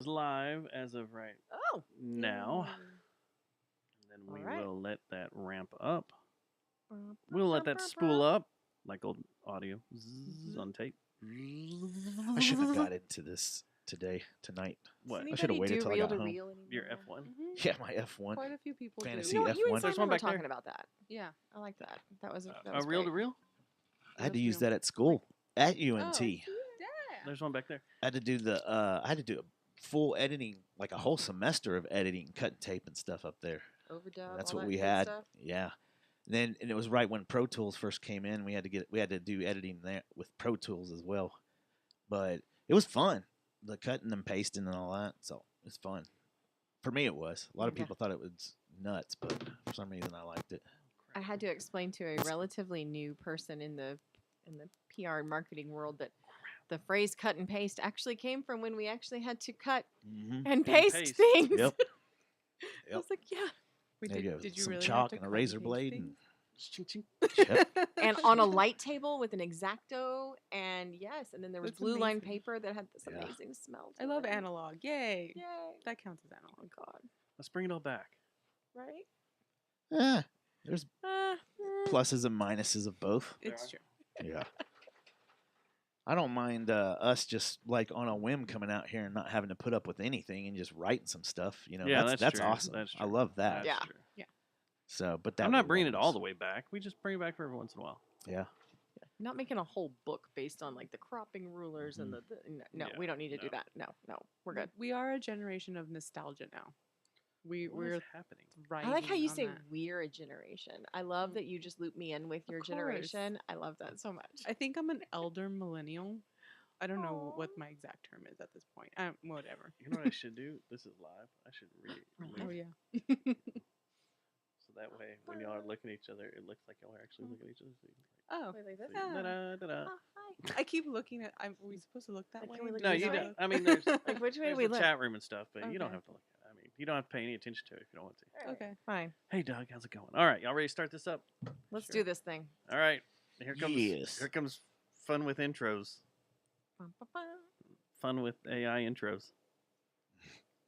Live as of right now. And then we will let that ramp up. We'll let that spool up like old audio on tape. I shouldn't have got into this tonight. What? I should have waited till I got home. Your F1? Mm-hmm. Yeah, my F1. Quite a few people Fantasy do. F1. You and There's Simon one were back there. talking about that. Yeah. I like that. That was A reel to reel? I had to use that at school at UNT. Yeah. There's one back there. I had to do a full editing, like a whole semester of editing, cutting tape and stuff up there. Overdub. That's all what that we good had. stuff. Yeah. And it was right when Pro Tools first came in. We had to do editing there with Pro Tools as well. But it was fun, the cutting and pasting and all that. So it's fun. For me, it was. A lot of people thought it was nuts, but for some reason, I liked it. I had to explain to a relatively new person in the PR and marketing world that the phrase "cut and paste" actually came from when we actually had to cut and paste things. Yep. I was like, yeah. Did you some really chalk have to and a cut razor paste blade things? Yep. And on a light table with an X-Acto, and and then there was That's blue line amazing. paper that had this amazing smell. I love it. analog. Yay. Yay! That counts as analog. God, Let's bring it all back. right? There's pluses and minuses of both. It's true. Yeah. I don't mind us just like on a whim coming out here and not having to put up with anything and just writing some stuff. You know, Yeah, that's true. awesome. That's I true. love that. That's Yeah. true. So, but that I'm not bringing it all the way back. We just bring it back for every once in a while. Yeah. Not making a whole book based on like the cropping rulers and no, Yeah, we don't need to do that. No, we're good. We are a generation of nostalgia now. We're happening. I like how you say that. we're a generation. I love that you just loop me in with your course. generation. I love that so much. I think I'm an elder millennial. I don't know what my exact term is at this point. Whatever. You know what I should do? This is live. I should read. Oh yeah. So that way, when y'all are looking at each other, it looks like y'all are actually looking at each other. So you Oh. Wait, like this? Ah. da, da, da. Oh, hi. I keep looking at. Are we supposed to look that Like, way? can we look No, this you way? don't. I mean, there's Like which way do there's we the look? chat room and stuff, but you don't Okay. have to look at it. I mean, you don't have to pay any attention to it if you don't want to. Alright, Okay. fine. Hey, Doug, how's it going? All right, y'all ready to start this up? Let's do this thing. All right, here comes Yes. here comes fun with intros, Bum, bum, bum. fun with AI intros.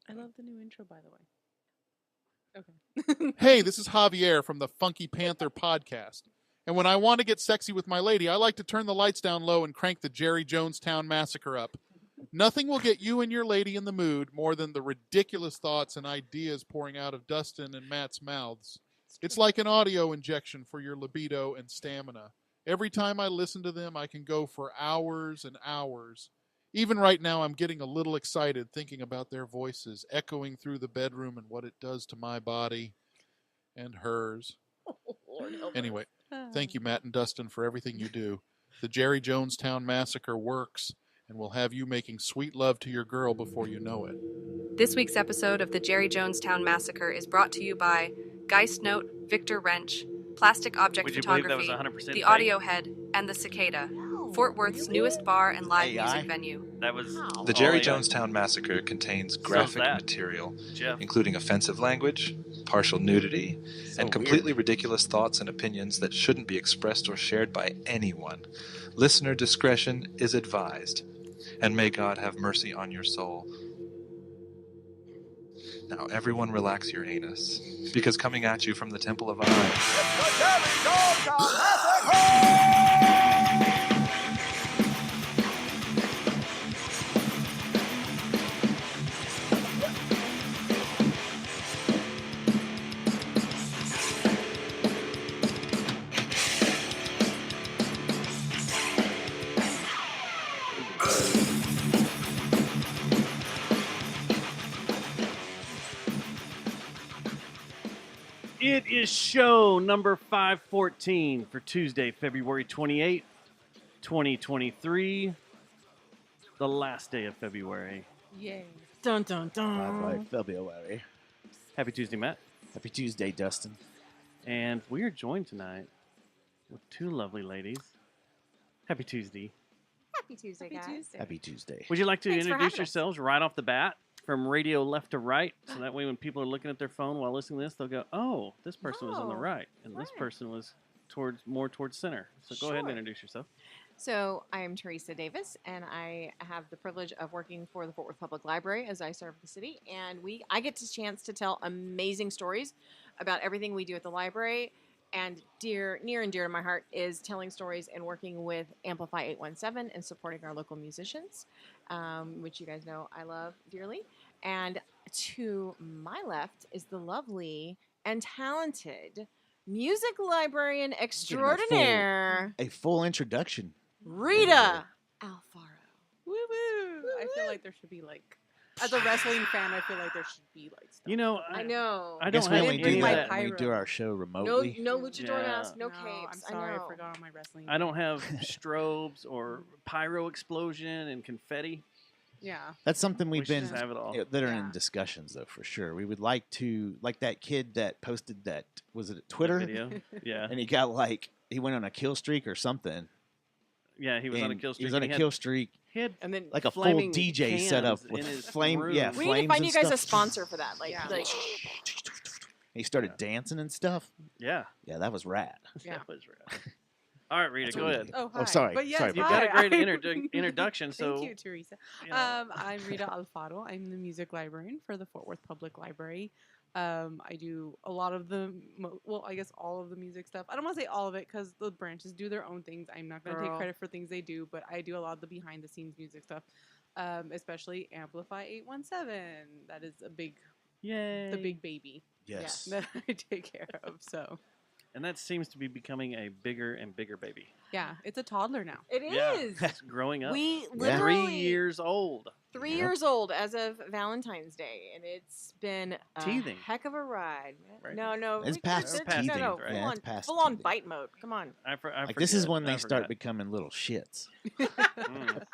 I love the new intro, by the way. Okay. Hey, this is Javier from the Funky Panther podcast. And when I want to get sexy with my lady, I like to turn the lights down low and crank the Jerry Jonestown Massacre up. Nothing will get you and your lady in the mood more than the ridiculous thoughts and ideas pouring out of Dustin and Matt's mouths. It's like an audio injection for your libido and stamina. Every time I listen to them, I can go for hours and hours. Even right now, I'm getting a little excited thinking about their voices echoing through the bedroom and what it does to my body and hers. Lord help us. Anyway, thank you, Matt and Dustin, for everything you do. The Jerry Jonestown Massacre works, and will have you making sweet love to your girl before you know it. This week's episode of the Jerry Jonestown Massacre is brought to you by Geist Note, Victor Wrench, Plastic Object Would you believe Photography, that was 100% The fake? Audio Head, and The Cicada, Fort Worth's newest bar and live AI? music venue. That was The Jerry all AI. Jonestown Massacre contains graphic that. material, Jeff. including offensive language, partial nudity, and completely weird. ridiculous thoughts and opinions that shouldn't be expressed or shared by anyone. Listener discretion is advised, and may God have mercy on your soul. Now, everyone relax your anus, because coming at you from the Temple of I... It is show number 514 for Tuesday, February 28th, 2023. The last day of February. Yay. Dun dun dun. Bye-bye, February. Happy Tuesday, Matt. Happy Tuesday, Dustin. And we are joined tonight with two lovely ladies. Happy Tuesday. Happy Tuesday, Happy guys. Tuesday. Happy Tuesday. Would you like to Thanks for introduce having us. yourselves right off the bat from radio left to right? So that way when people are looking at their phone while listening to this, they'll go, oh, this person was on the Oh, right, and this right. person was more towards center. So go ahead and Sure. introduce yourself. So I am Teresa Davis, and I have the privilege of working for the Fort Worth Public Library as I serve the city. And I get the chance to tell amazing stories about everything we do at the library. And near and dear to my heart is telling stories and working with Amplify 817 and supporting our local musicians, which you guys know I love dearly. And to my left is the lovely and talented music librarian extraordinaire, A full introduction. Rita Alfaro. Woo woo! I feel like there should be like, as a wrestling fan, I feel like there should be like stuff. You know, I know. I I guess don't we have only any do of my that that. when we do pyro. our show No, remotely. no luchador Yeah. mask, no No, capes. I'm sorry, I know. I forgot all my wrestling. I don't have strobes or pyro explosion and confetti. Yeah. That's something We we've should been just have it all. that are in Yeah. discussions though for sure. We would like to like that kid that posted that was it The Twitter video. Yeah, and he went on a kill streak or something. yeah. He was on a and kill streak. He was on a and kill streak, He had And then like a full flaming DJ setup cans with in his flame. room. Yeah, we need to flames find and you guys a stuff. sponsor for that. Like, Yeah. like He started Yeah. dancing and stuff. Yeah, Yeah, that was rad. Yeah. that was right. All right, Rita, That's go what we ahead. did. Oh, hi. Oh, sorry. But yes, Sorry You've about got a hi. great I- introduction. So Thank you, Teresa. you know, I'm Rita Alfaro. I'm the music librarian for the Fort Worth Public Library. I do a lot of I guess all of the music stuff. I don't want to say all of it because the branches do their own things. I'm not going to take Girl. credit for things they do, but I do a lot of the behind the scenes music stuff, especially Amplify 817. That is the big baby Yes. that I take care of. So and that seems to be becoming a bigger and bigger baby. yeah, it's a toddler now. it Yeah, is. it's growing up. We Yeah. literally 3 years old. 3 Yep. years old as of Valentine's Day, and it's been a Teething. heck of a ride. Right. No, It's we- past no, teething, no, right? full Yeah, on, it's past full on teething. bite mode. Come on. I Like this is forget, when I they start forgot. becoming little shits. Mm.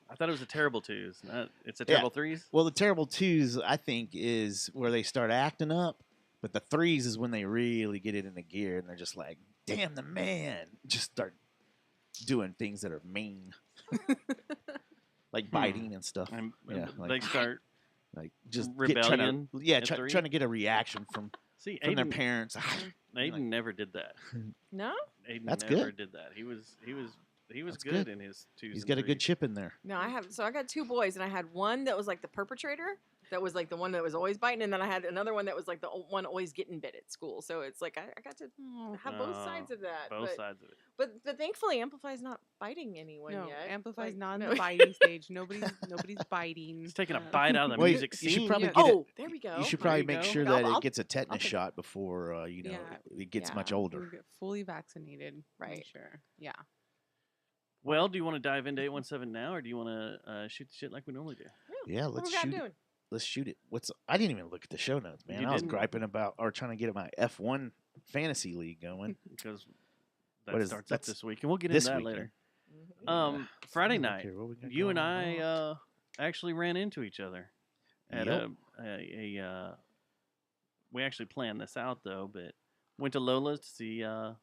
I thought it was a terrible twos. It's a Yeah. terrible threes. Well, the terrible twos, I think, is where they start acting up, but the threes is when they really get it into gear and they're just like, "Damn the man!" Just start doing things that are mean, like biting and stuff. Yeah, They like- start. Like just Rebellion at three? trying to get a reaction from See, their Aiden, parents. Aiden like- never did that. No, Aiden That's never good. did that. He was That's good, good. in his twos. He's and got a good threes. chip in there. no, I have. So I got two boys, and I had one that was like the perpetrator. That was like the one that was always biting, and then I had another one that was like the one always getting bit at school. So it's like I got to have both sides of that. Both but, sides of it. but thankfully, Amplify's not biting anyone No, yet. Amplify's Like, not in no. the biting stage. Nobody's biting. He's taking a bite out of the Well, music you scene. should probably Yeah. get it. Oh, there we go. You should There probably you make go. sure I'll- that I'll- it gets a tetanus take it. shot before Yeah. it gets much Yeah. older. We get fully vaccinated. Right. Sure. Yeah. Well, do you want to dive into 817 now, or do you want to shoot the shit like we normally do? Yeah, What let's we got shoot it. doing? Let's shoot it. I didn't even look at the show notes, man. You I was didn't? griping about or trying to get my F1 fantasy league going. Because What that is- starts up that's this week, and we'll get this into that weekend. later. Friday I don't night, care what we got you and going I on. actually ran into each other at Yep. we actually planned this out though, but went to Lola's to see the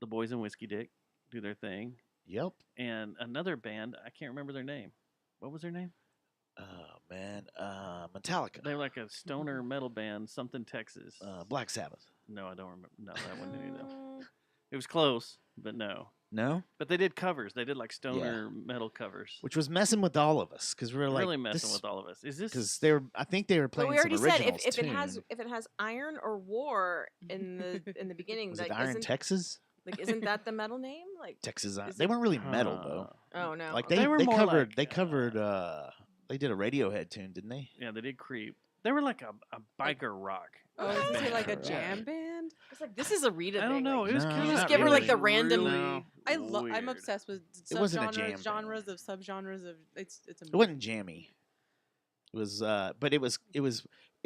boys in Whiskey Dick do their thing, Yep. and another band, I can't remember their name. What was their name? Oh man, Metallica, They were like a stoner metal band, something Texas. Black Sabbath. No, I don't remember. No, that wasn't any of them. Mm, It was close, but no. No, But they did covers. They did like stoner metal covers. which was messing with all of us because we were like Really messing with all of us. Is this? because they were. I think they were But playing we already some said originals if it too. has iron or war in the beginning, Was like it Iron isn't Texas? isn't that the metal name? Like Texas Iron. is They it- weren't really metal though. oh no, Like They they were more covered like, they covered they did a Radiohead tune, didn't they? Yeah, they did creep. They were like a biker rock. Oh, is it band. like a Right. jam band? it's like this is a Rita I thing. don't know. like, It was No, kind of just give her, like, the random- Really I'm weird. obsessed with It wasn't a subgenres, jam genres band. of subgenres of it's It wasn't jammy. It was, but it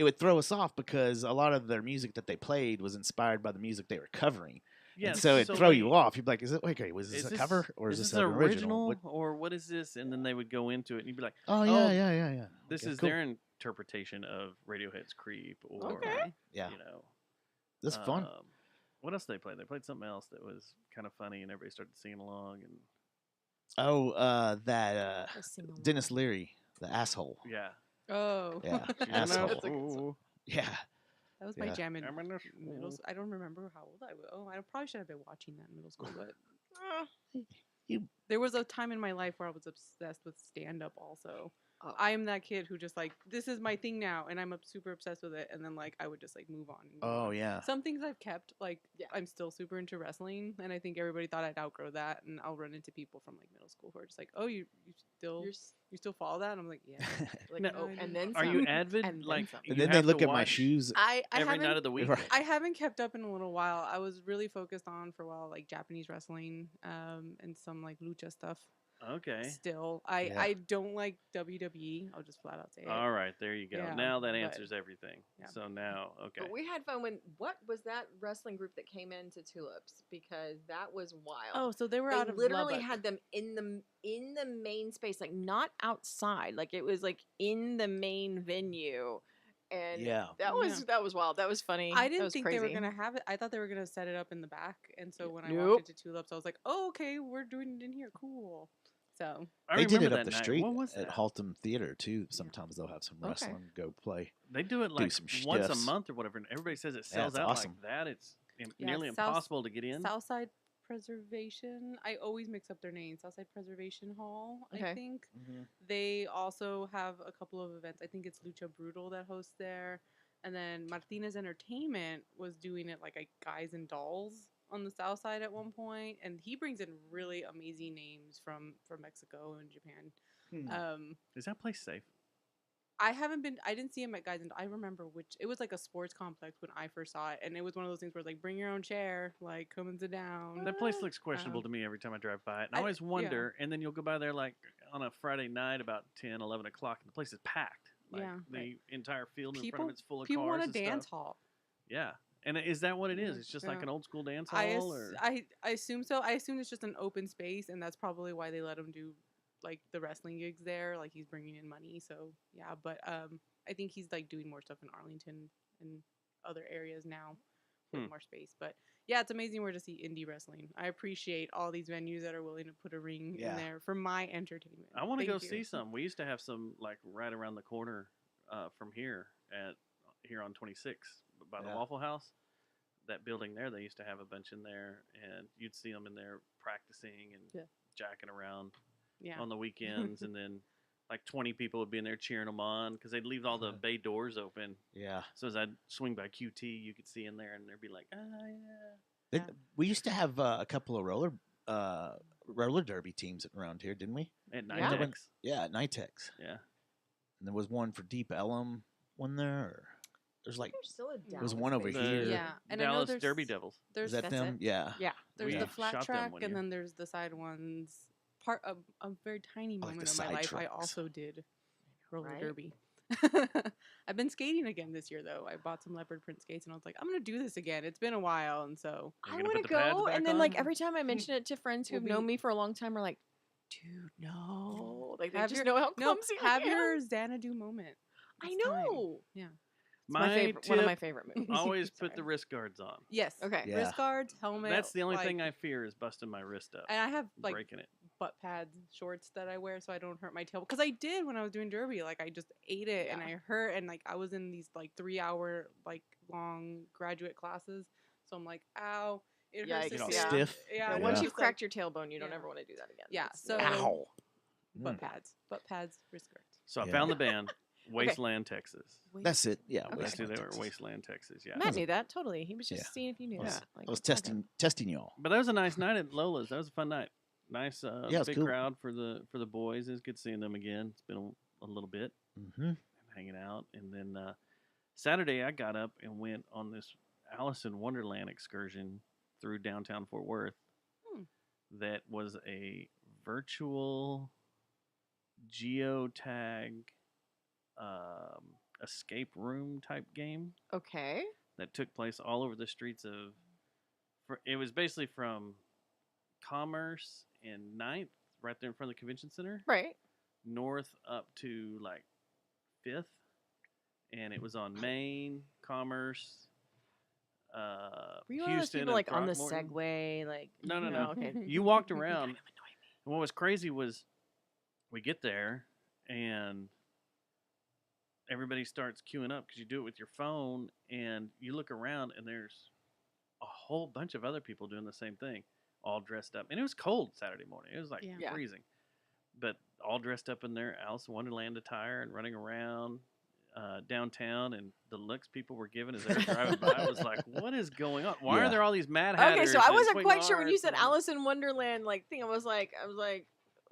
would throw us off because a lot of their music that they played was inspired by the music they were covering. Yeah, and so it'd throw you wait, off. You'd be like, "Is it okay? Was this a cover or is this an an original?" What- or what is this? And then they would go into it, and you'd be like, Oh Oh, yeah. "This Okay, is cool. their interpretation of Radiohead's Creep," or Okay. Yeah, you know, that's fun. What else did they play? They played something else that was kind of funny, and everybody started singing along. And Oh, that let's sing along. Dennis Leary, the asshole. yeah, Oh, Yeah, She didn't asshole. know. That's a good song. Ooh. Yeah, that was my Yeah. jam in I'm in this middle. school. I don't remember how old I was. Oh, I probably should have been watching that in middle school, but There was a time in my life where I was obsessed with stand up also. Oh. I am that kid who just like, this is my thing now, and I'm super obsessed with it, and then like I would just like move on. And move Oh on. yeah. Some things I've kept, like Yeah. I'm still super into wrestling, and I think everybody thought I'd outgrow that, and I'll run into people from like middle school who are just like, oh, you still you still follow that? And I'm like, yeah. Like, Now, oh, and then Are some. you avid? And then Like, some. you And then they have look to at my watch shoes. I every haven't night of the week. Right. I haven't kept up in a little while. I was really focused on for a while like Japanese wrestling, and some like lucha stuff. Okay. Still, Yeah. I don't like WWE. I'll just flat out say it. All right, there you go. Yeah, now that but- answers everything. yeah. So now, okay. But we had fun when what was that wrestling group that came into Tulips, because that was wild. Oh, so they were They out of literally Lubbock. had them in the main space, like not outside, like it was like in the main venue, and Yeah. that was wild. That was funny. I That didn't was think crazy. they were gonna have it. I thought they were gonna set it up in the back, and so when I Nope. walked into Tulips, I was like, "Oh, okay, we're doing it in here. Cool." So I They did remember it up that the night. street What was at that? Haltom Theater too. Sometimes they'll have some Okay. wrestling go play. They do it like some once a stiffs. month or whatever, and everybody says it Yeah, sells it's out awesome. like that. It's Yeah, nearly South- impossible to get in. Southside Preservation. I always mix up their names. Southside Preservation Hall. I Okay. think Mm-hmm. they also have a couple of events. I think it's Lucha Brutal that hosts there, and then Martinez Entertainment was doing it like a Guys and Dolls on the south side at one point, and he brings in really amazing names from Mexico and Japan. Is that place safe? I didn't see him at Guys and I remember it was like a sports complex when I first saw it, and it was one of those things where it's like, bring your own chair, like come and sit down. That place looks questionable Um, to me every time I drive by it. And I I- always yeah. wonder, and then you'll go by there like on a Friday night about 10, 11 o'clock, and the place is packed. Like Yeah. the entire field in front People of it's full of people cars want a and dance stuff. hall. Yeah. And is that what it is? Yeah, It's just like yeah. an old school dance I hall? Or assume so. I assume it's just an open space, and that's probably why they let him do like the wrestling gigs there. Like he's bringing in money, so yeah. But I think he's like doing more stuff in Arlington and other areas now with more space. But yeah, it's amazing where to see indie wrestling. I appreciate all these venues that are willing to put a ring Yeah. in there for my entertainment. I want to go Thank you. see some. We used to have some like right around the corner from here on 26 by the Yeah. Waffle House. That building there, they used to have a bunch in there, and you'd see them in there practicing and Yeah. jacking around Yeah. on the weekends, and then like 20 people would be in there cheering them on because they'd leave all the bay doors open. Yeah. So as I'd swing by QT, you could see in there, and they'd be like, yeah. They- We used to have a couple of roller derby teams around here, didn't we? At Yeah. Nitex. Yeah, at Nitex. Yeah. And there was one for Deep Ellum. One there. Or there's like, There's still a was Dallas one over base. here. Yeah, and I know Dallas there's Derby Devils. There's is that That's them? it? Yeah. Yeah. There's We the flat shot them track, one and year. then there's the side ones. Part of a very tiny I like moment the of my side life, I tracks. also did roller Right? derby. I've been skating again this year, though. I bought some leopard print skates, and I was like, I'm gonna do this again. It's been a while, and so Are you I gonna want put to the pads go, back and then on? like every time I mention it to friends who We'll have known be- me for a long time, are like, "Dude, no!" Like they Have just your- know how no, clumsy have I am. your Xanadu moment. I It's time. know. Yeah. It's my favorite. One of my tip, favorite movies. always put the Sorry. wrist guards on. Yes. Okay. Yeah. Wrist guards, helmet. That's the only like- thing I fear is busting my wrist up, And I have like breaking it. butt pads, shorts that I wear so I don't hurt my tail. Because I did when I was doing derby. Like I just ate it and Yeah. I hurt, and like I was in these like 3-hour like long graduate classes. So I'm like, ow, it hurts. Yikes, to Get all see. yeah. stiff. Yeah. Yeah, and once it's you've just, like, cracked your tailbone, you don't yeah. ever want to do that again. Yeah, It's- so- Ow. butt pads, wrist guards. So I Yeah. found the band, Wasteland, Texas. That's it. Yeah. Okay. That's who they were, Texas. Wasteland, Texas. Yeah. Matt knew that totally. He was just Yeah. seeing if you knew I was, that. Like, I was it's all good. testing y'all. But that was a nice night at Lola's. That was a fun night. Nice, Yeah, it was big cool. crowd for the boys. It was good seeing them again. It's been a little bit Mm-hmm. hanging out, and then Saturday I got up and went on this Alice in Wonderland excursion through downtown Fort Worth. That was a virtual geotag escape room type game Okay. that took place all over the streets of. It was basically from Commerce and 9th, right there in front of the convention center, Right. north up to like 5th, and it was on Main, Commerce, Were you one of those Houston, people and like on the Throckmorton. Segway? Like No. Okay. You walked around, and what was crazy was we get there and everybody starts queuing up because you do it with your phone, and you look around and there's a whole bunch of other people doing the same thing. all dressed up, and it was cold Saturday morning. It was like Yeah. freezing, but all dressed up in their Alice in Wonderland attire and running around downtown, and the looks people were giving as they were driving by was like, what is going on? Why are there all these Mad Hatters? Okay, so I and wasn't quite sure when you said Cuisinarts and- Alice in Wonderland like thing. I was like,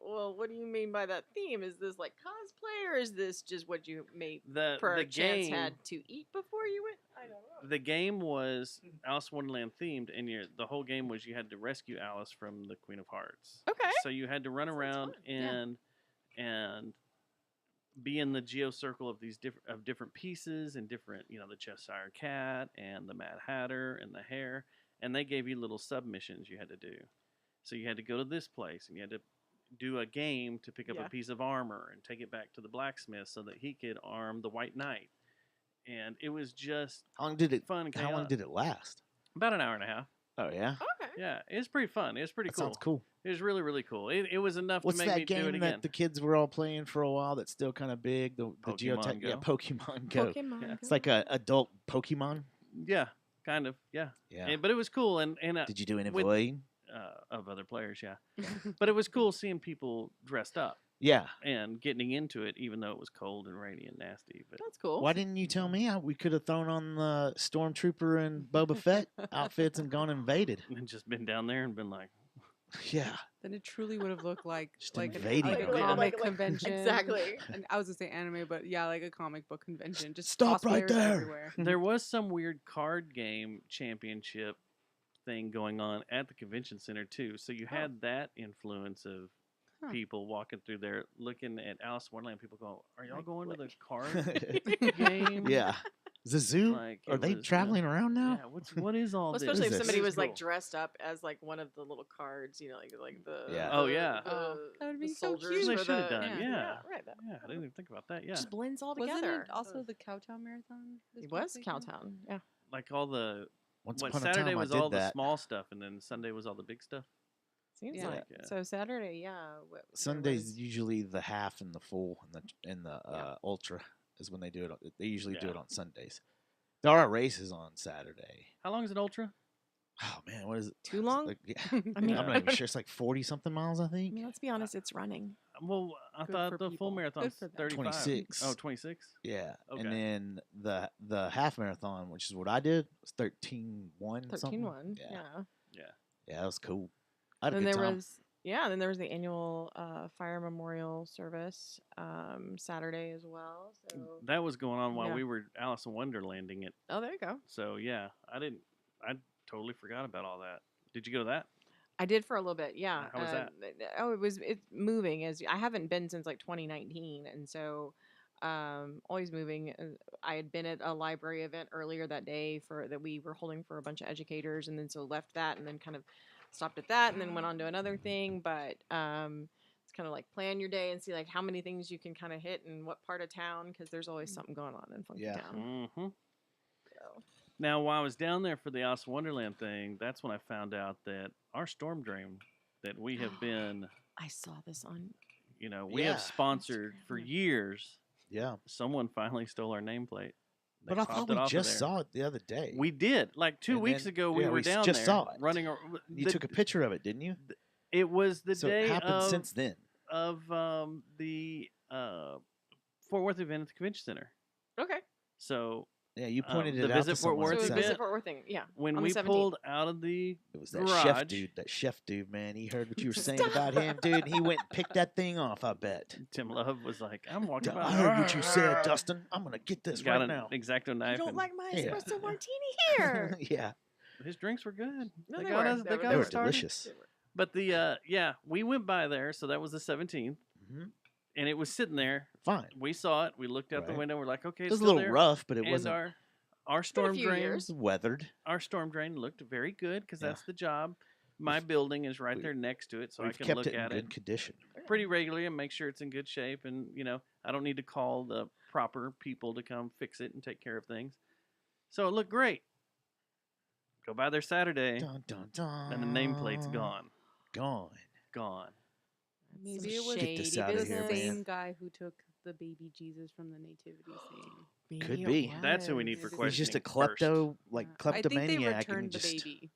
well, what do you mean by that theme? Is this like cosplay, or is this just what you may the perchance game had to eat before you went? I don't know. the game was Alice in Wonderland themed, and the whole game was you had to rescue Alice from the Queen of Hearts. Okay. So you had to run Sounds around fun. and be in the geo circle of these different pieces and different, the Cheshire Cat and the Mad Hatter and the Hare, and they gave you little submissions you had to do. So you had to go to this place and you had to do a game to pick up Yeah. a piece of armor and take it back to the blacksmith so that he could arm the White Knight. And it was just How long did it? fun. And How long chaotic. did it last? About an hour and a half. Oh yeah, Okay. Yeah, it was pretty fun. It was pretty that cool. sounds cool. It was really, really cool. It was enough What's to make that me do it game again. that the kids were all playing for a while? That's still kind of big. The Pokemon geotech, Go? yeah, Pokemon Go. Pokemon. Yeah. It's like a adult Pokemon. Yeah, kind of. Yeah. Yeah. But it was cool, and Did you do any with- voting? of other players, yeah. But it was cool seeing people dressed up Yeah. and getting into it, even though it was cold and rainy and nasty. But That's cool. Why didn't you tell me? We could have thrown on the Stormtrooper and Boba Fett outfits and gone invaded. and just been down there and been like, Yeah. Then it truly would have looked like Just like, invading like a them. comic Like- convention. Exactly. And I was gonna say anime, but yeah, like a comic book convention. Just Stop right cosplayers there. everywhere. there was some weird card game championship thing going on at the convention center too. So you had that influence of Huh. people walking through there looking at Alice in Wonderland. People go, "Are y'all Like, going to the like- card game?" Yeah. Is the zoo? Like, Are it they was, traveling around now? Yeah. What is all Well, this? especially if This somebody is was like cool. dressed up as like one of the little cards, like the Yeah. Oh, yeah. Oh, that would've the been so soldiers cute. They for should have the- done. Yeah. right. Yeah, I didn't even think about that. Yeah, Just blends all Wasn't together. it also the Cowtown Marathon? this It was past weekend? Cowtown. Yeah. like all the Once what upon a Saturday time, was I did all the that. small stuff, and then Sunday was all the big stuff. Seems Yeah. like Yeah. so Saturday. Yeah. Sunday's usually the half and the full and the Yeah. ultra is when they do it. They usually do Yeah. it on Sundays. There are races on Saturday. How long is an ultra? Oh man, what is it? Too It's long? Like, yeah. I mean, I'm not even sure. It's like 40 something miles, I I think. mean, let's be honest. It's running. Well, I Good thought for the full people. marathon's Good for them. 35. 26. Oh, 26? Yeah, Okay. and then the half marathon, which is what I did, was 13:1 something. 13-1. Yeah. Yeah. Yeah, that was cool. I had a Then good there time. was then there was the annual fire memorial service Saturday as well. So That was going on while Yeah. we were Alice in Wonderlanding it. oh, there you go. So, yeah, I totally forgot about all that. Did you go to that? I did for a little bit, yeah. How was that? It's moving as I haven't been since like 2019, and so always moving. I had been at a library event earlier that day that we were holding for a bunch of educators, and then so left that, and then kind of stopped at that, and then went on to another thing. But it's kind of like plan your day and see like how many things you can kind of hit in what part of town, because there's always something going on in Funky Yeah. Town. Mm-hmm. So. Now, while I was down there for the Alice in Wonderland thing, that's when I found out that our storm drain that we have been, I saw this on. we Yeah. have sponsored for years. Yeah, Someone finally stole our nameplate. They but I popped thought it we off of just there. saw it the other day. We did. Like 2 And weeks then- ago, we yeah, were we down just there saw it. running. You took a picture of it, didn't you? It was the so day it happened of, since then. of the Fort Worth event at the convention center. Okay. So Yeah, you pointed the it out Visit to Fort someone. Worth So it was and event. said- Visit Fort Worth thing. Yeah. when on we the 17th. pulled out of the It was that garage, chef dude, man. He heard what you were saying about him, dude. And he went and picked that thing off, I bet. Tim Love was like, "I'm walking by." I heard what you said, Dustin. I'm going to get this Got right an now. X-Acto knife. You don't and like my Yeah. espresso martini here. Yeah, his drinks were good. No, they they got were. us. They They were- got they were us started. delicious. But the we went by there, so that was the 17th, hmm and it was sitting there. Fine. We saw it. We looked out the Right. window. We're like, okay, It it's was a still little there. rough, but it And wasn't. our storm few drain. It years. was weathered. Our storm drain looked very good because Yeah. that's the job. My building is right we- there next to it, so I We've can kept look it in at good it condition. pretty regularly and make sure it's in good shape. And I don't need to call the proper people to come fix it and take care of things. So it looked great. Go by there Saturday, Dun, dun, dun. and the nameplate's gone. Gone. Gone. Maybe it was Get this the outta the here, man. same guy who took the baby Jesus from the nativity scene. Could it be. That's who we need for Maybe. questioning. He's just a first. klepto, like Yeah. I think they kleptomaniac, returned and the just baby.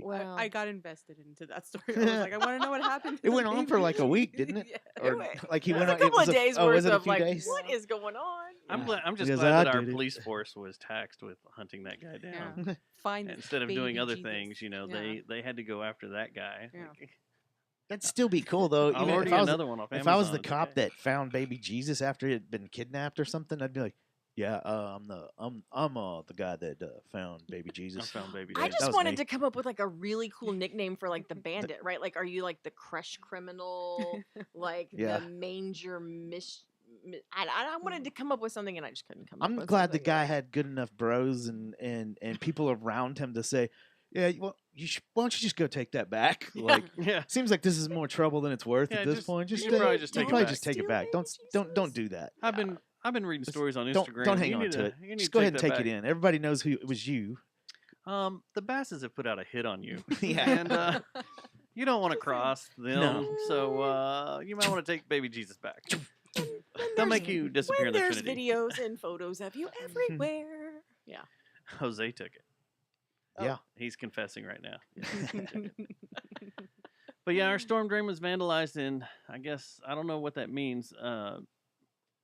Well, I got invested into that story. I was like, I want to know what happened. To It the went on for like a baby. week, didn't it? Yeah. Or like he it was went a on. couple it was of days oh, worth was it a of few like, days? what is going on? I'm Yeah. glad. I'm just Because glad I that our did it. police force was taxed with hunting that guy down. Yeah. Find this Instead of doing baby other Jesus. things, Yeah. they had to go after that guy. Yeah. Like, That'd still be cool though. I'll Even order if you I was another one off if Amazon. I was the it's cop okay. that found baby Jesus after he had been kidnapped or something, I'd be like, yeah, I'm the guy that found baby I Jesus. found baby. I Jesus. That just was wanted me. to come up with like a really cool nickname for like the bandit, right? Like, are you like the crush criminal, like Yeah. the manger I wanted to come up with something and I just couldn't come up I'm with glad the something. guy had good enough bros and people around him to say, yeah, well, why don't you just go take that back? Like, Yeah. seems like this is more trouble than it's worth Yeah, at this just- point. you Just should probably just you take it probably back. just take it Steal back. baby Don't Jesus? do that. I've been reading stories on Don't Instagram. hang You on need to it. You need Just to go ahead and that take it back. in. Everybody knows who it was you. The Basses have put out a hit on you. Yeah. And you don't want to cross them. No. So you might want to take baby Jesus back. When They'll there's- make you disappear when in the there's Trinity. videos and photos of you everywhere. Yeah. Jose took it. Yeah. He's confessing right now. Yeah, he took it. But yeah, our storm drain was vandalized, and I guess I don't know what that means.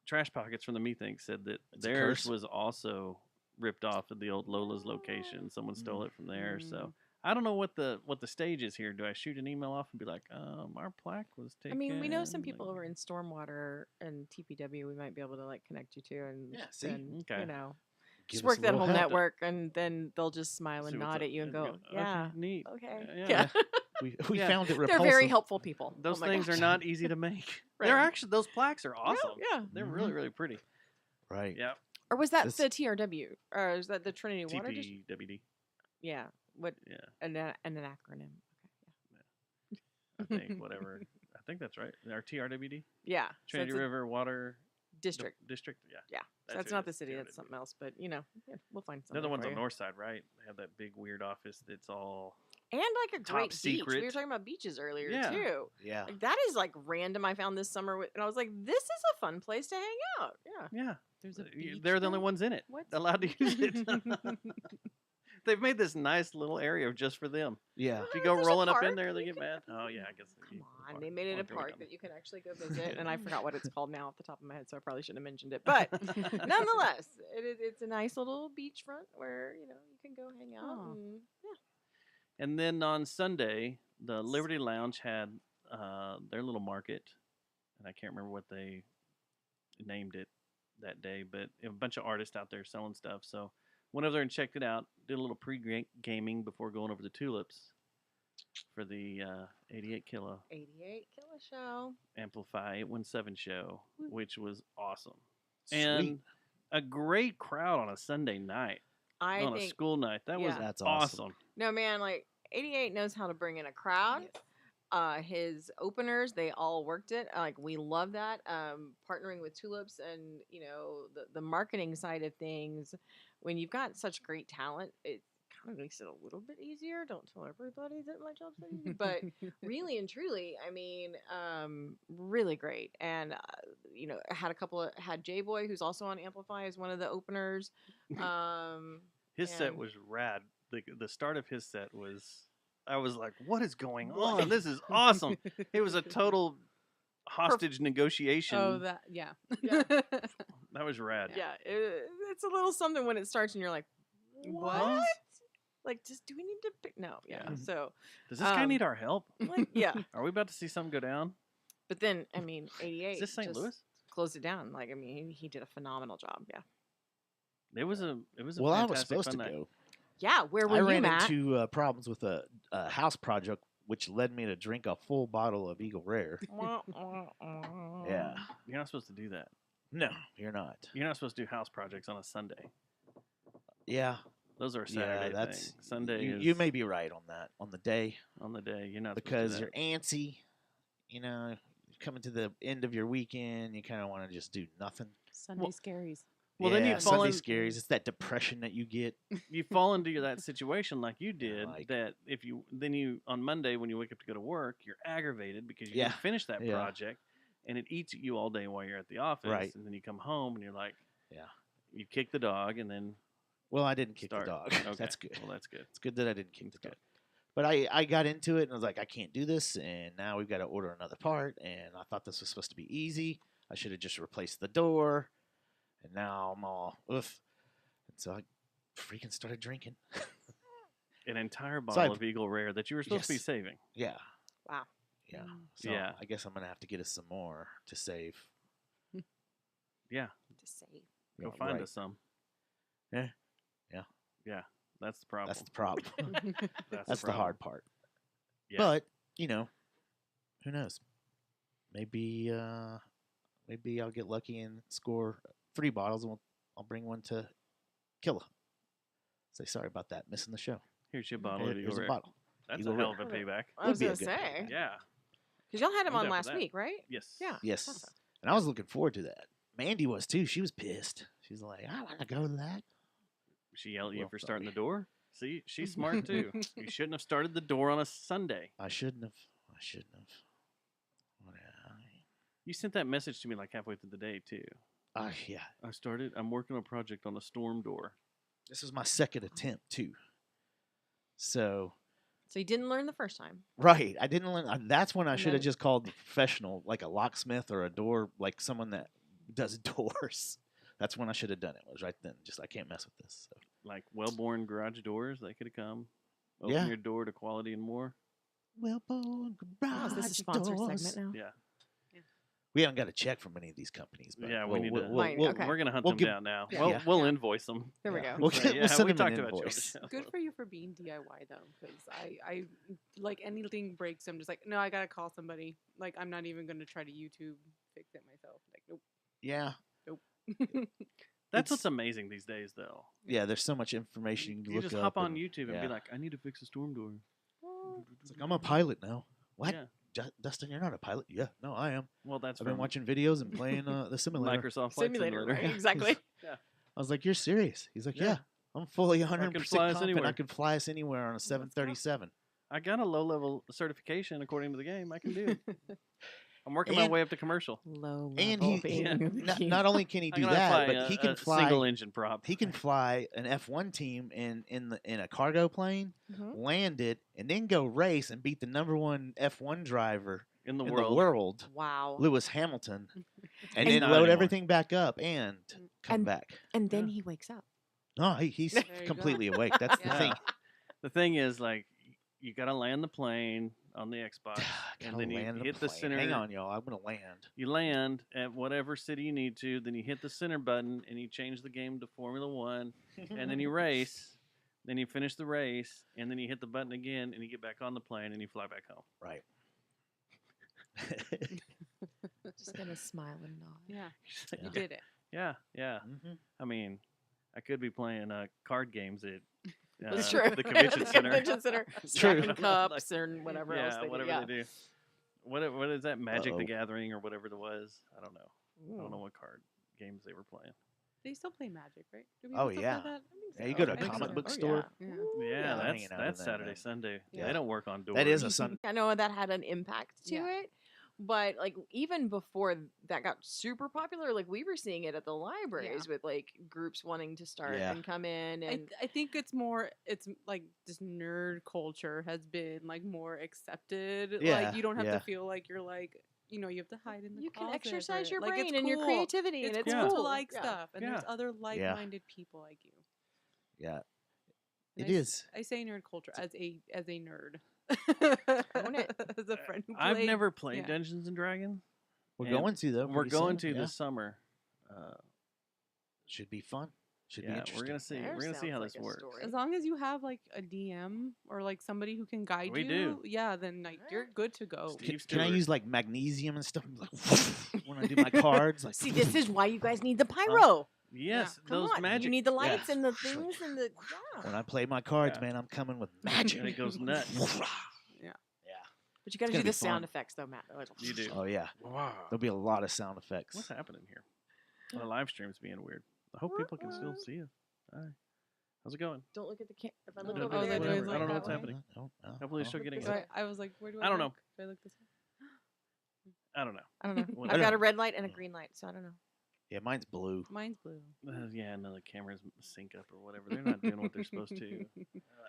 Trash Pockets from the Methink said that It's a theirs curse. was also ripped off at the old Lola's location. Someone stole it from there. Mm. So I don't know what the stage is here. Do I shoot an email off and be like, our plaque was I taken? mean, we know some Like, people over in Stormwater and TPW we might be able to like connect you to and Yeah, see? then, Okay. you know, Give just us work a that little whole help. network and then they'll just smile see and what's nod up at you and go, okay, yeah, neat. okay. Yeah. Yeah. We Yeah. found it repulsive. They're very helpful people. Those Oh my things gosh. are not easy to make. Right. They're actually, those plaques are Yeah, awesome. Yeah. They're really, really pretty. Right. Yeah. Or was that This- the TRW? Or is that the Trinity Water District? TPWD. Yeah. What? Yeah. An acronym. I think whatever. I think that's right. Our TRWD, Yeah. So Trinity it's a River Water district. District. Yeah. Yeah. So That's that's who it not the is, city. That's TRWD. something else. But you know, yeah, we'll find something. They're the ones for on you. North Side, right? They have that big weird office that's all. And like a Top great beach. We secret. were talking about beaches earlier Yeah. too. Yeah. Like that is like random. I found this summer, and I was like, "This is a fun place to hang out." Yeah. Yeah. There's a beach They're the only there? ones in it What? allowed to use it. They've made this nice little area just for them. Yeah. If you go There's a rolling up in park. there, they You get can- mad. Oh yeah, I guess. Come on, they made it a park that you can actually go visit, and I forgot what it's called now off the top of my head, so I probably shouldn't have mentioned it. But nonetheless, it's a nice little beachfront where you can go hang out. Aw. And, yeah. And then on Sunday, the Liberty Lounge had their little market, and I can't remember what they named it that day, but a bunch of artists out there selling stuff. So went over there and checked it out. Did a little pre-gaming before going over the Tulips for the 88 Kilo 88 Kilo Show. Amplify 817 show, which was awesome. Sweet. And a great crowd on a Sunday night, I on a think school night. That was yeah. That's awesome. awesome. no man, like 88 knows how to bring in a crowd. His openers, they all worked it. Like we love that. Partnering with Tulips and the marketing side of things. When you've got such great talent, it kind of makes it a little bit easier. Don't tell everybody that my job's not easy, but really and truly, I mean, really great. And had J Boy, who's also on Amplify, as one of the openers. His set and- was rad. The start of his set was, I was like, what is going on? This is awesome. It was a total hostage negotiation. Oh, that yeah. Yeah. That was rad. Yeah, it's a little something when it starts, and you're like, "What? Like, just do we need to pick?" No, yeah. Yeah. So, Does this guy Um, need our help? like, yeah. Are we about to see something go down? But then, I mean, 88. Is this St. just Louis? closed it down. Like, I mean, he did a phenomenal job. Yeah. It was a Well, I fantastic was supposed to fun night. go. Yeah. Where were I you, ran Matt? into problems with a house project, which led me to drink a full bottle of Eagle Rare. Yeah. You're not supposed to do that. No, you're not. You're not supposed to do house projects on a Sunday. Yeah. Those are Saturday that's things. Sunday You, is you may be right on that on the day on the day. You're not because supposed to you're antsy. You're coming to the end of your weekend. You kind of want to just do nothing. Sunday scaries. Well, yeah, then you fall Sunday in- scaries. It's that depression that you get. you fall into that situation like you did. like- that if you on Monday when you wake up to go to work, you're aggravated because you Yeah. didn't finish that Yeah. project, and it eats at you all day while you're at the office. Right. And then you come home and you're like, Yeah. you kick the dog and then Well, I didn't kick start. the dog. Okay. That's good. Well, that's good. It's good that I didn't kick That's the dog. good. But I got into it and I was like, I can't do this, and now we've got to order another part. And I thought this was supposed to be easy. I should have just replaced the door, and now I'm all oof. And so I freaking started drinking. An entire So bottle of Eagle Rare that you were supposed to be Yes. saving. Yeah. Wow. Yeah. Mm. So Yeah. I guess I'm gonna have to get us some more to save. Yeah, To save. go Yeah, find right. us some. Yeah. Yeah. Yeah, that's the problem. That's the problem. That's the problem. hard part. Yeah. But who knows? Maybe I'll get lucky and score 3 bottles, and I'll bring one to Killa. Say sorry about that, missing the show. Here's your bottle of Eagle Here's a Rare. bottle. That's Eagle a hell of Rare. a payback. I was be a gonna good say payback. Yeah. because y'all had him I'm on down for last that. week, right? Yes. Yeah. Yes. Awesome. And I was looking forward to that. Mandy was too. She was pissed. She's like, I want to go to that. She yelled at you Well, for starting the sorry. door. See, she's smart too. You shouldn't have started the door on a Sunday. I shouldn't have. What You sent that message to me like halfway through the day too. yeah. I'm working on a project on a storm door. This was my second attempt too. So So you didn't learn the first time. right, I didn't learn. That's when I And should have then- just called the professional, like a locksmith or a door, like someone that does doors. That's when I should have done it. Was right then. Just I can't mess with this. So. Like well-born garage doors, they could have come. Open Yeah. your door to quality and more. Well-born Oh, garage is this a sponsored doors. segment now? Yeah. We haven't got a check from any of these companies. But Yeah, we need to. Might- okay. We're gonna hunt we'll them give- down now. Yeah. We'll Yeah. invoice them. There we Yeah. go. We'll, Right, we'll send we them an talked about you on the invoice. show. Good for you for being DIY though, because I like anything breaks. I'm just like, no, I gotta call somebody. Like I'm not even gonna try to YouTube fix it myself. Like Yeah. nope. That's It's- what's amazing these days, though. Yeah, there's so much information you can You look just up. hop on and- YouTube and yeah. be like, I need to fix a storm door. It's like, I'm a pilot now. What? Yeah. Dustin, you're not a pilot. Yeah, no, I am. Well, that's I've been from watching videos and playing the simulator. Microsoft Flight Simulator, Simulator. right? Exactly. I was like, you're serious? He's like, Yeah. yeah. I'm fully 100% fly us confident anywhere. I can fly us anywhere on a 737. I got a low-level certification according to the game. I can do it. I'm working my And- way up to commercial. Low And level he, being not only can he I'm do gonna that, fly but he can a fly. single-engine prop. He can fly an F1 team in a cargo plane, Mhm. land it, and then go race and beat the #1 F1 driver in the in world. the world, Wow. Lewis Hamilton, and And then not load anymore. everything back up and come And- back. And then he wakes up. No, he's There you go. completely awake. That's the Yeah. thing. The thing is, like, you got to land the plane on the Xbox, and Gotta then you land hit the plane. center. Hang on, y'all. I'm gonna land. You land at whatever city you need to, then you hit the center button, and you change the game to Formula One, and then you race. Then you finish the race, and then you hit the button again, and you get back on the plane, and you fly back home. Right. Just gonna smile and nod. Yeah, Yeah. you did it. Yeah, yeah. Mhm. I mean, I could be playing card games at That's true. the convention center. Convention center. True. Stacking cups and whatever else Yeah, they whatever do. Yeah. they do. What is that? Magic Uh-oh. the Gathering or whatever it was? I don't know. I don't Ooh. know what card games they were playing. They still play Magic, right? Do Oh, still play yeah. that? I think Yeah, you so. go to a I think comic so. book Oh, store. Yeah. Yeah, I'm that's hanging out in that, Saturday, man. Sunday. Yeah. They don't work on doors. That is a Sun. I know that had an impact to Yeah. it, but like even before that got super popular, like we were seeing it at the libraries with like groups wanting to start Yeah. and come in and I think it's like this nerd culture has been like more accepted. Yeah, Like you don't have yeah. to feel like you're like, you know, you have to hide in the you can closet exercise or- your like, it's brain and your cool. creativity, It's and it's cool cool to like Yeah. stuff, and there's Yeah. other like-minded people like you. Yeah, And it is. I say nerd culture as a nerd. Own it. As a friend who I've played- never played yeah. Dungeons and Dragons. We're And going to though. We're pretty going soon. to Yeah. this summer. Should be fun. Should be Yeah, interesting. we're gonna see. There We're gonna see sounds how like this a works. story. As long as you have like a DM or like somebody who can guide We you, do. yeah, then like you're good to go. Steve Can I Stewart. use like magnesium and stuff? Like, when I do my cards, like See, this is why you guys need the pyro. Yes, Come those on, magic. you need the lights Yeah. and the things and the when I play my cards, Yeah. man, I'm coming with magic. and it goes nuts. But you got to gonna do be the sound fun. effects though, Matt. They're like, You do. Oh yeah, Wow. there'll be a lot of sound effects. What's happening here? My live stream's being weird. I hope people can still see us. Hi. How's it going? Don't look at the camera. If I look No, over oh, there, they're whatever. doing I don't know like what's that way? happening. No, no, Hopefully no. she'll getting So it. I was like, where do I don't know. look? Do I look this way? I don't know. I don't know. I've Whatever. got a red light and a green light, so I don't know. Yeah, mine's blue. Mine's blue. Yeah, no, the cameras sync up or whatever. They're not doing what they're supposed to.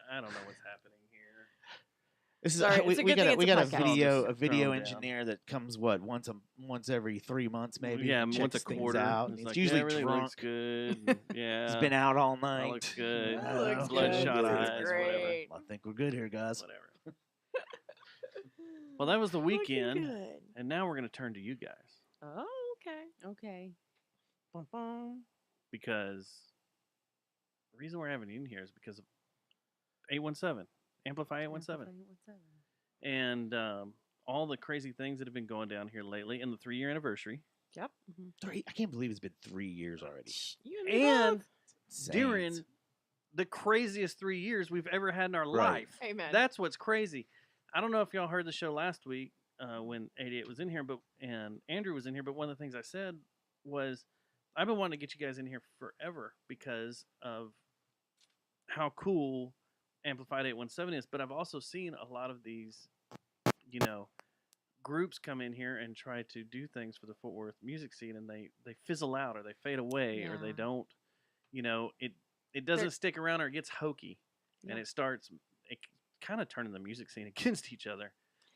I don't know what's happening here. This is Sorry, we, it's a we good got thing a, we it's a got a podcast. video Just video thrown down. engineer that comes once every 3 months maybe. Yeah, and once a checks things quarter. out. It's He's like, usually everything drunk. looks good. and yeah, He's been out all that night. looks good. That looks Bloodshot good. eyes, Looks whatever. great. I think we're good here, guys. Whatever. Well, that was the Looking weekend, good. and now we're gonna turn to you guys Oh, okay. Okay. because the reason we're having you in here is because of 817, Amplify 817, and all the crazy things that have been going down here lately, and the 3-year anniversary, Yep. I can't believe it's been 3 years already. You and me and both. during Insane. the craziest 3 years we've ever had in our Right. life. Amen. That's what's crazy. I don't know if y'all heard the show last week when 88 was in here, and Andrew was in here. But one of the things I said was, I've been wanting to get you guys in here forever because of how cool Amplified 817 is. But I've also seen a lot of these, groups come in here and try to do things for the Fort Worth music scene, and they fizzle out or they fade away or they Yeah. don't. It doesn't stick around or it gets hokey, and it starts kind of turning the music scene against each other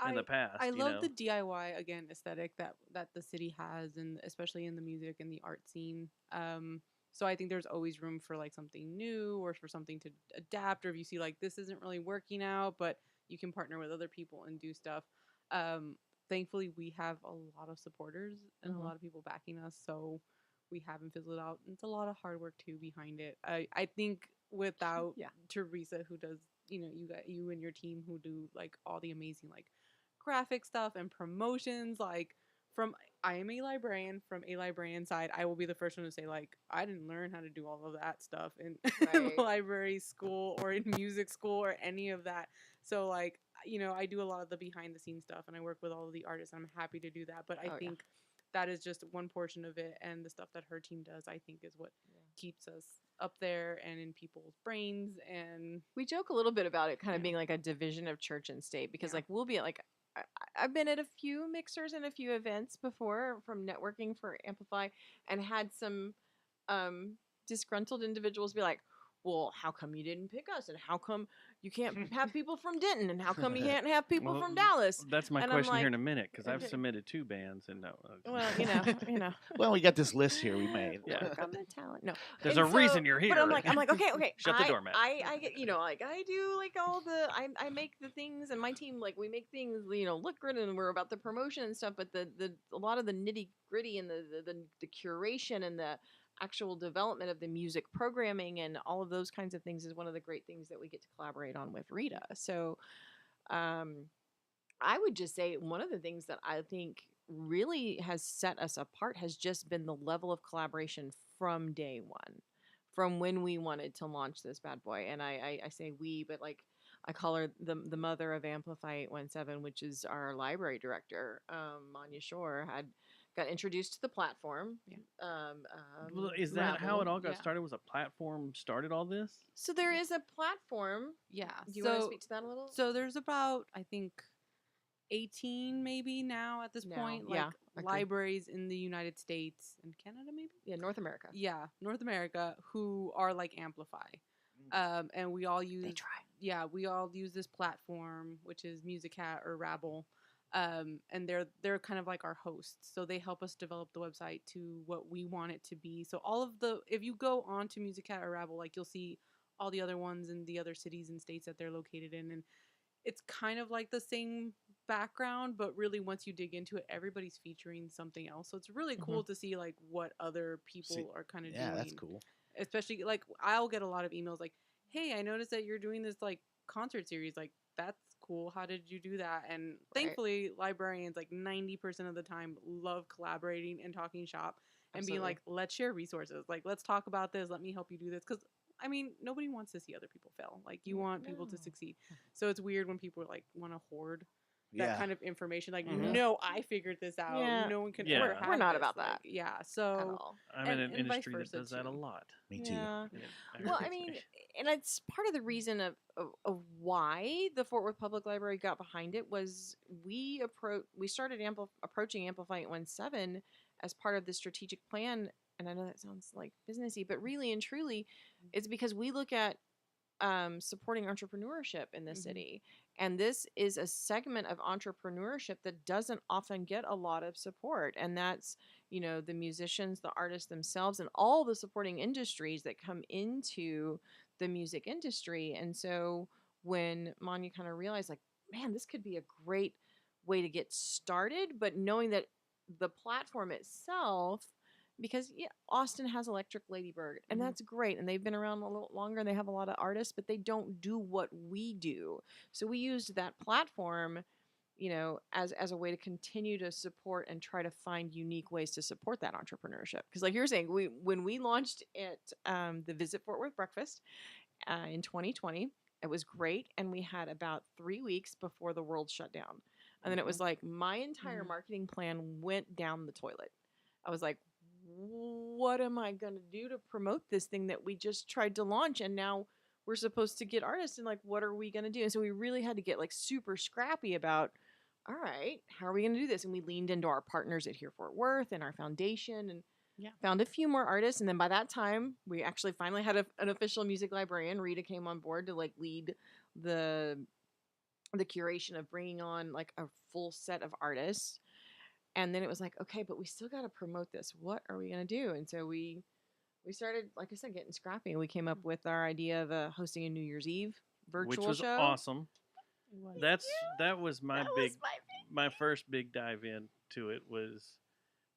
in the past. I love the DIY again aesthetic that the city has, and especially in the music and the art scene. So I think there's always room for like something new or for something to adapt, or if you see like this isn't really working out, but you can partner with other people and do stuff. Thankfully, we have a lot of supporters and a lot of people backing us, so we haven't fizzled out. It's a lot of hard work too behind it. I think without Teresa, who does you and your team who do like all the amazing like graphic stuff and promotions, like from I am a librarian, from a librarian side, I will be the first one to say like I didn't learn how to do all of that stuff in library school or in music school or any of that. So like I do a lot of the behind the scenes stuff and I work with all of the artists and I'm happy to do that. But I think that is just one portion of it, and the stuff that her team does I think is what keeps us up there and in people's brains. And we joke a little bit about it kind of being like a division of church and state, because like we'll be at like I've been at a few mixers and a few events before from networking for Amplify, and had some disgruntled individuals be like, well, how come you didn't pick us? And how come you can't have people from Denton? And how come you can't have people from Dallas? That's my And question I'm here in like, a minute, because I've okay. submitted 2 bands and no. Well, Well, we got this list here we made. Yeah. work on the talent. No, There's And a reason you're here. But I'm like, okay. Shut the door, Matt. I get, like I do like all the, I make the things, and my team, like we make things, look good, and we're about the promotion and stuff. But a lot of the nitty gritty and the curation and the actual development of the music programming and all of those kinds of things is one of the great things that we get to collaborate on with Rita. So, I would just say one of the things that I think really has set us apart has just been the level of collaboration from day one, from when we wanted to launch this bad boy. And I say we, but like I call her the mother of Amplify 817, which is our library director. Manya Shore got introduced to the platform. Well, is that how it all got Yeah. started? Was a platform started all this? So there is a platform. yeah, Do you want to speak to that a little? So there's about I think 18 maybe now at this Now, point, yeah, like okay. libraries in the United States and Canada maybe. Yeah, North America. Yeah, North America who are like Amplify. And we all use we all use this platform, which is Musicat or Rabble. And they're kind of like our hosts, so they help us develop the website to what we want it to be. So if you go on to Musicat or Rabble, like you'll see all the other ones in the other cities and states that they're located in, and it's kind of like the same background, but really once you dig into it, everybody's featuring something else. So it's really cool to see like what other people are kind of doing. Yeah, that's cool. Especially like I'll get a lot of emails like, hey, I noticed that you're doing this like concert series. Like that's cool. How did you do that? And thankfully librarians like 90% of the time love collaborating and talking shop and being like, let's share resources. Like, let's talk about this. Let me help you do this. Because I mean, nobody wants to see other people fail. Like you want people to succeed. So it's weird when people like want to hoard that kind of information. Like, no, I figured this out. Yeah. No one can Yeah. ever have We're not this. about Like, that. yeah. At So all. I'm in an and vice industry that versa, does that a too. lot. Me too. Yeah. Yeah, Well, I agree. mean, and it's part of the reason of why the Fort Worth Public Library got behind it was we started approaching Amplify 817 as part of the strategic plan. And I know that sounds like businessy, but really and truly, it's because we look at supporting entrepreneurship in the city, And this is a segment of entrepreneurship that doesn't often get a lot of support. And that's, the musicians, the artists themselves, and all the supporting industries that come into the music industry. And so when Manya kind of realized, like, man, this could be a great way to get started, but knowing that the platform itself, because Austin has Electric Ladybird, and that's great, and they've been around a little longer, and they have a lot of artists, but they don't do what we do. So we used that platform, as a way to continue to support and try to find unique ways to support that entrepreneurship. Because, like you're saying, when we launched at the Visit Fort Worth Breakfast in 2020, it was great, and we had about 3 weeks before the world shut down, and then it was like my entire marketing plan went down the toilet. I was like, what am I going to do to promote this thing that we just tried to launch, and now we're supposed to get artists, and like, what are we going to do? And so we really had to get like super scrappy about, all right, how are we going to do this? And we leaned into our partners at Here Fort Worth and our foundation, and found a few more artists. And then by that time, we actually finally had an official music librarian. Rita came on board to like lead the curation of bringing on like a full set of artists. And then it was like, okay, but we still got to promote this. What are we going to do? And so we started, like I said, getting scrappy. And we came up with our idea of hosting a New Year's Eve virtual show. Which was awesome. That was my first big dive into it was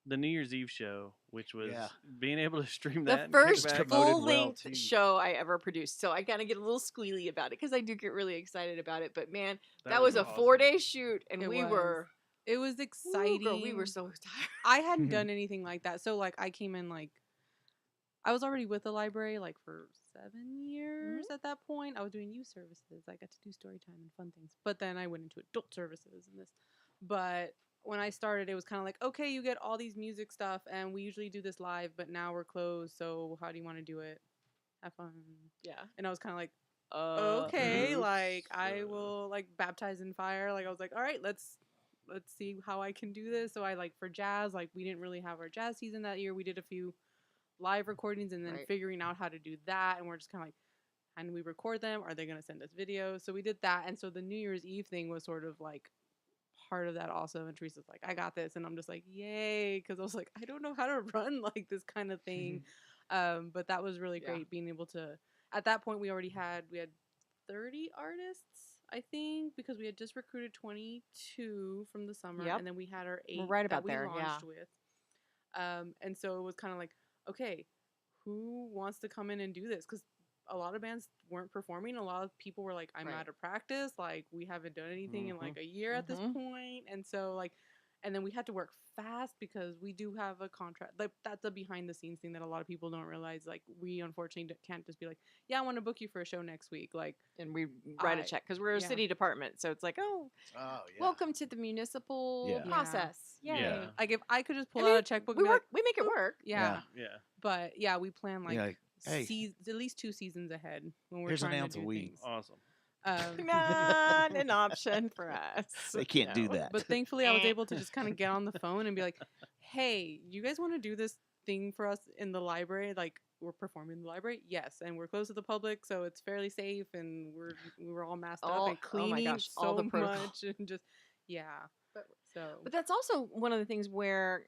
the New Year's Eve show, which was being able to stream that. The first full-length show I ever produced. So I kind of get a little squealy about it because I do get really excited about it. But man, that was a awesome 4-day shoot, and It was exciting. Girl, we were so tired. I hadn't done anything like that. So, like, I came in, like, I was already with the library, like, for 7 years at that point. I was doing youth services. I got to do story time and fun things. But then I went into adult services and this. But when I started, it was kind of like, okay, you get all these music stuff, and we usually do this live, but now we're closed, so how do you want to do it? Have fun. Yeah. And I was kind of like, okay, like, I will, like, baptize in fire. Like, I was like, all right, let's see how I can do this. So I, like, for jazz, like, we didn't really have our jazz season that year. We did a few live recordings and then figuring out how to do that. And we're just kind of like, how do we record them? Are they going to send us videos? So we did that. And so the New Year's Eve thing was sort of like part of that also. And Teresa's like, I got this. And I'm just like, yay. Because I was like, I don't know how to run like this kind of thing. But that was really great being able to, at that point we had 30 artists, I think, because we had just recruited 22 from the summer, and then we had our 8 that we launched with. And so it was kind of like, okay, who wants to come in and do this? Because a lot of bands weren't performing. A lot of people were like, I'm out of practice. Like, we haven't done anything in like a year at this point. And so like, and then we had to work fast because we do have a contract. Like, that's a behind the scenes thing that a lot of people don't realize. Like, we unfortunately can't just be like, yeah, I want to book you for a show next week. Like, and we write a check because we're a city department. So it's like, welcome to the municipal process. Yay. Yeah. Like, if I could just pull out a checkbook, we make it work. Yeah. Yeah. But yeah, we plan like hey, at least 2 seasons ahead when we're here's trying an to ounce do of weed. things. Awesome. Not an option for us. They can't do that. But thankfully, I was able to just kind of get on the phone and be like, "Hey, you guys want to do this thing for us in the library? Like, we're performing in the library, yes, and we're closed to the public, so it's fairly safe, and we were all masked up and cleaning all the much, and just But that's also one of the things where,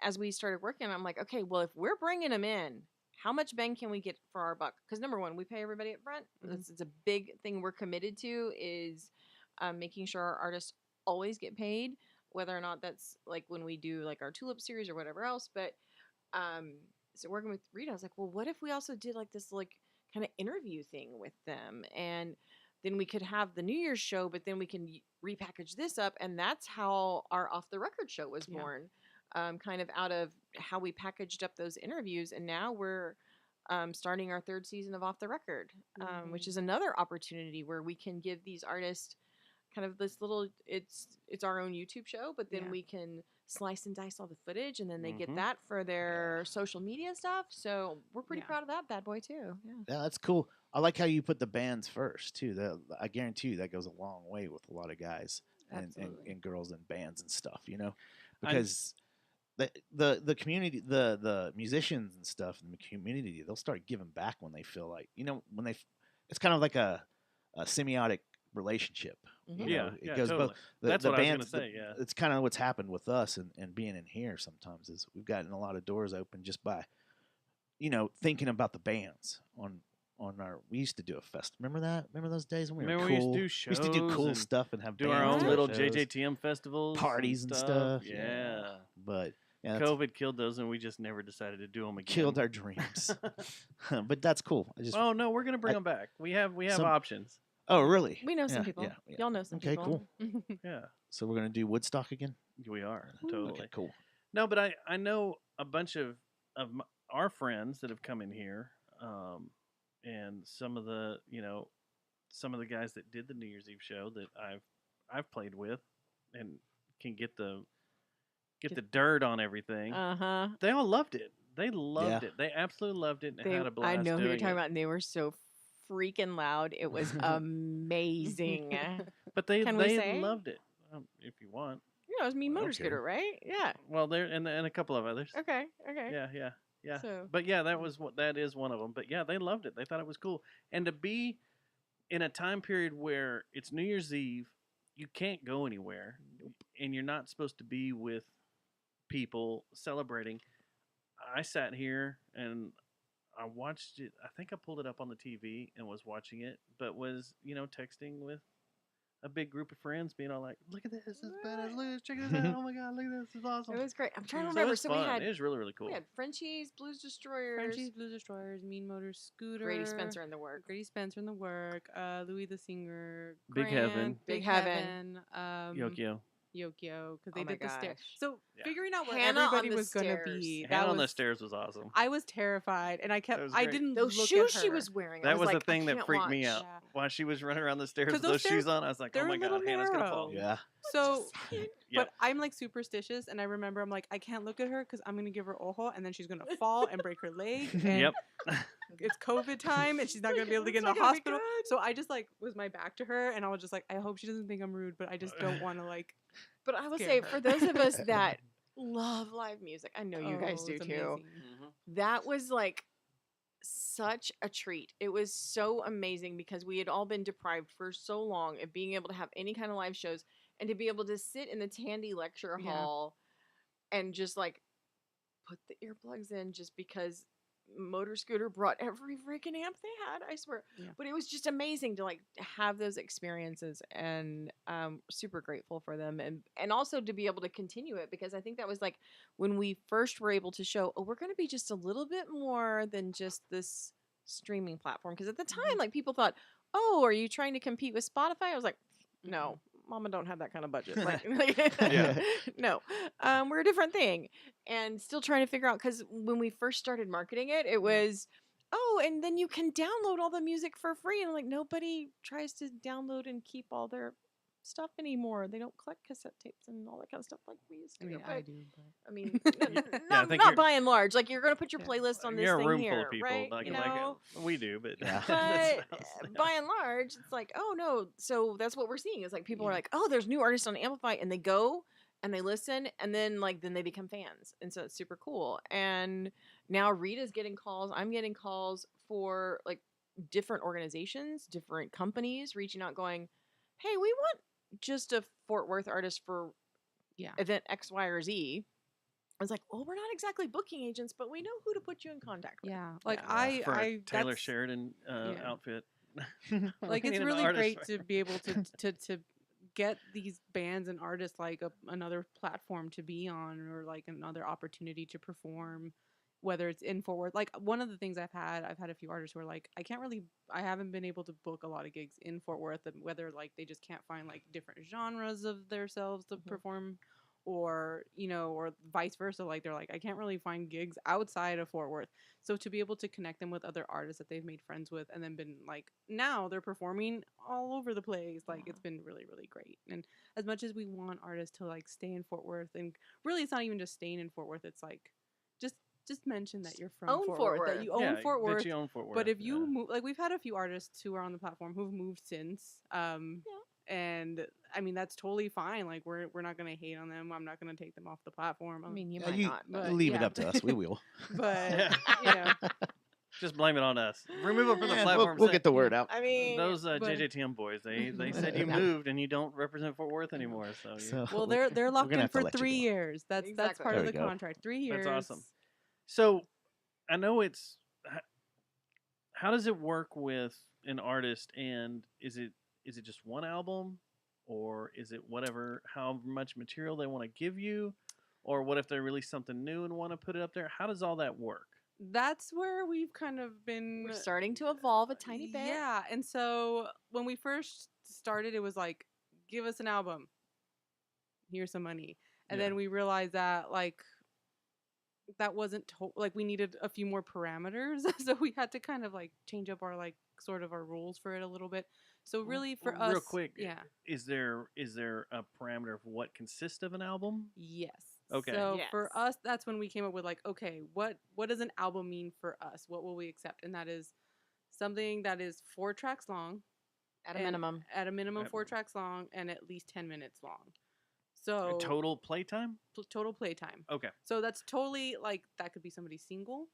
as we started working, I'm like, okay, well, if we're bringing them in, how much bang can we get for our buck? Because number one, we pay everybody up front. It's a big thing we're committed to is making sure our artists always get paid, whether or not that's like when we do like our Tulip series or whatever else. But so working with Rita, I was like, well, what if we also did like this like kind of interview thing with them? And then we could have the New Year's show, but then we can repackage this up. And that's how our Off the Record show was born. Kind of out of how we packaged up those interviews. And now we're starting our 3rd season of Off the Record, which is another opportunity where we can give these artists kind of this little, it's our own YouTube show, but then we can slice and dice all the footage, and then they get that for their social media stuff. So we're pretty proud of that bad boy too. Yeah, that's cool. I like how you put the bands first too. I guarantee you that goes a long way with a lot of guys and girls and bands and stuff, you know, because the community, the musicians and stuff in the community, they'll start giving back when they feel like, you know, it's kind of like a semiotic relationship. Mhm. Yeah, It yeah, goes totally. both. That's The what I was bands, gonna say. Yeah, it's kind of what's happened with us and being in here. Sometimes is we've gotten a lot of doors open just by, thinking about the bands on our. We used to do a fest. Remember that? Remember those days when we remember were we cool? used to do We used to do shows cool and stuff and have do our bands own do our little shows, JJTM festivals, parties and stuff. Yeah, But yeah, that's COVID killed those, and we just never decided to do them again. killed our dreams. But that's cool. I just. Oh no, we're gonna bring I- them back. We have some- options. Oh, really? We know some Yeah, people. Yeah. Y'all know some Okay, people. cool. Yeah, So we're gonna do Woodstock again. we are Ooh. totally. Okay, cool. No, but I know a bunch of our friends that have come in here, and some of the guys that did the New Year's Eve show that I've played with, and can get the dirt on everything. Uh-huh. They all loved it. They loved it. They absolutely loved it and had a blast. I know who you're doing talking it. about, and they were so freaking loud. It was amazing. But they Can we say? loved it. If you want. It was Mean I don't Motor Scooter, care. right? Yeah. Well, there and a couple of others. Okay. Yeah. So But yeah, that is one of them. But yeah, they loved it. They thought it was cool. And to be in a time period where it's New Year's Eve, you can't go anywhere, and you're not supposed to be with people celebrating. I sat here and I watched it. I think I pulled it up on the TV and was watching it, but was texting with a big group of friends, being all like, "Look at this! This is badass! Look at this! Check this out! Oh my god! Look at this! This is awesome!" it was great. I'm trying to So remember. it's So fun. It was really really cool. we had Frenchies, Blues Destroyers, Frenchies, Blues Destroyers, Mean Motor Scooter, Grady Spencer in the work. Grady Spencer in the work, Louis the Singer, Big Grant, Heaven. Big Heaven. Yokio. Yokio, because they Oh my did the stairs. gosh. So Yeah. figuring out where Hannah on everybody the was gonna stairs. be, Hannah on the was stairs was awesome. I was terrified, and I That was I great. didn't Those look shoes at she her. was wearing. I That was like, the thing I that can't freaked me watch. out. Yeah. While she was running around the stairs 'Cause with those those shoes stairs, on, I was like, they're "Oh my a little god, Hannah's gonna fall." narrow. Yeah. So, Yep. but I'm like superstitious, and I remember I'm like, I can't look at her because I'm gonna give her ojo, and then she's gonna fall and break her leg. And Yep. it's COVID time, and she's not gonna be able to get It's in the not gonna be hospital. good. So I just like was my back to her, and I was just like, I hope she doesn't think I'm rude, but I just don't want to like. But I will Scare say, her. for those of us that love live music, I know you guys oh, do it's too. amazing. That was like such a treat. It was so amazing because we had all been deprived for so long of being able to have any kind of live shows and to be able to sit in the Tandy lecture Yeah. hall and just like put the earplugs in just because Motor Scooter brought every freaking amp they had, I swear. Yeah. But it was just amazing to like have those experiences, and super grateful for them, and also to be able to continue it, because I think that was like when we first were able to show, oh, we're going to be just a little bit more than just this streaming platform, because at the time like people thought, oh, are you trying to compete with Spotify? I was like, no, mama don't have that kind of budget. Yeah. No, we're a different thing, and still trying to figure out, because when we first started marketing it, it was, oh, and then you can download all the music for free, and I'm like, nobody tries to download and keep all their stuff anymore. They don't collect cassette tapes and all that kind of stuff like we used to. I mean, but, I do. But. I mean, I think not you're- by and large. Like, you're going to put your Yeah. playlist on this You're a thing room here, full of people, right? like, You like know? we do, but Yeah. that's- But by and large, it's like, oh no. So that's what we're seeing is like people are like, oh, there's new artists on Amplify, and they go and they listen, and then they become fans, and so it's super cool. And now Rita's getting calls. I'm getting calls for like different organizations, different companies reaching out, going, hey, we want just a Fort Worth artist for Yeah. event X, Y, or Z. I was like, well, we're not exactly booking agents, but we know who to put you in contact with. Yeah, like Yeah. for a I Taylor that's- Sheridan yeah. outfit. like We it's need an really artist great for- to be able to get these bands and artists like another platform to be on, or like another opportunity to perform, whether it's in Fort Worth. Like one of the things I've had a few artists who are like, I haven't been able to book a lot of gigs in Fort Worth, and whether like they just can't find like different genres of themselves to perform, or or vice versa. Like they're like, I can't really find gigs outside of Fort Worth. So to be able to connect them with other artists that they've made friends with, and then been like, now they're performing all over the place. Like it's been really, really great. And as much as we want artists to like stay in Fort Worth, and really it's not even just staying in Fort Worth, it's like just mention that you're from Own Fort Fort Worth, that Worth. you own Yeah, Fort that Worth. you own Fort Worth. But if you yeah. move, like we've had a few artists who are on the platform who've moved since, and I mean that's totally fine. Like we're not gonna hate on them. I'm not gonna take them off the platform. I mean, you Yeah, might you not, but but leave it yeah. up to us. We will. but Yeah. you know, Just blame it on us. Remove it from the Yeah, platform. we'll get the word out. I mean, Those but- JJTM boys, they said you moved and you don't represent Fort Worth anymore. So, So Well, they're locked gonna in have to for let you 3 go. years. That's Exactly. part There of we the go. contract. 3 years. That's awesome. So I know it's. How does it work with an artist? And is it just one album, or is it whatever how much material they want to give you, or what if they release something new and want to put it up there? How does all that work? That's where we've kind of been. we're starting to evolve a tiny bit. Yeah, and so when we first started, it was like, give us an album. Here's some money, and Yeah. then we realized that like that wasn't like we needed a few more parameters, so we had to kind of like change up our like sort of our rules for it a little bit. So really, for us, Real quick, yeah, is there a parameter of what consists of an album? yes. Okay. So for Yes. us, that's when we came up with like, okay, what does an album mean for us? What will we accept? And that is something that is 4 tracks long, At a and minimum. At a minimum, At 4 minimum. tracks long, and at least 10 minutes long. So Total playtime? total playtime. Okay. So that's totally like that could be somebody's single,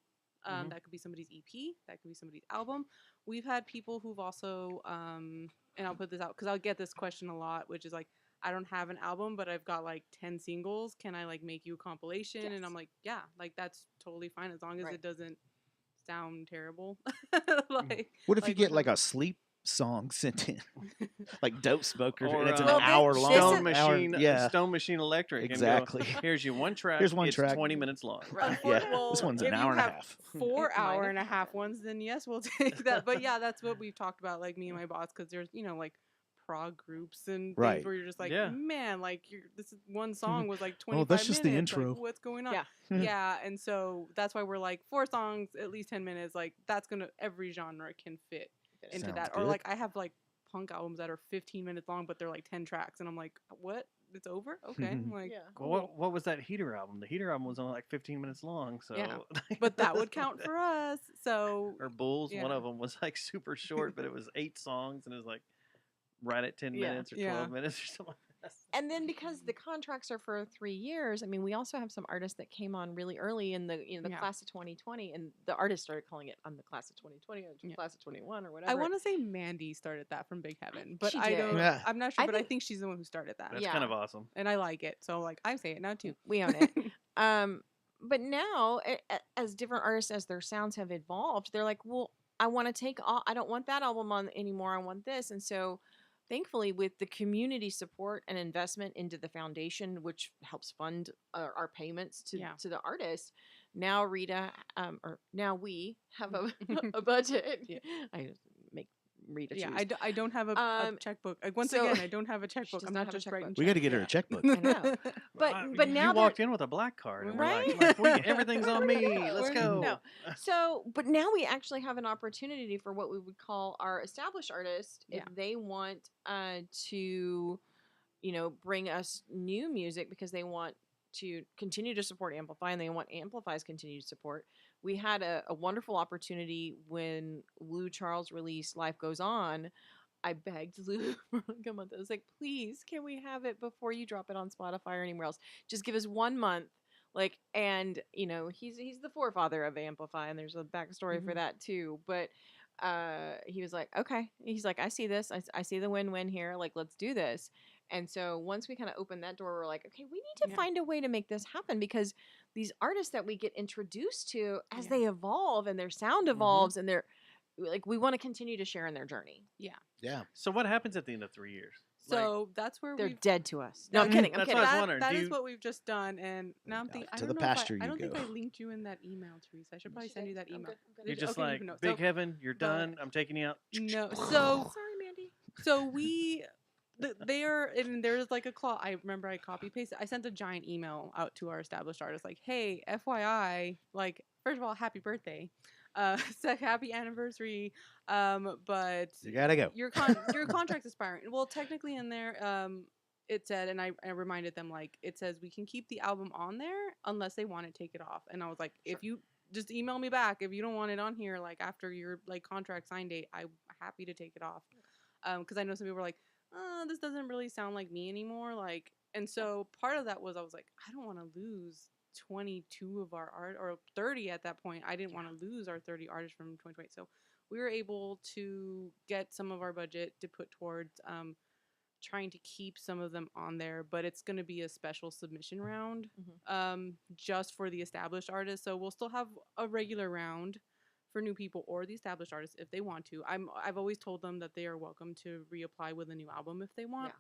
Mhm. that could be somebody's EP, that could be somebody's album. We've had people who've also, and I'll put this out because I'll get this question a lot, which is like, I don't have an album, but I've got like 10 singles. Can I like make you a compilation? Yes. And I'm like, yeah, like that's totally fine as long as Right. it doesn't sound terrible. Mm. like, What if you like, get we're like not- a sleep song sent in, like Dope Smokers, Or and it's an Well, hour this long? is- Stone hour- Machine, yeah, Stone Machine Electric. exactly. And go, here's your one track. Here's one it's track. 20 minutes long. Right. Yeah, Well, this one's if an you hour and a have half. 4 It might hour have and a half happened. ones, then yes, we'll take that. But yeah, that's what we've talked about, like me and my boss, because there's like prog groups and things Right. where you're just like, Yeah. man, like this is one song was like 25 Oh, that's just the minutes. Like, intro. what's going on? Yeah. Yeah, and so that's why we're like 4 songs, at least 10 minutes. Like that's gonna every genre can fit into Sounds that. Or good. like I have like punk albums that are 15 minutes long, but they're like 10 tracks, and I'm like, what? It's over? Okay. I'm like, Yeah. cool. What was that Heater album? The Heater album was only like 15 minutes long. So, Yeah. But that would count for us. So Or Bulls, one yeah. of them was like super short, but it was 8 songs and it was like right at 10 Yeah. minutes or 12 Yeah. minutes or something. And then because the contracts are for 3 years, I mean, we also have some artists that came on really early in the the Yeah. class of 2020, and the artists started calling it "I'm the class of 2020" or Yeah. "class of 21" or whatever. I want to say Mandy started that from Big Heaven, but She I did. don't. Yeah. I'm not sure, I but I think- think she's the one who started that, That's Yeah. kind of awesome. and I like it. So like I say it now too. we own it. But now, as different artists as their sounds have evolved, they're like, well, I want to take all. I don't want that album on anymore. I want this, and so. Thankfully, with the community support and investment into the foundation, which helps fund our payments to Yeah. the artist, now Rita, or now we have a budget. Yeah. I just make Rita Yeah, choose. I don't have a Um, checkbook. Once so- again, I don't have a checkbook. does I'm not not have a just checkbook. writing. We got to checks. get her Yeah. a checkbook. I know. But You now walked they're- in with a black card. And we're Right? like, everything's on me. Let's go. No. So, but now we actually have an opportunity for what we would call our established artists if Yeah. they want to, bring us new music because they want to continue to support Amplify and they want Amplify's continued support. We had a wonderful opportunity when Lou Charles released Life Goes On. I begged Lou for like a month. I was like, please, can we have it before you drop it on Spotify or anywhere else? Just give us 1 month. Like, and he's the forefather of Amplify, and there's a backstory for Mhm. that too. But he was like, okay. He's like, I see this. I see the win-win here. Like, let's do this. And so once we kind of opened that door, we're like, okay, we need to Yeah. find a way to make this happen because these artists that we get introduced to as Yeah. they evolve and their sound evolves and they're like, we want to continue to share in their journey. Yeah. So what happens at the end of 3 years? Like, So that's where They're we've. dead to us. No, I'm That- kidding. I'm That's kidding. what I was wondering, That do is you- what we've just done, and now I'm Out thinking. I to don't the know if pasture I you don't think I go. linked you in that email, Teresa. I should probably send you that email. you're just Okay, you like, can know. Big So- Heaven, you're but- done. I'm taking you out. No, so Sorry, Mandy. so we. They are, and there's like a clause. I remember I copy pasted. I sent a giant email out to our established artists, like, "Hey, FYI, like, first of all, happy birthday, happy anniversary, but You gotta go. your contract's expiring." Well, technically, in there, it said, and I reminded them, like, it says we can keep the album on there unless they want to take it off. And I was like, if you just email me back if you don't want it on here, like after your like contract sign date, I'm happy to take it off. Because I know some people were like, this doesn't really sound like me anymore. Like, and so part of that was I was like, I don't want to lose 22 of our art, or 30 at that point. I didn't want to lose our 30 artists from 2020. So we were able to get some of our budget to put towards trying to keep some of them on there, but it's going to be a special submission round just for the established artists. So we'll still have a regular round for new people or the established artists if they want to. I've always told them that they are welcome to reapply with a new album if they want.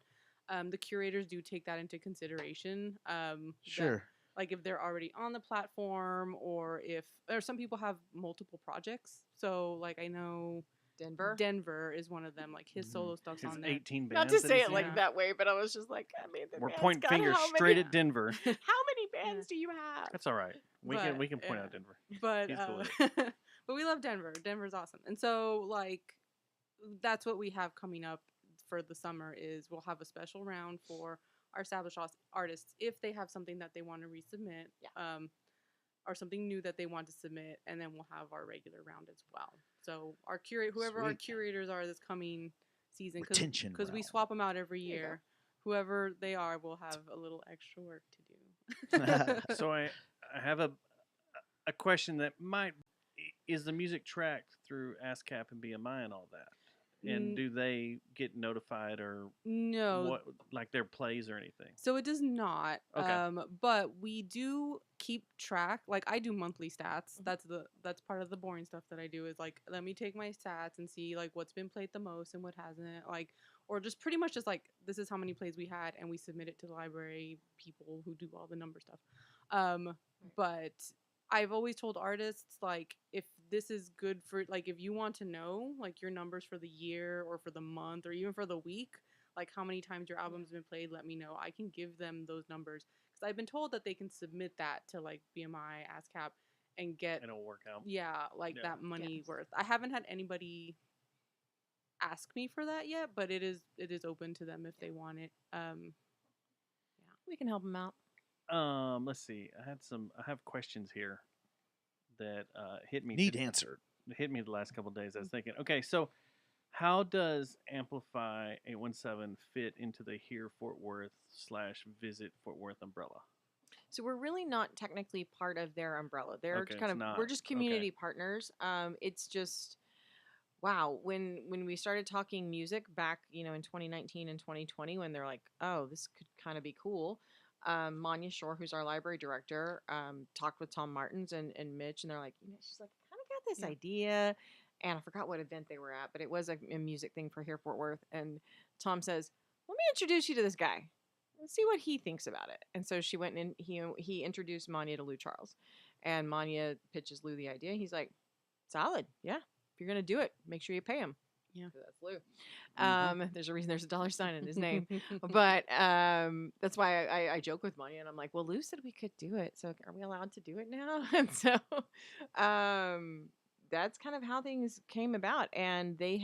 The curators do take that into consideration. Sure. Like if they're already on the platform, or some people have multiple projects. So like I know Denver is one of them. Like his solo stuff's His on there. 18 bands. Not to that say he's it in. like that way, but I was just like, I mean, the We're man's pointing got fingers how straight many, at Denver. How many bands do you have? That's all right. We can point out Denver. But He's cool with but we love Denver. Denver's awesome. And so like that's what we have coming up for the summer is we'll have a special round for our established artists if they have something that they want to resubmit. Or something new that they want to submit, and then we'll have our regular round as well. So our whoever our curators are this coming season, because we swap them out every year. Whoever they are will have a little extra work to do. So I have a question that is the music tracked through ASCAP and BMI and all that? And do they get notified or no, like their plays or anything? So it does not. Okay. But we do keep track. Like I do monthly stats. That's part of the boring stuff that I do is like let me take my stats and see like what's been played the most and what hasn't. Like or just pretty much just like this is how many plays we had and we submit it to the library people who do all the number stuff. But I've always told artists, like, if this is good for, like, if you want to know, like, your numbers for the year or for the month or even for the week, like, how many times your album's been played, let me know. I can give them those numbers. Because I've been told that they can submit that to, like, BMI, ASCAP, and get... It'll work out. Yeah, like, that money worth. I haven't had anybody ask me for that yet, but it is open to them if they want it. We can help them out. Let's see. I have questions here that hit me. Answered. Hit me the last couple of days. I was thinking, okay, so how does Amplify 817 fit into the Here Fort Worth / Visit Fort Worth umbrella? So we're really not technically part of their umbrella. They're Okay, we're just community partners. It's just wow. When we started talking music back, in 2019 and 2020, when they're like, oh, this could kind of be cool. Manya Shore, who's our library director, talked with Tom Martins and Mitch, and they're like, she's like, I kind of got this idea, and I forgot what event they were at, but it was a music thing for Here Fort Worth, and Tom says, let me introduce you to this guy and see what he thinks about it. And so she went and he introduced Manya to Lou Charles, and Manya pitches Lou the idea. He's like, solid, yeah, if you're gonna do it, make sure you pay him. Yeah, that's Lou. There's a reason there's a $sign in his name, but that's why I joke with Manya, and I'm like, well, Lou said we could do it, so are we allowed to do it now? And so that's kind of how things came about, and they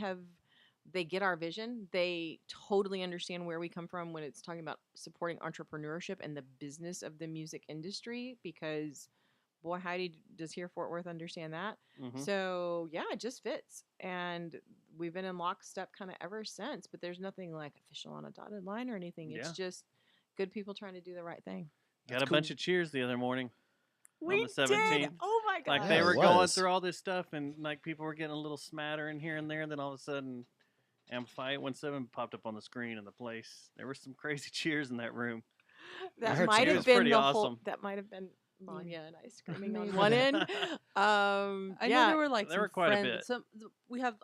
get our vision. They totally understand where we come from when it's talking about supporting entrepreneurship and the business of the music industry, because boy, Heidi, does Here Fort Worth understand that? Mm-hmm. So, yeah, it just fits. And we've been in lockstep kind of ever since, but there's nothing like official on a dotted line or anything. It's just good people trying to do the right thing. Got a bunch of cheers the other morning. We on the 17th. did. Oh, my God. Like, they were going through all this stuff, and, like, people were getting a little smattering here and there, and then all of a sudden, Amplify 817 popped up on the screen in the place. There were some crazy cheers in that room. That might have been the whole... That might have been... Manya and I screaming on one end. I know there were like there were quite a bit.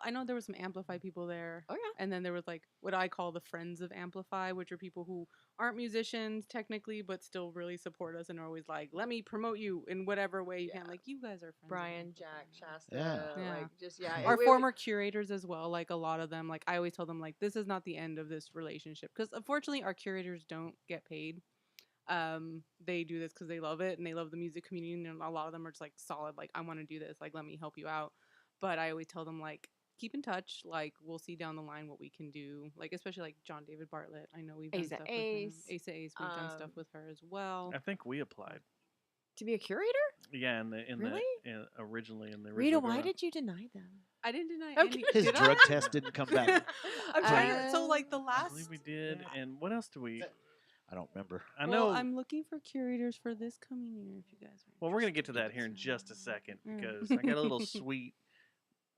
I know there were some Amplify people there. Oh yeah. And then there was like what I call the friends of Amplify, which are people who aren't musicians technically, but still really support us and are always like, let me promote you in whatever way you can. Like, you guys are friends. Brian, Jack, Shasta. Our former curators as well. Like a lot of them. Like I always tell them like this is not the end of this relationship, because unfortunately our curators don't get paid. They do this because they love it and they love the music community, and a lot of them are just like solid, like I want to do this, like let me help you out. But I always tell them like keep in touch, like we'll see down the line what we can do, like especially like John David Bartlett. I know we've done stuff with him. Ace we've done stuff with her as well. I think we applied to be a curator. Yeah, originally in the original. Rita, why did you deny them? I didn't deny any. His drug test didn't come back. I'm trying. So like the last. I believe we did, and what else do we? I don't remember. I know. Well, I'm looking for curators for this coming year. If you guys are. Well, we're gonna get to that interested. here in just a second Mm. because I got a little sweet,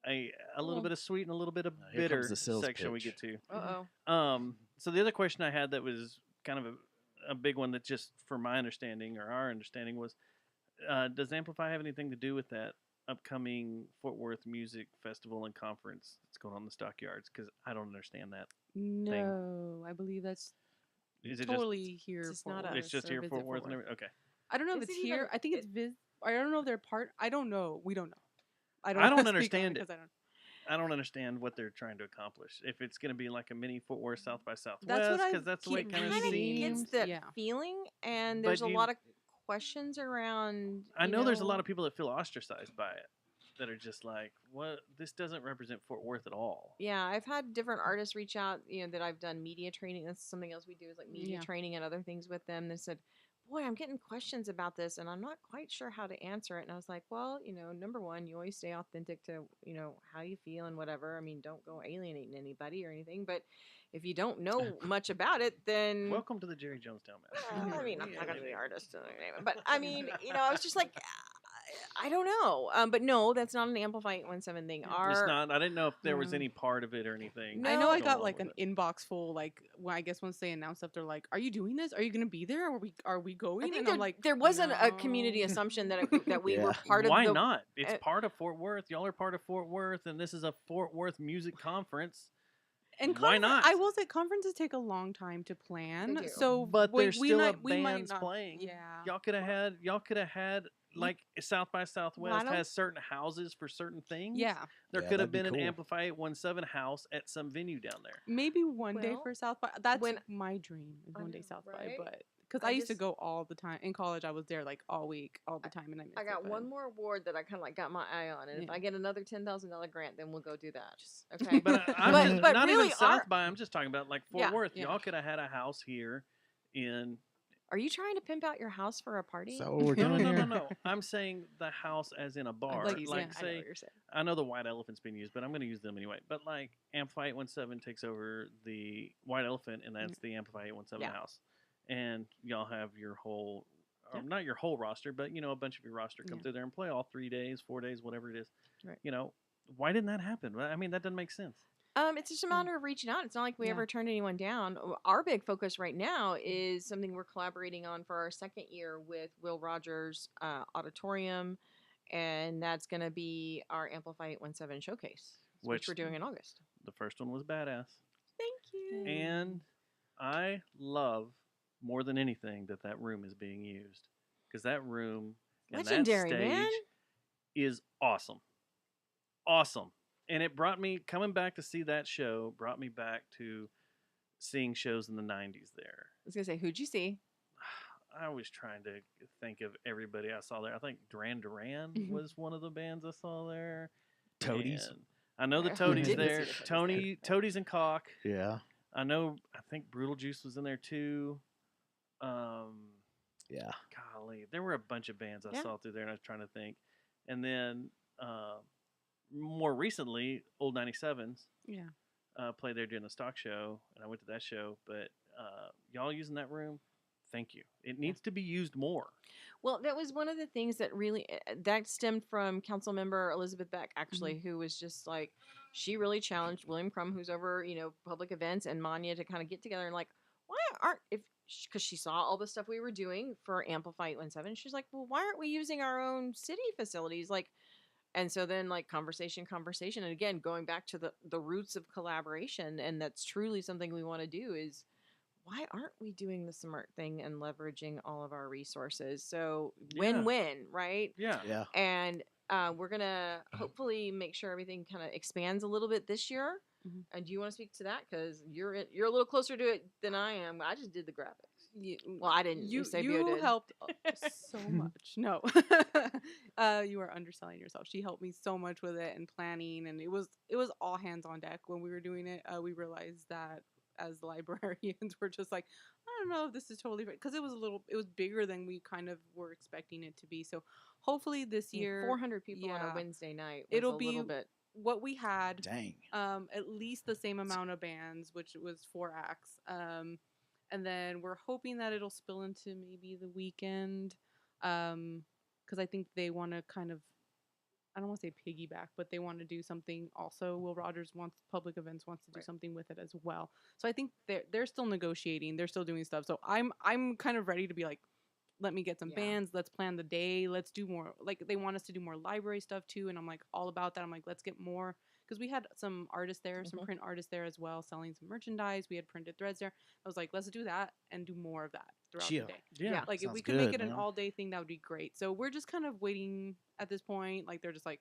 a little bit of sweet and a little bit of Here comes bitter the sales section we pitch. get to. Uh-oh. So the other question I had that was kind of a big one that just for my understanding or our understanding was, does Amplify have anything to do with that upcoming Fort Worth Music Festival and Conference that's going on in the Stockyards? Because I don't understand that. No, I believe that's Is it totally here. It's just Fort not Worth, us. It's just or here Visit Fort Worth and everything. Okay. I don't know if Is it's it here. even- I think it's I don't know if they're part. I don't know. We don't know. I don't wanna speak on understand it. 'cause I don't. I don't understand what they're trying to accomplish. If it's going to be like a mini Fort Worth South by Southwest, That's what I because that's the way it keep kind of Kind of seems. gets that Yeah. feeling, and But there's a you- lot of questions around. I know there's a lot of people that feel ostracized by it, that are just like, "What? This doesn't represent Fort Worth at all." Yeah, I've had different artists reach out, that I've done media training. That's something else we do is like media Yeah. training and other things with them. They said, boy, I'm getting questions about this and I'm not quite sure how to answer it. And I was like, well, number one, you always stay authentic to, how you feel and whatever. I mean, don't go alienating anybody or anything. But if you don't know much about it, then. Welcome to the Jerry Jonestown Massacre. Well, I mean, I'm not going to be an artist. But I mean, I was just like, I don't know. But no, that's not an Amplify 817 thing. It's not. I didn't know if there was No. any part of it or anything. I know I going got on like with an inbox full. Like, I guess once they announced stuff, they're like, "Are you doing this? Are you going to be there? Are we going?" I think and there, I'm like, there wasn't a community "No." assumption that that we were Yeah. part Why of the. not? It's uh, part of Fort Worth. Y'all are part of Fort Worth, and this is a Fort Worth music conference. And Why not? I will say conferences take a long time to plan. do. So, But there's still we might bands not, playing. Yeah. Y'all could have had like South by Southwest don't- has certain houses for certain things. Yeah. There Yeah, could have that'd be been an cool. Amplify 817 house at some venue down there. Maybe one day Well, for South by. That's when- my dream. Is I one day know, South by, right? but because I I used to just- go all the time in college. I was there like all week, all the time, and I missed I it, got but- one more award that I kind of like got my eye on, and if Yeah. I get another $10,000 grant, then we'll go do that. Okay. But I'm But- just, but not really even South our- by. I'm just talking about like Fort Yeah. Worth. Yeah. Y'all could have had a house here in. Are you trying to pimp out your house for a party? Is that what we're No, doing no, no, here? no, no. I'm saying the house as in a bar. Like, Like, yeah. I know say, what you're saying. I know the White Elephant's been used, but I'm going to use them anyway. But like Amplify 817 takes over the White Elephant, and that's the Amplify 817 Yeah. house. And y'all have your whole, or Yeah. not your whole roster, but a bunch of your roster come Yeah. through there and play all 3 days, 4 days, whatever it is. Right. Why didn't that happen? I mean, that doesn't make sense. It's just a matter of reaching out. It's not like we Yeah. ever turned anyone down. Our big focus right now is something we're collaborating on for our second year with Will Rogers Auditorium, and that's going to be our Amplify 817 showcase, which we're doing in August. The first one was badass. Thank you. And I love more than anything that room is being used, because that room and Legendary, that stage man. is awesome. Awesome. And it brought me, coming back to see that show, brought me back to seeing shows in the 90s there. I was going to say, who'd you see? I was trying to think of everybody I saw there. I think Duran Duran Mhm. was one of the bands I saw there. Toadies. And I know the Who Toadies didn't see there. the Toadies Toadies and Cock. Yeah. I think Brutal Juice was in there too. Yeah. Golly, there were a bunch of bands I Yeah. saw through there, and I was trying to think. And then more recently, Old 97s Yeah. played there during the stock show, and I went to that show. But y'all using that room, thank you. It needs to be used more. Well, that was one of the things that really that stemmed from council member Elizabeth Beck, actually, who was just like, she really challenged William Crum, who's over public events, and Manya to kind of get together and like, why aren't because she saw all the stuff we were doing for Amplify 817. She's like, well, why aren't we using our own city facilities? Like, and so then like conversation, and again going back to the roots of collaboration, and that's truly something we want to do is, why aren't we doing the smart thing and leveraging all of our resources? So win-win, right? Yeah. Yeah. And we're gonna hopefully make sure everything kind of expands a little bit this year. Mhm. And do you want to speak to that? Because you're a little closer to it than I am. I just did the graphics. Well, I didn't. You Eusebio did. helped so much. No, you are underselling yourself. She helped me so much with it and planning, and it was all hands on deck when we were doing it. We realized that as librarians, we're just like, I don't know if this is totally right, because it was bigger than we kind of were expecting it to be. So hopefully this year, 400 people on yeah, a Wednesday night. Was it'll a be little bit. what we had. Dang. At least the same amount of bands, which was 4 acts. And then we're hoping that it'll spill into maybe the weekend, because I think they want to kind of, I don't want to say piggyback, but they want to do something also. Will Rogers wants public events wants to do something with it as well. So I think they're still negotiating. They're still doing stuff. So I'm kind of ready to be like, let me get some bands. Let's plan the day. Let's do more. Like they want us to do more library stuff too, and I'm like all about that. I'm like, let's get more, because we had some artists there, some print artists there as well, selling some merchandise. We had printed threads there. I was like, let's do that and do more of that throughout the day. Yeah. Like if Sounds we could make it good, an man. all day thing, that would be great. So we're just kind of waiting at this point. Like they're just like,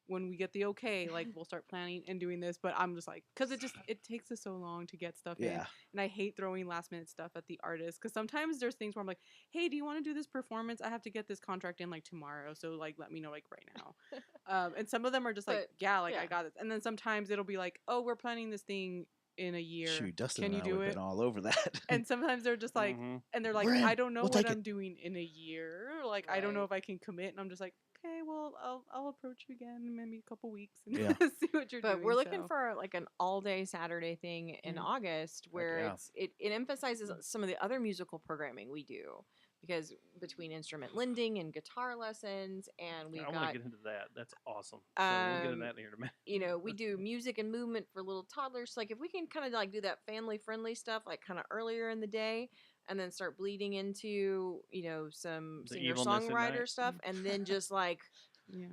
when we get the okay, like we'll start planning and doing this. But I'm just like, because it takes us so long to get stuff in, Yeah. and I hate throwing last minute stuff at the artist, because sometimes there's things where I'm like, hey, do you want to do this performance? I have to get this contract in like tomorrow, so like let me know like right now. And some of them are just like, I got this. And then sometimes it'll be like, oh, we're planning this thing in a year. Shoot, Dustin Can and you I do would have it? been all over that. And sometimes they're just like, Mhm. and they're like, We're in. I don't know We'll what take it. I'm doing in a year. Like, I don't know if I can commit. And I'm just like, okay, well, I'll approach you again in maybe a couple weeks and Yeah. see what you're doing. But we're looking so. for like an all-day Saturday thing in Yeah. August where yeah. it emphasizes some of the other musical programming we do, because between instrument lending and guitar lessons, and we've I want got to get into that. That's awesome. So we'll get into that here in a minute. you know, we do music and movement for little toddlers. Like if we can kind of like do that family-friendly stuff like kind of earlier in the day, and then start bleeding into, you know, some The evilness at singer-songwriter night. stuff, and then just like Yeah.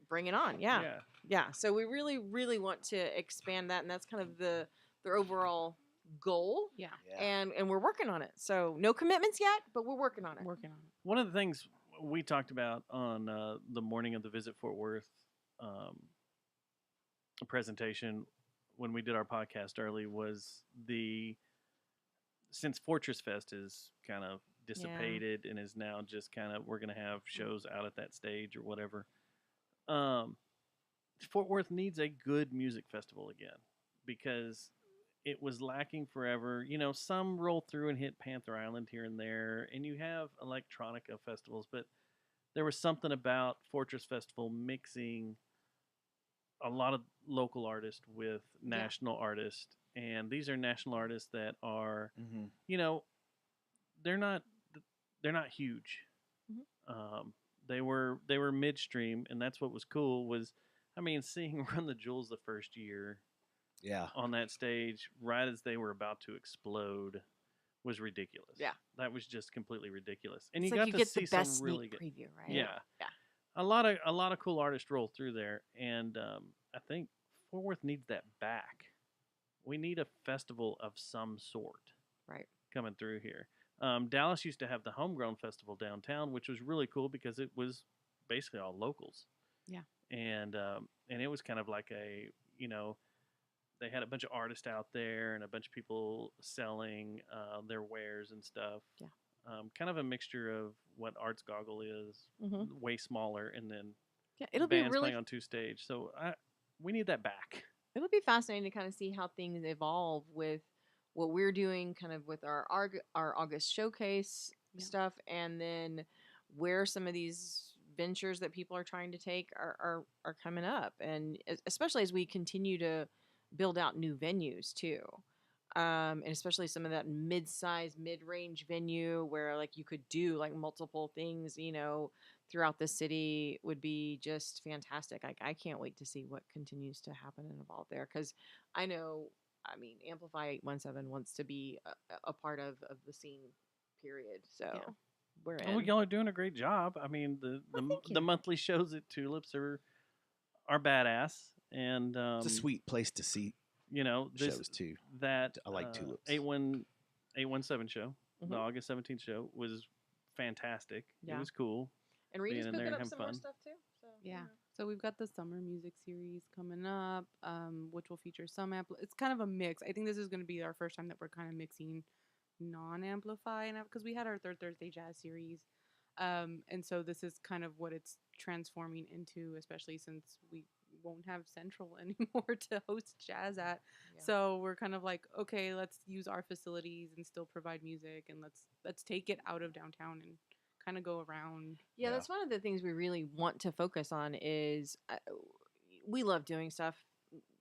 bring it on. Yeah. So we really, really want to expand that, and that's kind of their overall goal. Yeah. And we're working on it. So no commitments yet, but we're working on it. Working on it. One of the things we talked about on the morning of the Visit Fort Worth presentation when we did our podcast early was since Fortress Fest is kind of dissipated and is now just kind of, we're going to have shows out at that stage or whatever. Fort Worth needs a good music festival again, because it was lacking forever. You know, some roll through and hit Panther Island here and there, and you have electronica festivals, but there was something about Fortress Festival mixing a lot of local artists with national artists, and these are national artists that are, you know, they're not huge. They were midstream, and that's what was cool. Was, I mean, seeing Run the Jewels the first year, on that stage right as they were about to explode was ridiculous. Yeah, that was just completely ridiculous. And it's you like got you to get see the best some really sneak good preview, right? Yeah. A lot of cool artists roll through there, and I think Fort Worth needs that back. We need a festival of some sort, right, coming through here. Dallas used to have the Homegrown Festival downtown, which was really cool because it was basically all locals. Yeah, and it was kind of like a, you know, they had a bunch of artists out there and a bunch of people selling their wares and stuff. Yeah. Kind of a mixture of what Arts Goggle is, way smaller, and then it'll be bands really playing on two stage. So we need that back. It'll be fascinating to kind of see how things evolve with what we're doing, kind of with our August showcase stuff, and then where some of these ventures that people are trying to take are coming up, and especially as we continue to build out new venues too. And especially some of that mid-size, mid-range venue where like you could do like multiple things, you know, throughout the city would be just fantastic. Like I can't wait to see what continues to happen and evolve there, because I know, I mean, Amplify 817 wants to be a part of the scene, period. So we're in. Well, y'all are doing a great job. I mean, the monthly shows at Tulips are badass, and it's a sweet place to see. You know, shows too. That I like Tulips. 817 show, the August 17th show was fantastic. Yeah. It was cool. And Rita's cooking up some more stuff too. So, yeah. So we've got the summer music series coming up, which will feature some it's kind of a mix. I think this is going to be our first time that we're kind of mixing non-Amplify, and because we had our third Thursday jazz series, and so this is kind of what it's transforming into, especially since we won't have Central anymore to host jazz at. Yeah. So we're kind of like, okay, let's use our facilities and still provide music, and let's take it out of downtown and kind of go around. Yeah, that's one of the things we really want to focus on is we love doing stuff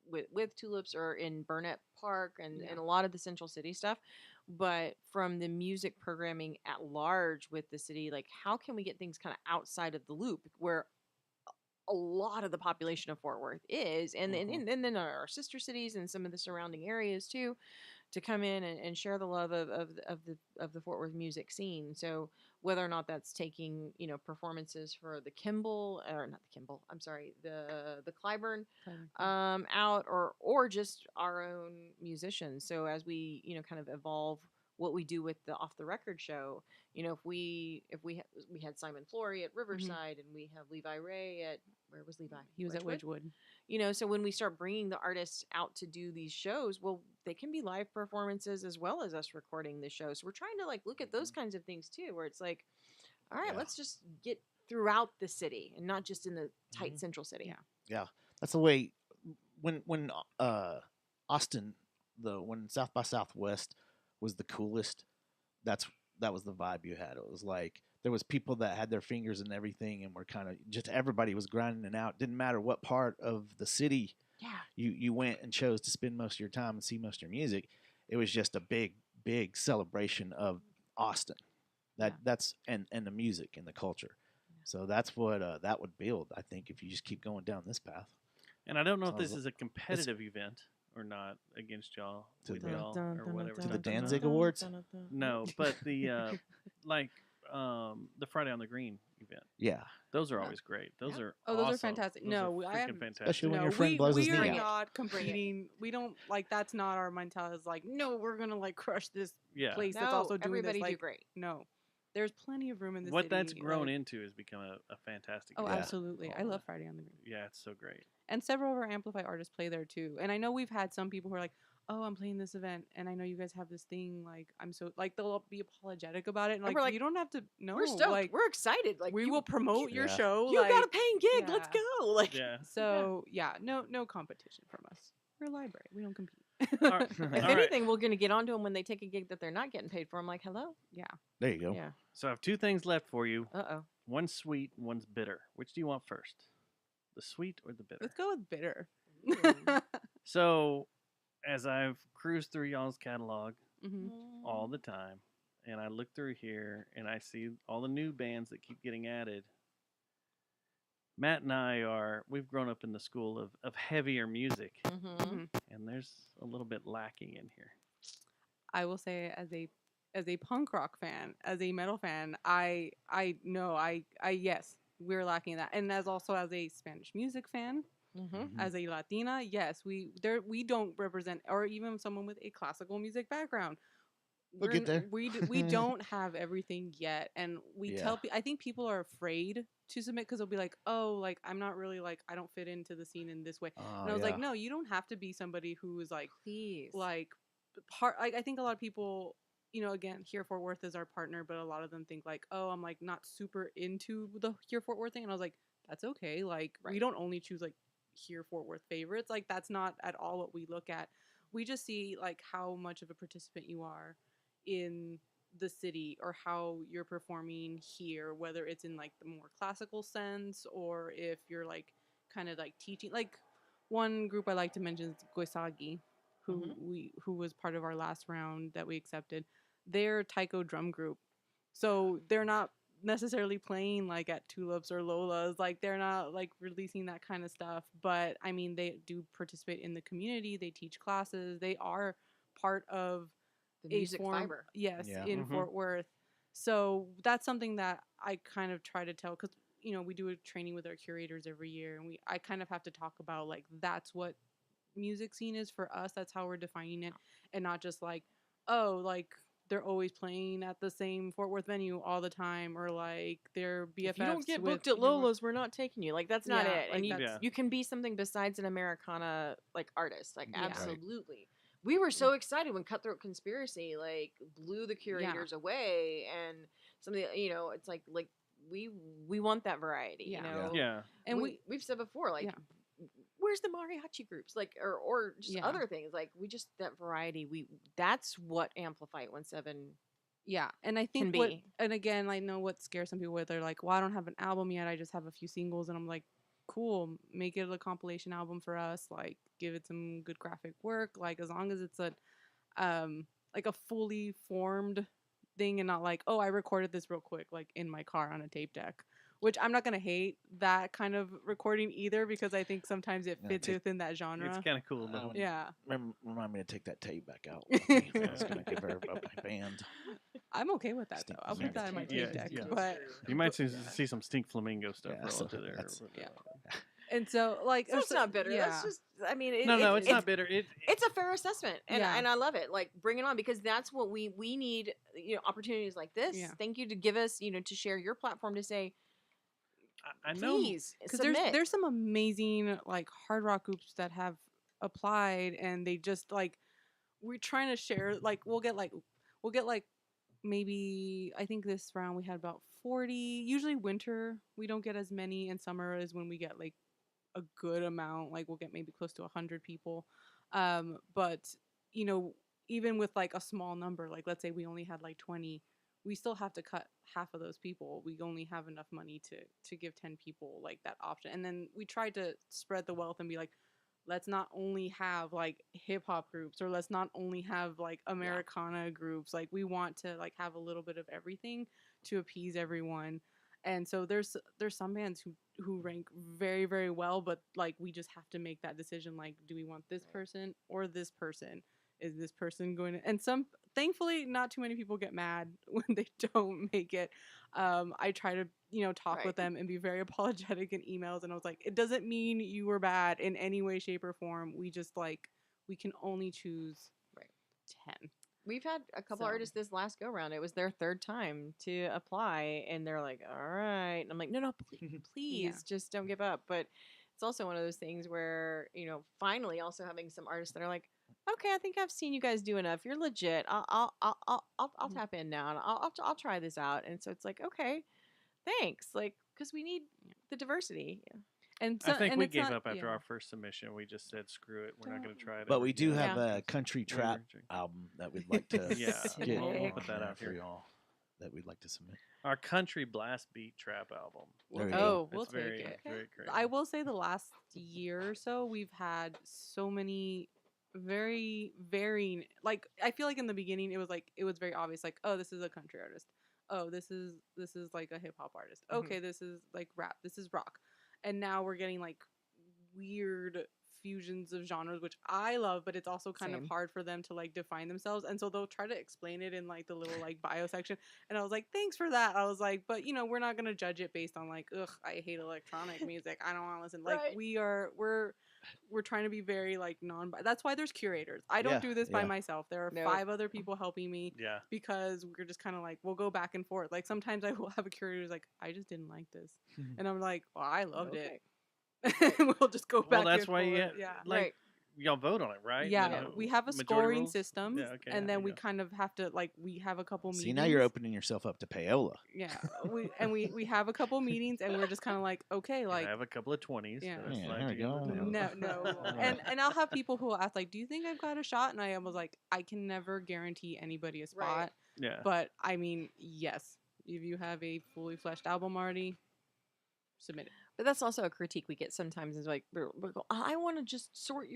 with Tulips or in Burnett Park and a lot of the Central City stuff. but from the music programming at large with the city, like how can we get things kind of outside of the loop where a lot of the population of Fort Worth is, and then our sister cities and some of the surrounding areas too, to come in and share the love of the Fort Worth music scene. So whether or not that's taking performances for the Kimball or not the Kimball, I'm sorry, the Clyburn out or just our own musicians. So as we kind of evolve what we do with the off the record show, if we we had Simon Flory at Riverside and we have Levi Ray at where was Levi? He was at Wedgwood. So when we start bringing the artists out to do these shows, well, they can be live performances as well as us recording the show. So we're trying to like look at those kinds of things too, where it's like, all right, let's just get throughout the city and not just in the tight central city. Yeah, that's the way. When Austin, when South by Southwest was the coolest, that was the vibe you had. It was like there was people that had their fingers in everything and were kind of just everybody was grinding it out. Didn't matter what part of the city you went and chose to spend most of your time and see most of your music. It was just a big celebration of Austin. That's and the music and the culture. So that's what that would build, I think, if you just keep going down this path. And I don't know if this is a competitive event or not against y'all, with y'all, or whatever. To the Danzig Awards? No, but the the Friday on the Green event. Yeah, those are always great. Those are those awesome. are fantastic. Those No, are I am fantastic. Especially when your friend blows his we knee are out. not competing. We don't like that's not our mentality. It's like no, we're gonna like crush this place that's also doing everybody this. Like, do great. No, there's plenty of room in the what city. that's grown like, into has become a fantastic. Oh, event. absolutely! I love Friday on the Green. Yeah, it's so great. And several of our Amplify artists play there too. And I know we've had some people who are like, "Oh, I'm playing this event, and I know you guys have this thing. Like, I'm so like they'll be apologetic about it, and we're like, you don't have to. No, we're stoked. Like, we're excited. Like we will promote your show. You like, got a paying gig. Let's go. Like, So no competition from us. We're a library. We don't compete. If anything, we're going to get onto them when they take a gig that they're not getting paid for. I'm like, hello. Yeah. There you go. Yeah. So I have two things left for you. Uh-oh. One's sweet, one's bitter. Which do you want first? The sweet or the bitter? Let's go with bitter. So, as I've cruised through y'all's catalog all the time, and I look through here and I see all the new bands that keep getting added, Matt and we've grown up in the school of heavier music, and there's a little bit lacking in here. I will say as a punk rock fan, as a metal fan, I know yes, we're lacking that. And as a Spanish music fan, as a Latina, yes, we don't represent, or even someone with a classical music background. We'll get there. We don't have everything yet, and I think people are afraid to submit because they'll be like, oh, like I'm not really like I don't fit into the scene in this way. And I was like, no, you don't have to be somebody who is like, please, like part. Like I think a lot of people, again, here Fort Worth is our partner, but a lot of them think like, oh, I'm like not super into the here Fort Worth thing, and I was like, that's okay. Like we don't only choose like here Fort Worth favorites. Like that's not at all what we look at. We just see like how much of a participant you are in the city or how you're performing here, whether it's in like the more classical sense or if you're like kind of like teaching. Like one group I like to mention is Goisagi, who was part of our last round that we accepted. They're taiko drum group, so they're not necessarily playing like at Tulips or Lola's, like they're not like releasing that kind of stuff, but I mean they do participate in the community, they teach classes, they are part of the music fiber in Fort Worth. So that's something that I kind of try to tell, because we do a training with our curators every year, and I kind of have to talk about like that's what music scene is for us, that's how we're defining it, and not just like, oh, like they're always playing at the same Fort Worth venue all the time, or like they're BFFs. If you don't get booked at Lola's, we're not taking you. Like that's not it. Like, and you can be something besides an Americana like artist. Like absolutely. We were so excited when Cutthroat Conspiracy like blew the curators away, and some of the it's like we want that variety. And we've said before like. Where's the mariachi groups, like, or just other things, like we just that variety, that's what Amplify 17 and I think and again, I know what scares some people where they're like, well, I don't have an album yet, I just have a few singles, and I'm like, cool, make it a compilation album for us, like give it some good graphic work, like as long as it's a fully formed thing, and not like, oh, I recorded this real quick like in my car on a tape deck. Which I'm not gonna hate that kind of recording either, because I think sometimes it fits within that genre. It's kind of cool though. Yeah. Remind me to take that tape back out. Okay, that's gonna give her a band. I'm okay with that though. I'll put that in my tape deck. But you might see some Stink Flamingo stuff roll to there. Yeah. And so, like, So it's not bitter. Yeah. That's just, I mean, it's not bitter. It's a fair assessment, and Yeah. and I love it. Like, bring it on, because that's what we need. Opportunities like this. Yeah. Thank you to give us, to share your platform to say, I know, please, because submit. there's some amazing like hard rock groups that have applied, and they just like, we're trying to share, like we'll get like maybe, I think this round we had about 40. Usually winter we don't get as many, and summer is when we get like a good amount. Like we'll get maybe close to 100 people. But even with like a small number, like let's say we only had like 20, we still have to cut half of those people. We only have enough money to give 10 people like that option. And then we tried to spread the wealth and be like, let's not only have like hip hop groups, or let's not only have like Americana groups. Like we want to like have a little bit of everything to appease everyone. And so there's some bands who rank very, very well, but like we just have to make that decision. Like, do we want this person or this person? Is this person going to? And thankfully, not too many people get mad when they don't make it. I try to, talk with them and be very apologetic in emails. And I was like, it doesn't mean you were bad in any way, shape, or form. We just we can only choose 10. We've had a couple artists this last go round. It was their third time to apply, and they're like, all right. And I'm like, no, please, just don't give up. But it's also one of those things where, finally also having some artists that are like, okay, I think I've seen you guys do enough. You're legit. I'll tap in now, and I'll try this out. And so it's like, okay, thanks. Like, because we need the diversity. Yeah. And so, I think and we it's gave not- up after yeah. our first submission. We just said, screw it. We're not going to try it. But ever we do again. have a country trap album that we'd like to Yeah, get we'll put that out for here. y'all that we'd like to submit. Our country blast beat trap album. There you go. Oh, we'll It's take very, it. very crazy. I will say the last year or so, we've had so many very varying. Like I feel like in the beginning, it was very obvious. Like, oh, this is a country artist. Oh, this is like a hip hop artist. Okay, this is like rap. This is rock. And now we're getting like weird fusions of genres, which I love, but it's also kind of hard for them to like define themselves. And so they'll try to explain it in like the little like bio section. And I was like, thanks for that. I was like, but we're not gonna judge it based on like, ugh, I hate electronic music. I don't want to listen. Like we're trying to be very like that's why there's curators. I don't do this by myself. There are 5 other people helping me. Yeah. Because we're just kind of like, we'll go back and forth. Like sometimes I will have a curator who's like, I just didn't like this. And I'm like, well, I loved it. And we'll just go back. Well, that's and why forth. y'all vote on it, right? Yeah, we have a majority scoring rules? system, and then we kind of have to we have a couple meetings. See, now you're opening yourself up to payola. Yeah, we have a couple meetings, and we're just kind of like, okay, like I have a couple of 20s. Yeah, there we go. No, and I'll have people who will ask like, do you think I've got a shot? And I was like, I can never guarantee anybody a spot. Right. Yeah, but I mean, yes, if you have a fully fleshed album already, submit it. But that's also a critique we get sometimes. Is like, I want to just sort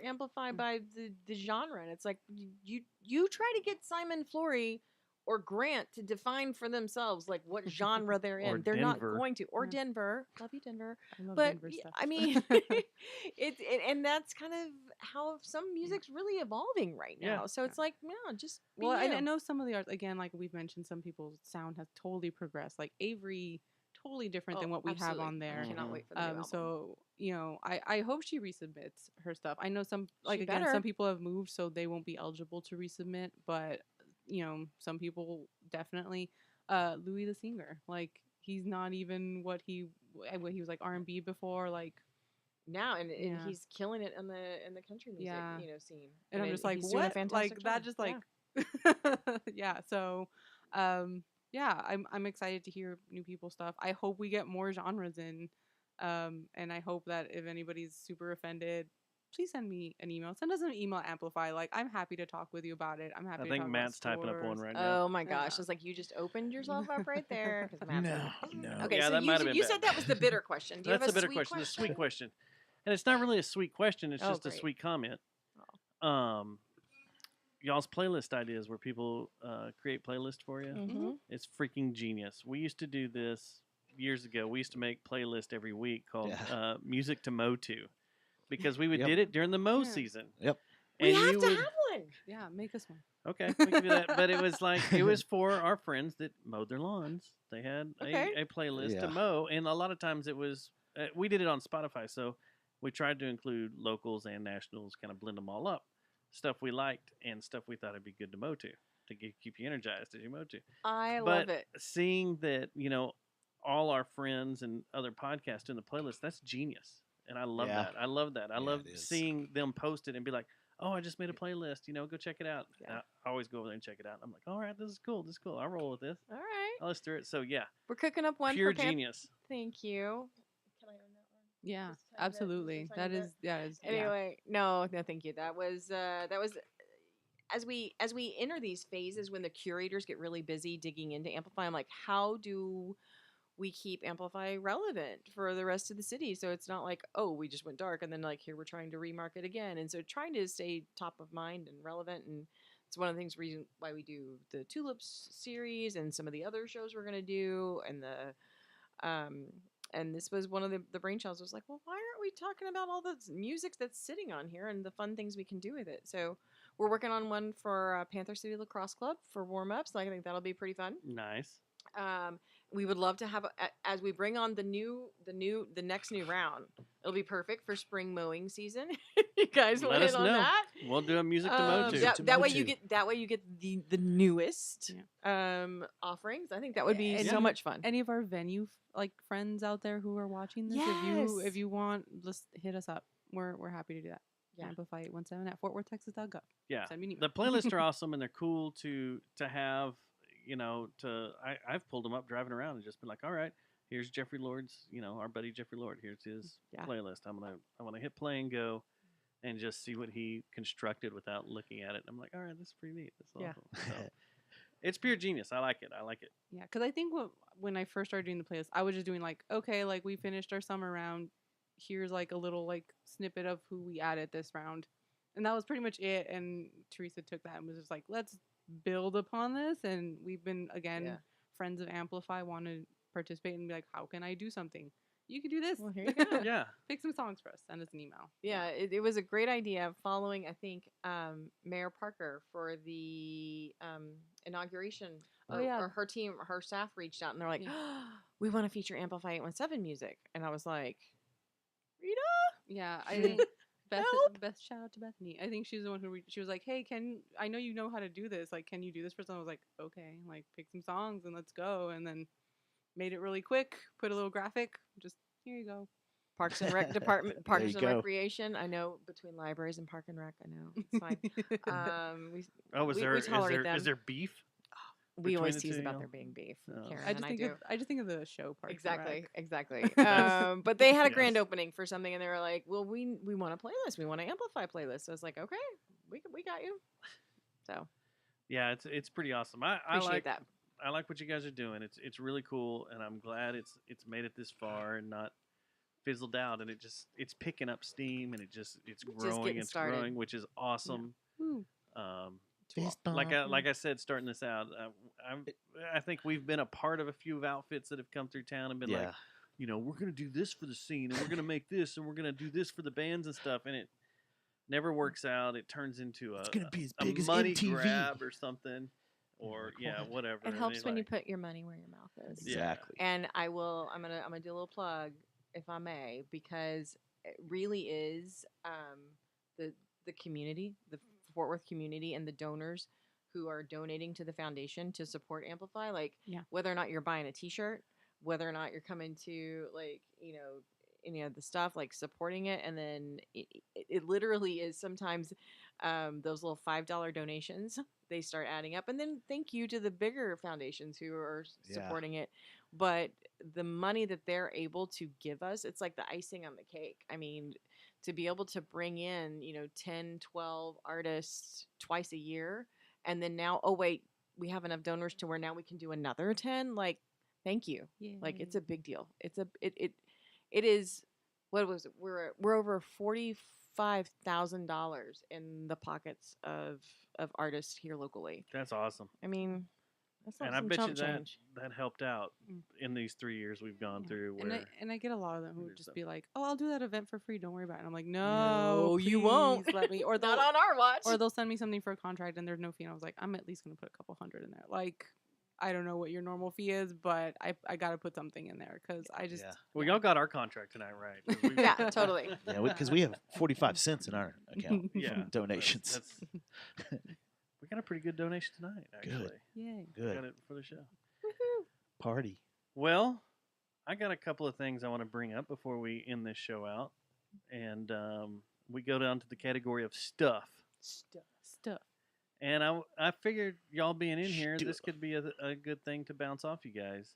Amplify by the genre, and it's like you try to get Simon Flory or Grant to define for themselves like what genre they're in. They're not going to. Or Denver, love you, Denver. I love But Denver stuff. I mean, and that's kind of how some music's really evolving right now. Yeah. So it's like, no, just be well, you. I know some of the arts again, like we've mentioned, some people's sound has totally progressed. Like Avery. Totally different than what we have on there. I cannot wait for the new album. So I hope she resubmits her stuff. I know some better. some people have moved, so they won't be eligible to resubmit. But some people definitely. Louis the singer, like he's not even what he was like R&B before, like now, and he's killing it in the country music scene. And I'm just like, he's doing a what? fantastic Like that job. just like So. I'm excited to hear new people stuff. I hope we get more genres in, and I hope that if anybody's super offended, please send me an email. Send us an email at Amplify. Like I'm happy to talk with you about it. I'm happy. I to think talk Matt's about typing up one right now. Oh my gosh! It's like you just opened yourself up right there. No. Okay, Yeah, so that might have been you bad. said that was the bitter question. Do you That's have the a better sweet question. The sweet question, and it's not really a sweet question. It's Oh, just a great. sweet comment. y'all's playlist ideas where people create playlists for you. Mm-hmm. It's freaking genius. We used to do this years ago. We used to make playlist every week called Music to Mow To, because we would did it during the mow season. Yep. We And have you to would, have one. Yeah, make us one. Okay, we can do that. But it was like it was for our friends that mowed their lawns. They had a playlist to mow, and a lot of times it was we did it on Spotify, so we tried to include locals and nationals, kind of blend them all up. Stuff we liked and stuff we thought would be good to mow to keep you energized as you mow to. I But love it. seeing that all our friends and other podcasts in the playlist, that's genius, and I love that. I love that. I love seeing them post it and be like, oh, I just made a playlist. Go check it out. Yeah. I always go over there and check it out. I'm like, all right, this is cool. This is cool. I'll roll with this. All right. I'll listen to it. So, yeah. We're cooking up one Pure for genius. Thank you. Can I own that one? Yeah, Just a tiny bit, absolutely. just a tiny bit. That is. Anyway, no, thank you. That was as we enter these phases when the curators get really busy digging into Amplify. I'm like, how do we keep Amplify relevant for the rest of the city? So it's not like, oh, we just went dark and then like here we're trying to remarket again. And so trying to stay top of mind and relevant, and it's one of the things reason why we do the Tulips series and some of the other shows we're gonna do, and and this was one of the brainchilds. Was like, well, why aren't we talking about all the music that's sitting on here and the fun things we can do with it? So we're working on one for Panther City Lacrosse Club for warm-ups. I think that'll be pretty fun. Nice. We would love to have as we bring on the next new round. It'll be perfect for spring mowing season. You guys Let want us in on know. that? We'll do a music to mow to. That way you get the newest offerings. I think that would be so much fun. Any of our venue friends out there who are watching this, if you want, just hit us up. We're happy to do that. Yeah. Amplify 817 at fortworthtexas.gov. Yeah. Send me an email. The playlists are awesome and they're cool to have. I've pulled them up driving around and just been like, all right, here's Jeffrey Lord's, our buddy Jeffrey Lord. Here's his playlist. I'm gonna hit play and go, and just see what he constructed without looking at it. And I'm like, all right, this is pretty neat. This is awesome. So, it's pure genius. I like it. Yeah, because I think when I first started doing the playlist, I was just doing we finished our summer round. Here's a little snippet of who we added this round, and that was pretty much it. And Teresa took that and was just like, let's build upon this. And we've been friends of Amplify, want to participate and be like, how can I do something? You can do this. Well, here you go. Yeah. Pick some songs for us. Send us an email. Yeah, it was a great idea following, I think, Mayor Parker for the inauguration. Or her team, her staff reached out and they're like, we want to feature Amplify 817 music. And I was like, Rita? Yeah, I think Beth, shout out to Bethany. I think she's the one who she was like, hey, I know you know how to do this. Can you do this for someone? I was like, okay, pick some songs and let's go. And then made it really quick, put a little graphic, just here you go. Parks and Rec Department, Parks and Recreation. I know between libraries and Park and Rec, I know it's fine. Is there beef? We always tease about there being beef. Karen I just think of the show Parks exactly. But they had a grand opening for something, and they were like, "Well, we want a playlist. We want to Amplify playlist." So I was like, "Okay, we got you." So yeah, it's pretty awesome. I appreciate like that. I like what you guys are doing. It's really cool, and I'm glad it's made it this far and not fizzled out. And it's picking up steam, and it's growing. It's started. growing, which is awesome. Yeah. Like I said, starting this out, I think we've been a part of a few outfits that have come through town and been like, we're gonna do this for the scene, and we're gonna make this, and we're gonna do this for the bands and stuff, and it never works out. It turns into a money grab or something, or whatever. It helps when you put your money where your mouth is. Exactly. And I'm gonna do a little plug, if I may, because it really is the community, the Fort Worth community, and the donors who are donating to the foundation to support Amplify. Whether or not you're buying a T-shirt, whether or not you're coming to any of the stuff, supporting it, and then it literally is sometimes those little $5 donations, they start adding up, and then thank you to the bigger foundations who are supporting it. But the money that they're able to give us, it's like the icing on the cake. I mean, to be able to bring in 10, 12 artists twice a year, and then now, oh wait, we have enough donors to where now we can do another 10. Thank you. Yay. It's a big deal. It is. What was it? We're over $25,000 in the pockets of artists here locally. That's awesome. I mean, that's not And I some bet you chump that change. that helped out Mm. in these 3 years we've gone Yeah. through. And Where I get a lot of them who would there's just some- be like, "Oh, I'll do that event for free. Don't worry about it." And I'm like, "No, No, you won't. please let me." Or Not they'll on our watch. or they'll send me something for a contract and there's no fee. And I was like, I'm at least gonna put a couple hundred in there. Like, I don't know what your normal fee is, but I gotta put something in there because I just Yeah. well, y'all got our contract tonight, right? 'Cause we- Yeah, totally. Yeah, because we have 45 cents in our account Yeah, from donations. We got a pretty good donation tonight, actually. Yay. Got Good it for the show. party. Well, I got a couple of things I want to bring up before we end this show out, and we go down to the category of stuff. Stuff. And I figured y'all being in here, this Stuff. could be a good thing to bounce off you guys.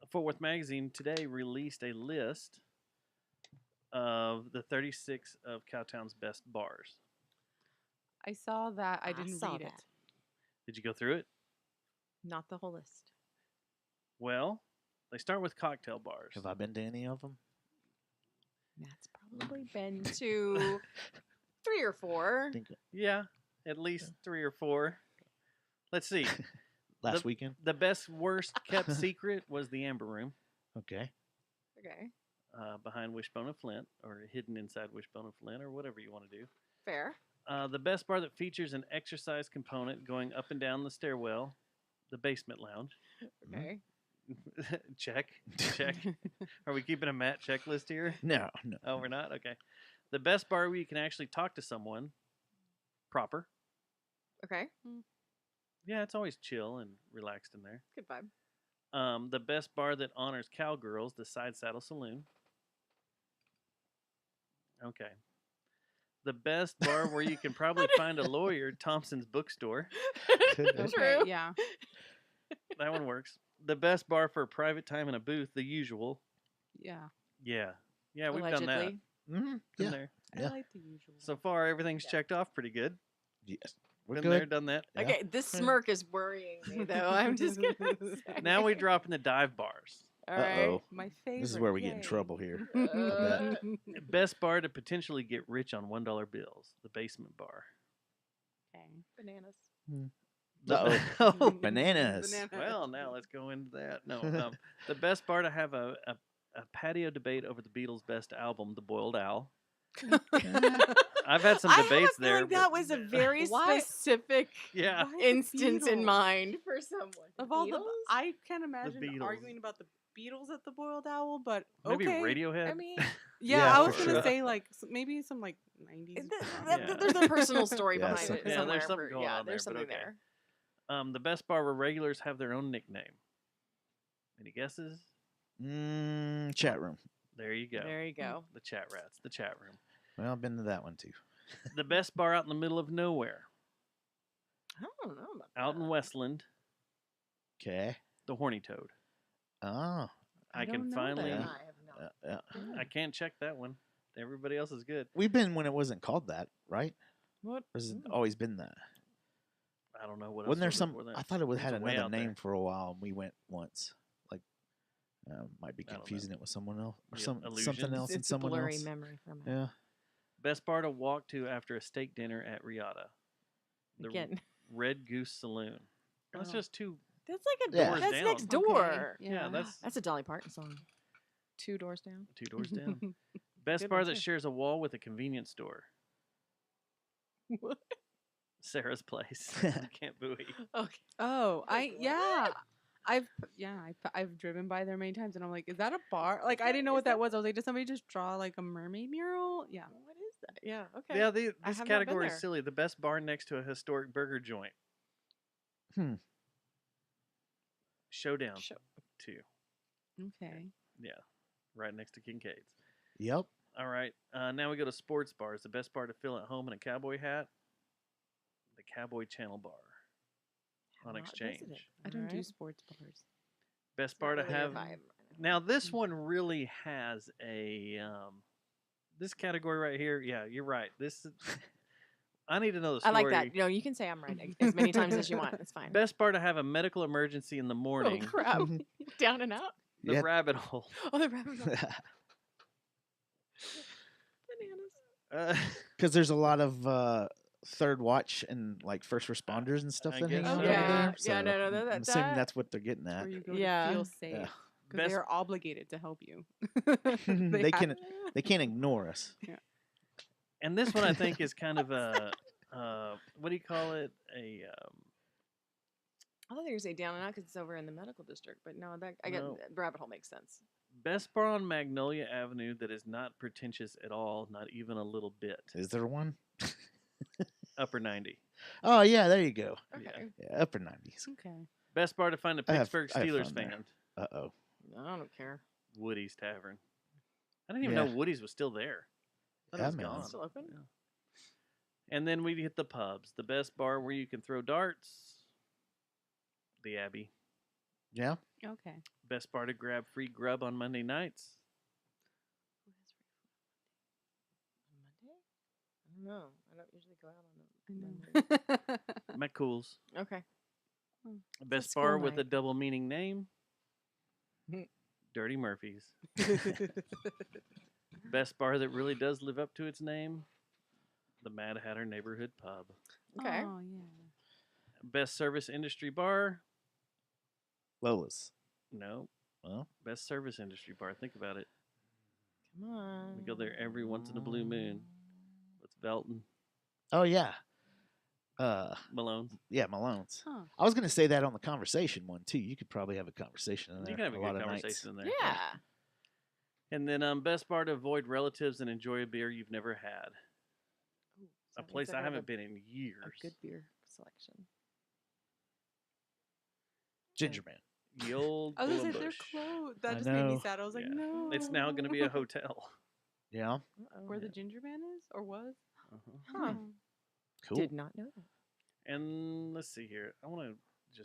Fort Worth Magazine today released a list of the 36 of Cowtown's best bars. I saw that. I I didn't saw read that. it. Did you go through it? Not the whole list. Well, they start with cocktail bars. Have I been to any of them? Matt's probably been to 3 or 4. Yeah, at least 3 or 4. Let's see. Last weekend? The best, worst kept secret was the Amber Room Okay. Okay, behind Wishbone and Flint, or hidden inside Wishbone and Flint, or whatever you want to do. fair. The best bar that features an exercise component going up and down the stairwell, the Basement Lounge. Okay. Check. Check. Are we keeping a Matt checklist here? No. Oh, we're not? Okay. The best bar where you can actually talk to someone proper. Okay. Yeah, it's always chill and relaxed in there. Good vibe. The best bar that honors cowgirls, the Side Saddle Saloon. Okay. The best bar where you can probably find a lawyer, Thompson's Bookstore. Okay, True. yeah. That one works. The best bar for a private time in a booth, the usual. Yeah. Yeah. Yeah, we've done that. Allegedly. Mm-hmm. Been Yeah. there. I Yeah. like the usual. So far, everything's checked off pretty good. Yes. We're Been good. there, done that. Yeah. Okay, this smirk is worrying me, though. I'm just gonna say. Now we drop in the dive bars. All right. Uh-oh. My favorite. This is where we get in yay. trouble here. Uh, Best bar to potentially get rich on $1 bills, the Basement Bar. Okay. Bananas. Uh-oh. Bananas. Well, now let's go into that. No, the best bar to have a patio debate over the Beatles' best album, The Boiled Owl. I've had some I have a debates there. feeling that but- was a very Why- specific yeah. Why the instance in Beatles? mind for someone. Of all the, Beatles? I can't imagine Beatles. arguing about the Beatles at the Boiled Owl, but Maybe okay. Radiohead. I mean, Yeah, Yeah, I was for gonna sure. say like maybe some like 90s. Yeah. there's a personal story Yeah, behind it something- Yeah, somewhere. there's something going on there's there, but something okay. there. The best bar where regulars have their own nickname. Any guesses? Chat room. There you go. There you go. The chat rats, the chat room. Well, I've been to that one too. The best bar out in the middle of nowhere, I don't know about out in that. Westland, Okay. the Horny Toad. Oh. I don't can know finally. that. I have not. I can't check that one. Everybody else is good. We've been when it wasn't called that, right? What? Or has it always been that? I don't know what else. Wasn't there was some? before that. I thought it had It's way another out there. name for a while, and we went once. Like, might be I don't know. confusing it with someone else or Yeah, something Illusions. else and It's a someone blurry else. memory for me. Yeah. Best bar to walk to after a steak dinner at Riata. The Again, Red Goose Saloon. That's Oh. just two. that's like a Yeah. Doors That's down. next Okay, door. Yeah, that's That's a Dolly Parton song. 2 doors down. 2 doors down. Best Good bar one, that too. shares a wall with a convenience store. What? Sarah's Place. Camp Bowie. Okay. Oh, Like, I've driven by there many times, and I'm like, is that a bar? Like, I didn't know what that was. I was like, did somebody just draw like a mermaid mural? Yeah. What is that? Yeah. Okay. Yeah, I this have not been category is there. silly. The best bar next to a historic burger joint. Showdown Show- 2. Okay. Yeah, right next to Kincaid's. Yep. All right, now we go to sports bars. The best bar to fill at home in a cowboy hat. The Cowboy Channel Bar on Not visited. Exchange. I don't do Alright. sports bars. Best It's bar to not really your have. vibe. Now this one really has a this category right here. Yeah, you're right. This is, I need to know the I story. like that. You know, you can say I'm right as many times as you want. It's fine. Best bar to have a medical emergency in the Oh morning. crap! Down and out. The Yeah. rabbit hole. Oh, the rabbit hole. Because there's a lot of third watch and like first responders and stuff I that hang guess out so. over Yeah. there. Yeah, no, So no, I'm that- assuming that- that's what they're getting Where at. you go Yeah. to feel safe. Yeah. Because Best- they're obligated to help you. They have- they can't ignore us. And this one I think is kind of a what do you call it? I thought they were going to say down and out because it's over in the medical district, but no, that I get No. rabbit hole makes sense. Best bar on Magnolia Avenue that is not pretentious at all, not even a little bit. Is there one? Upper 90. Oh yeah, there you go. Okay. Yeah, upper 90s. Okay. Best bar to find a I have- Pittsburgh I have Steelers fun there. fan. Oh. I don't care. Woody's Tavern. I didn't even Yeah. know Woody's was still there. I thought Yeah, it was man. gone. It's still open? Yeah. And then we hit the pubs. The best bar where you can throw darts. The Abbey. Yeah. Okay. Best bar to grab free grub on Monday nights. Monday? I don't know. I don't usually go out I on know. the McCool's. Okay. Best school bar with a night. double meaning name. Hmm. Dirty Murphy's. Best bar that really does live up to its name. The Mad Hatter Neighborhood Pub. Okay. Oh, yeah. Best service industry bar. Lola's. No. Well, Best service industry bar. Think about it. Come on. We go there every once in a blue moon. With Velton, oh yeah. Malone's. Yeah, Malone's. Huh. I was gonna say that on the conversation one too. You could probably have a conversation in there. You can have a lot good of nights. conversation in there. Yeah. And then best bar to avoid relatives and enjoy a beer you've never had. Ooh, so A that means place I have haven't been in years. A good beer selection. Ginger Man. The old I was gonna say they're Bush. closed. I That just made me know. sad. I was like, Yeah. no. It's now going to be a hotel. Yeah. Uh-oh. Where the ginger man is or was? Uh-huh. Huh. Oh. Cool. Did not know that. And let's see here. I want to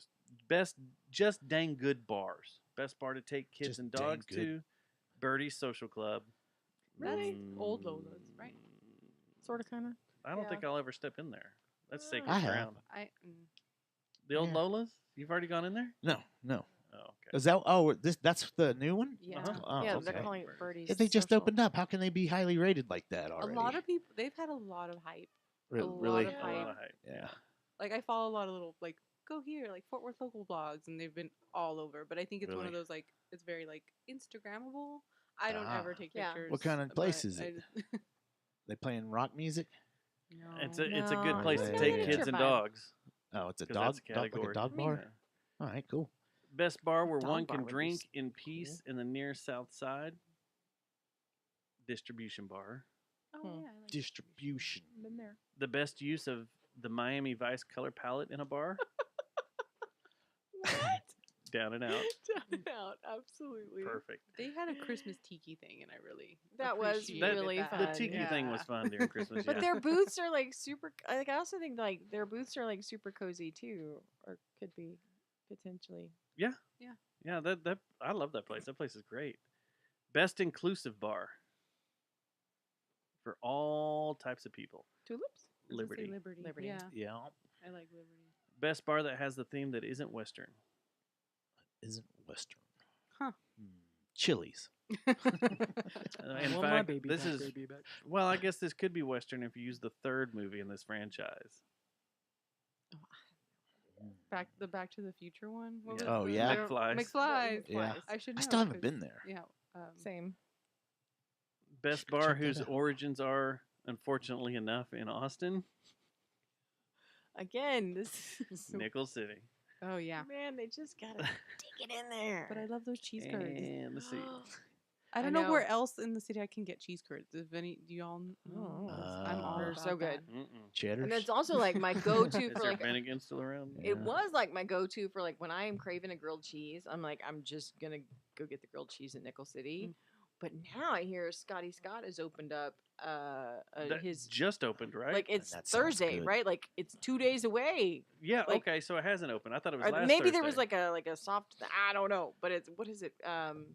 just dang good bars. Best bar to take kids Just and dang dogs good. to. Birdie's Social Club. That's old Lola's, right? Sort of, kind of. I don't Yeah. think I'll ever step in there. That's sacred I have. ground. The old Yeah. Lola's? You've already gone in there? No. Oh, okay. Is that that's the new one? Yeah. Uh-huh. Oh, yeah, okay. they're calling it Birdie's. If they just Social. opened up, how can they be highly rated like that A already? lot of people, they've had a lot of hype. Re- a lot really? of A hype. lot of hype. Yeah. Like I follow a lot of little like go here like Fort Worth local blogs, and they've been all over. But I think it's one of Really? those like it's very like Instagrammable. I don't Ah. ever take Yeah. pictures. What kind of but place is I it? just- They playing rock music? no. It's a No, good place it's to a take miniature kids and vibe. dogs. Oh, it's a 'Cause dog, that's a like a category. dog I bar. mean, All right, cool. Best bar where Dog one bar can would be drink in peace in the near south side. Distribution bar. Oh Hmm. yeah. I like Distribution. Been there. The best use of the Miami Vice color palette in a bar. What? Down and out. Down and out. Absolutely. Perfect. They had a Christmas tiki thing, and I really That was appreciated really that. fun. The tiki thing was Yeah. fun during Christmas. But yeah. their booths are like super. Like I also think like their booths are like super cozy too, or could be potentially. Yeah, that I love that place. That place is great. Best inclusive bar for all types of people. Tulips. I was gonna say Liberty. Liberty. Liberty. Yeah, Yeah. I like Liberty. Best bar that has the theme that isn't Western. Isn't Western. Huh. Chili's. In fact, this is well. I guess this could be Western if you use the third movie in this franchise. Back to the Future one. What Yeah. was Oh, the- yeah? McFly's. McFly's. Yeah. I should know. I still haven't 'cause- been there. Yeah. Same. Best Check bar that whose out. origins are, unfortunately enough, in Austin, Again, this is so, Nickel City. Oh yeah. man. They just gotta dig it in there. But I love those cheese curds. And let's see. I I don't know where know. else in the city I can get cheese curds. If any, do y'all know? Oh. I'm all They're about so good. that. Mm-mm. Cheddar. And it's also like my go-to Is for there like. Bennigan still around? Yeah. It was like my go-to for like when I am craving a grilled cheese. I'm like, I'm just gonna go get the grilled cheese at Nickel City. But now I hear Scotty Scott has opened up That his just opened, right? like it's That sounds Thursday, good. right? Like it's 2 days away. yeah. like- Okay, so it hasn't opened. I thought it was Or last maybe there was Thursday. like a soft. I don't know, but it's what is it? I'm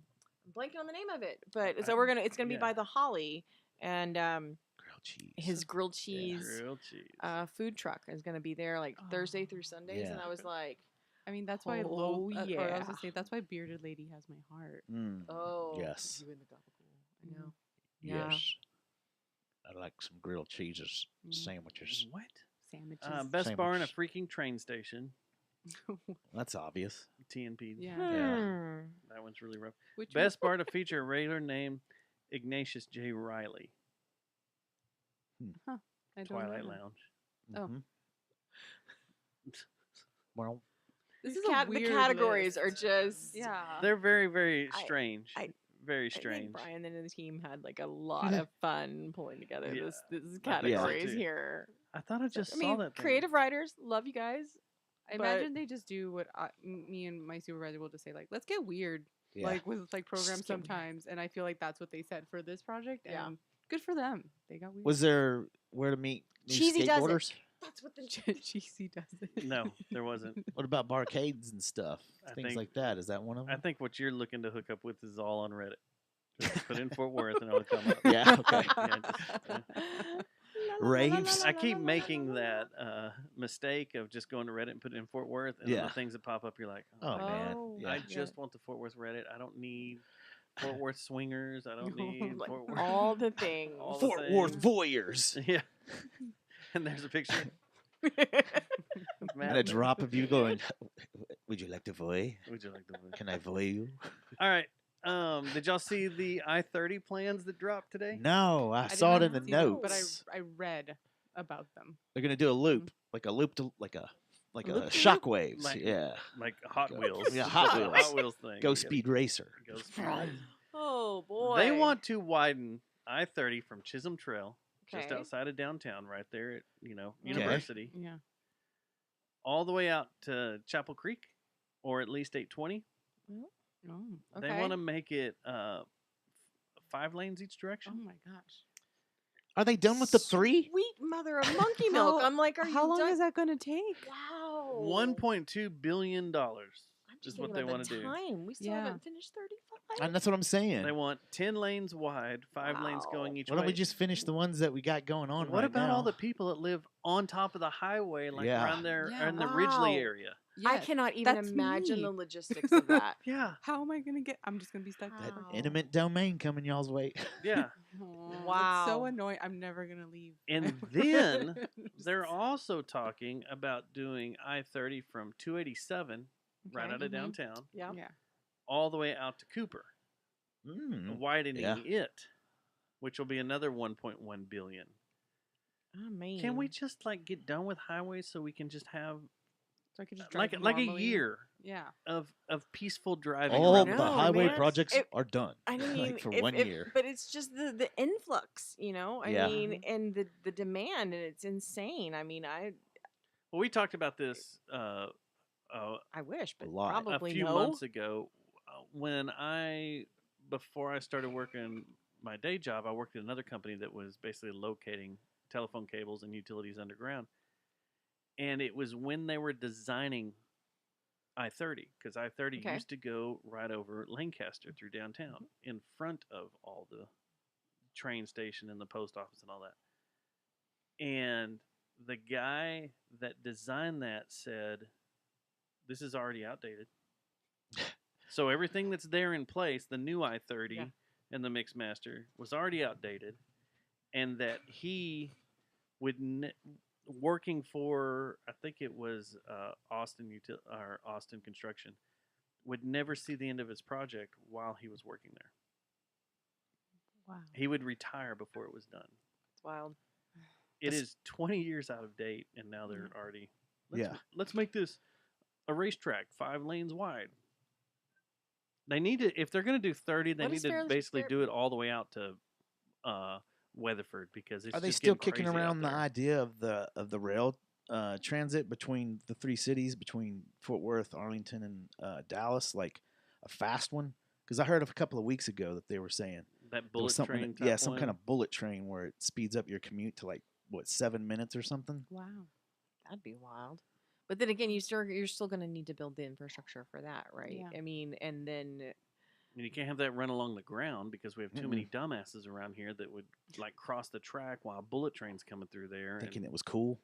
blanking on the name of it. But so it's gonna be yeah. by the Holly, and grilled cheese. his grilled cheese grilled cheese. food truck is gonna be there like Thursday through Sundays, and Yeah. I was like, I mean, that's why Oh, or I was yeah. gonna say that's why Bearded Lady has my heart. Mm, oh Yes. you and the gabagool. I know. Yeah. Yes. I like some grilled cheeses Mm. sandwiches. What? Sandwiches. Best bar in a Sandwich. freaking train station. That's obvious. TNP. Yeah. Yeah. That one's really rough. Which Best bar to feature a regular named Ignatius J. Riley. I don't Twilight know. Lounge. Oh. Mhm. Well, This These is a the weird categories list. are just. Yeah. They're very, very I- strange. Very I think strange. Brian and the team had like a lot of fun pulling together Yeah, this I think so, categories too. here. I thought I So, just I saw mean, that thing. creative writers, love you guys. I but- imagine they just do what me and my supervisor will just say, like, let's get weird, yeah. like with like programs Just get weird. sometimes. And I feel like that's what they said for this project. And Yeah. good for them. They got weird. Was there where to meet new Cheesy does it. skateboarders? That's what the Cheesy does it. No, there wasn't. What about barcades and stuff? I Things think- like that. Is that one of I them? think what you're looking to hook up with is all on Reddit. Just put in Fort Worth and it'll come up. Yeah, okay. Raves. I keep making that mistake of just going to Reddit and putting in Fort Worth, and then Yeah. the things that pop up, you're like, Oh, man. Oh, Yeah. I just want the Fort Worth Reddit. I don't need Fort Worth swingers. I don't need Like, Fort Worth. all the things. All the Fort Worth things. voyeurs. Yeah. And there's a picture. of Matt And a drop of you going, would you like to voy? Would you like to? Can I voy you? All right. Did y'all see the I-30 plans that dropped today? No, I did saw it not in the see them, notes. but I read about them. They're gonna do a loop, like a loop to like a Loop-de-loop? shockwaves. Like- Yeah, Like Hot Go- Wheels. yeah, Hot Wheels. Hot Wheels thing. Go You Speed Racer. gotta Go Speed. Oh boy. They want to widen I-30 from Chisholm Trail, just Okay. outside of downtown, right there at Okay. University, Yeah. all the way out to Chapel Creek, or at least 820. Oh. They want to make it 5 lanes each Oh direction. my gosh. Are they done with the 3? Sweet mother of monkey milk. How- I'm like, are you How long done? is that going to take? Wow. $1.2 billion I'm just is what thinking they about want the to do. time. We still Yeah. haven't finished 35. And that's what I'm saying. They want 10 lanes wide, 5 lanes Wow. going each Why way. don't we just finish the ones that we got going on What right about now? all the people that live on top of the highway, like Yeah. around there Yeah. in the Ridgely Wow. area? I Yes, cannot even that's imagine me. the logistics of that. Yeah, How am I going to get? I'm just going to be stuck that there. Wow. intimate domain coming y'all's way? yeah. Aw, It's Wow. so annoying. I'm never going to leave. And then they're also talking about doing I-30 from 287 right Okay. out of Mhm. downtown Yeah. Yeah. all the way out to Cooper, widening yeah. it, which will be another 1.1 billion. Oh man. Can we just like get done with highways so we can just have So I could just like drive a normally. year Yeah. of peaceful driving? All around the the No, country? highway man. projects It- are done. I mean, like for if- 1 if- year. but it's just the influx, you know. I Yeah. mean, and the demand, and it's insane. I mean, Well, we talked about this I wish, but lot. probably a few no. months ago before I started working my day job. I worked at another company that was basically locating telephone cables and utilities underground, and it was when they were designing I-30, because I-30 Okay. used to go right over Lancaster through downtown in front of all the train station and the post office and all that. And the guy that designed that said, this is already outdated. So everything that's there in place, the new I-30 Yeah. and the Mixmaster, was already outdated, and that he would working for, I think it was Austin Construction, would never see the end of his project while he was working there. Wow. He would retire before it was done. It's wild. It is 20 years out of date, and now they're already. Yeah. Let's make this a racetrack, 5 lanes wide. They need to, if they're going to do 30, they What need is to fair- basically fair- do it all the way out to Weatherford, because it's Are they just still getting kicking crazy out around the there. idea of the rail transit between the 3 cities, between Fort Worth, Arlington, and Dallas, like a fast one? Because I heard a couple of weeks ago that they were saying That there was bullet something, train, yeah, type some one. kind of bullet train where it speeds up your commute to like 7 minutes or something. Wow. That'd be wild. But then again, you're still going to need to build the infrastructure for that, right? Yeah. I mean, and then And you can't have that run along the ground because we have too many dumbasses around here that would like cross the track while a bullet train's coming through there, Thinking it was cool.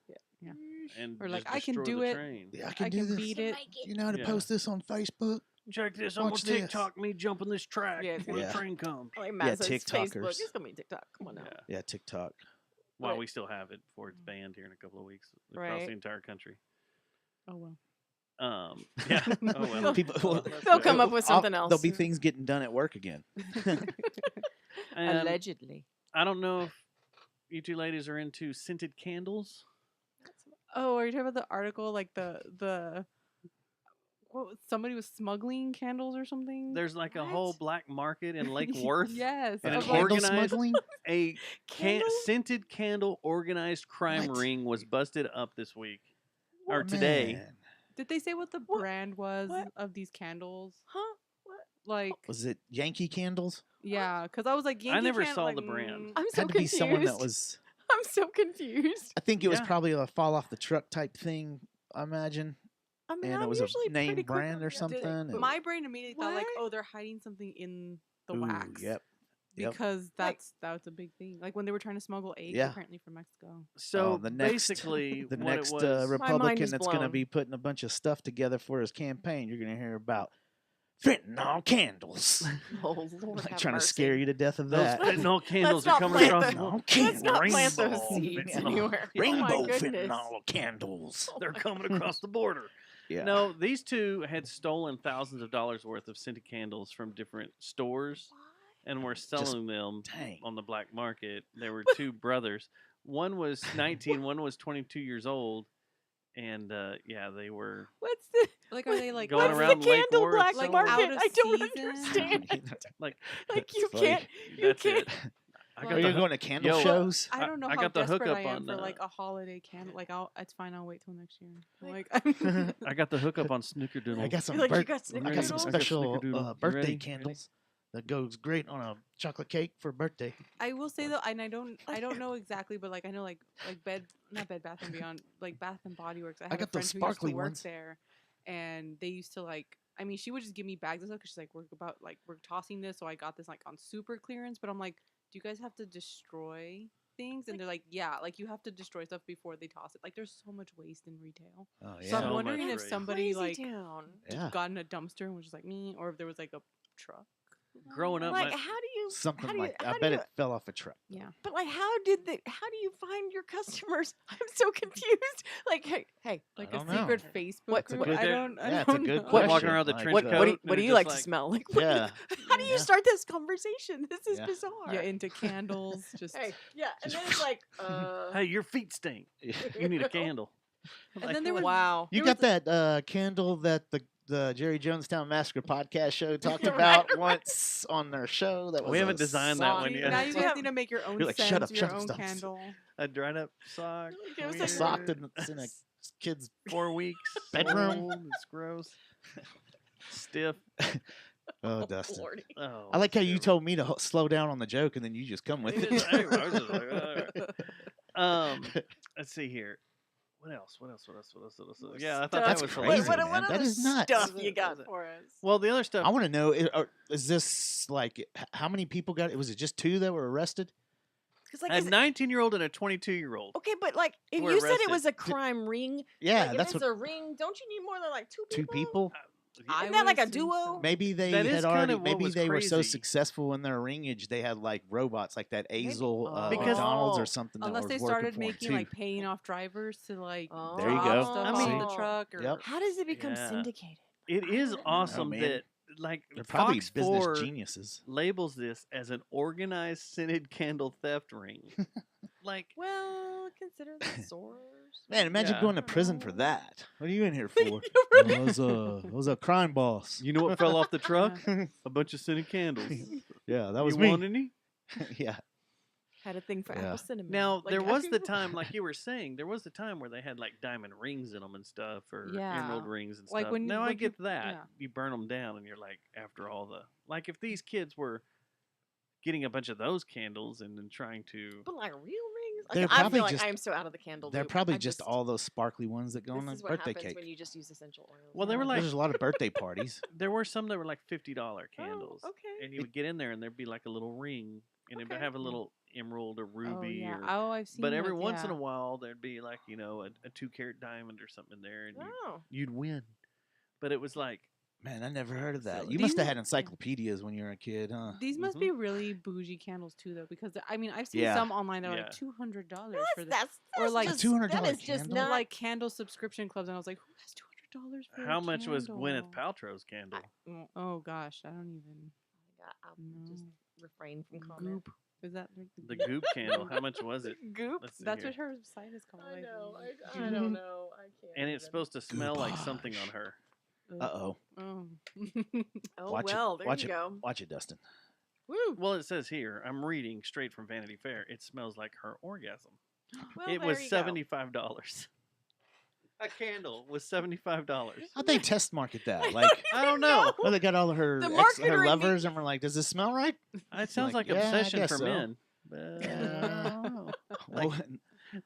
and Or like, just I can destroy do the it. Train. Yeah, I I can do can this. beat it. You know how to Yeah. post this on Facebook? check this. I'm Watch gonna this. TikTok me jumping this track Yeah, it's when gonna- the train comes. Like Matt says, Facebook. TikTokers. It's gonna be TikTok. Come on now. Yeah. Yeah, TikTok. While But- we still have it before it's banned here in a couple of weeks across Right. the entire country. Oh well. Yeah. Oh well. People, They'll come up with something else. There'll be things getting done at work again. And Allegedly. I don't know if you two ladies are into scented candles. Oh, are you talking about the article? Like somebody was smuggling candles or something? There's like a whole What? black market in Lake Worth. Yes. And of, an like- Candle organized- smuggling? A Candle? scented candle organized crime What? ring was busted up this week or Oh, today. man. Did they say what the What? brand was What? of these candles? Huh? What? Like, Was it Yankee Candles? yeah, because I was like, Yankee never Candle, saw like, the brand. I'm so Had to be confused. someone that was. I'm so confused. I think it was Yeah. probably a fall off the truck type thing. I imagine. I mean, And it I'm was a usually name pretty quick brand on or that. something. and- My brain immediately thought like, What? oh, they're hiding something in the Ooh, wax. Yep. Yep. Because that's a big thing. Like when they were trying to smuggle eggs, Yeah. apparently from Mexico. So the next, basically, the what next it was, Republican is that's going to blown. be putting a bunch of stuff together for his campaign, you're going to hear about fentanyl candles. Oh, Lord, Like have trying to mercy. scare you to death of those that. fentanyl candles not are coming plant across. the- No, Let's not plant those rainbow seeds fentanyl. anywhere. Rainbow oh my goodness. fentanyl candles. They're coming across the border. Yeah. No, these two had stolen thousands of dollars worth of scented candles from different stores and were selling them Dang. on the black market. There were two brothers. One was 19, one was 22 years old. And yeah, they were What's the Like, are they like Going what's around the Lake candle Worth black selling out market? of I don't season? understand. like, Like you That's funny. can't. You that's can't. it. I Well, got Are the you hook- going to candle Yo, shows? I don't know I how got the desperate hookup I am on, for like a holiday candle. Like, it's fine. I'll wait till next year. Like- Like, I got the hookup on snickerdoodle. I got some, Like, you got I got some snickerdoodle? special Snickerdoodle. You birthday ready? candles that goes great on a chocolate cake for birthday. I will say though, and I don't know exactly, but like I know like not Bed Bath and Beyond, like Bath and Body Works. I have got a those friend who used to sparkly work ones. there, and they used to like. I mean, she would just give me bags of stuff because she's like, we're tossing this, so I got this like on super clearance. But I'm like, do you guys have to destroy things? And they're like, yeah, like you have to destroy stuff before they toss it. Like there's so much waste in retail. Oh So yeah. I'm So wondering much if waste. somebody Crazy like town. Yeah. got in a dumpster and was just like me, or if there was like a truck. Growing up, Like, my, how do you? Something how do you, like how I do bet you, it fell off a truck. Yeah. But like, how do you find your customers? I'm so confused. Like, hey, Like I a don't know. secret Facebook What's a group. good- I don't. I Yeah, it's a don't good know. question. walking around with a Like, trench what coat. what do you, and what do it's you like just to smell? Like, what Yeah. how do you Yeah. start this conversation? This is Yeah. bizarre. Yeah, into candles. Just Hey, yeah, and then it's like, Hey, your feet stink. You need a candle. And then there was wow. You There got that candle that the Jerry Jonestown Massacre podcast show talked Right. about once on their show. That was We a haven't designed that sock- one See, yet. now you Yeah. guys need to make your own You're like, scent, shut up, your shut up, own stop. candle. A dried up sock. Give us A a sock weird. that's in a kid's 4 weeks. Bedroom. old, It's gross. Stiff. Oh, Dustin. Lordy. Oh, I like how you terrible. told me to slow down on the joke, and then you just come with You it. just- I was just like, all right. Let's see here. What else? Yeah, I thought That's that was crazy, hilarious. man. What That other is nuts. stuff Was you it- got was it- for us? Well, the other stuff. I want to know: is this like how many people got? Was it just 2 that were arrested? Because like, a is it- 19-year-old and a 22-year-old. okay, but like, if were you said it arrested. was a crime ring, Yeah, like, if that's it's what. a ring, don't you need more than like 2 2 people? people. I Isn't that like would a assume duo? so. Maybe they That is had kind already. of what Maybe was they were so crazy. successful in their ringage, they had like robots, like that Azel Because- McDonald's Oh. or something. That Unless was they working started for 'em, making too. like paying off drivers to like There you drop go. stuff I off mean- the truck. Or Yep. How does it become Yeah. syndicated? It is don't know. awesome man. that like They're probably Fox business 4 geniuses. labels this as an organized scented candle theft ring. Like Well, consider the source. Man, imagine Yeah. going to prison for that. What are you in here for? You're I was a crime boss. you know what fell off the truck? A bunch of scented candles. Yeah, that was you me. want any? Yeah, Had a thing for Yeah. apple cinnamon. Now Like, there how was do the you- time, like you were saying, there was the time where they had like diamond rings in them and stuff, or Yeah. emerald rings and Like stuff. when you- now I like get you- that yeah. you burn them down, and you're like, after all the like, if these kids were getting a bunch of those candles and then trying to, But like real rings? They're Okay, I probably feel like just- I am so out of the candle. they're loop. probably I just all those sparkly ones that go This on a is what birthday happens cake. when you just use essential oils. Well, they were like- There's a lot of birthday parties. there were some that were like $50 candles, Oh, okay. and you would get in there and there'd be like a little ring, and it would Okay. have a little emerald or oh ruby yeah. or. Oh, I've seen. But every those, once in a yeah. while, there'd be like a 2-carat diamond or something in there, and Oh. you'd win. But it was like Man, I never heard of that. So You these must have mu- had encyclopedias when you were a kid, huh? These must be really bougie candles too, though, because I mean I've seen Yeah. some online that are Yeah. like $200 for this, That's or like just, $200 that is just candle? not like candle subscription clubs, and I was like, who has $200 for How a much was Gwyneth candle? Paltrow's candle? Oh gosh, I don't even. I'll No. just refrain from comment. Goop. Is that The goop candle. How much was it? Goop? Let's see That's here. what her site is called. I know. I Goop. don't know. I can't. And it's even. supposed to smell like Goopage. something on her. Uh-oh. Oh. Oh Watch well, it. there Watch you it. go. Watch it, Dustin. Woo. Well, it says here, I'm reading straight from Vanity Fair. It smells like her orgasm. Well, It there was you go. $75. A candle was $75. How'd they test market that? Like, I don't know. oh, they got all of her The her marketer in me- lovers, and we're like, does this smell right? It sounds Like, like yeah, I obsession guess for so. men. But I don't know. Well,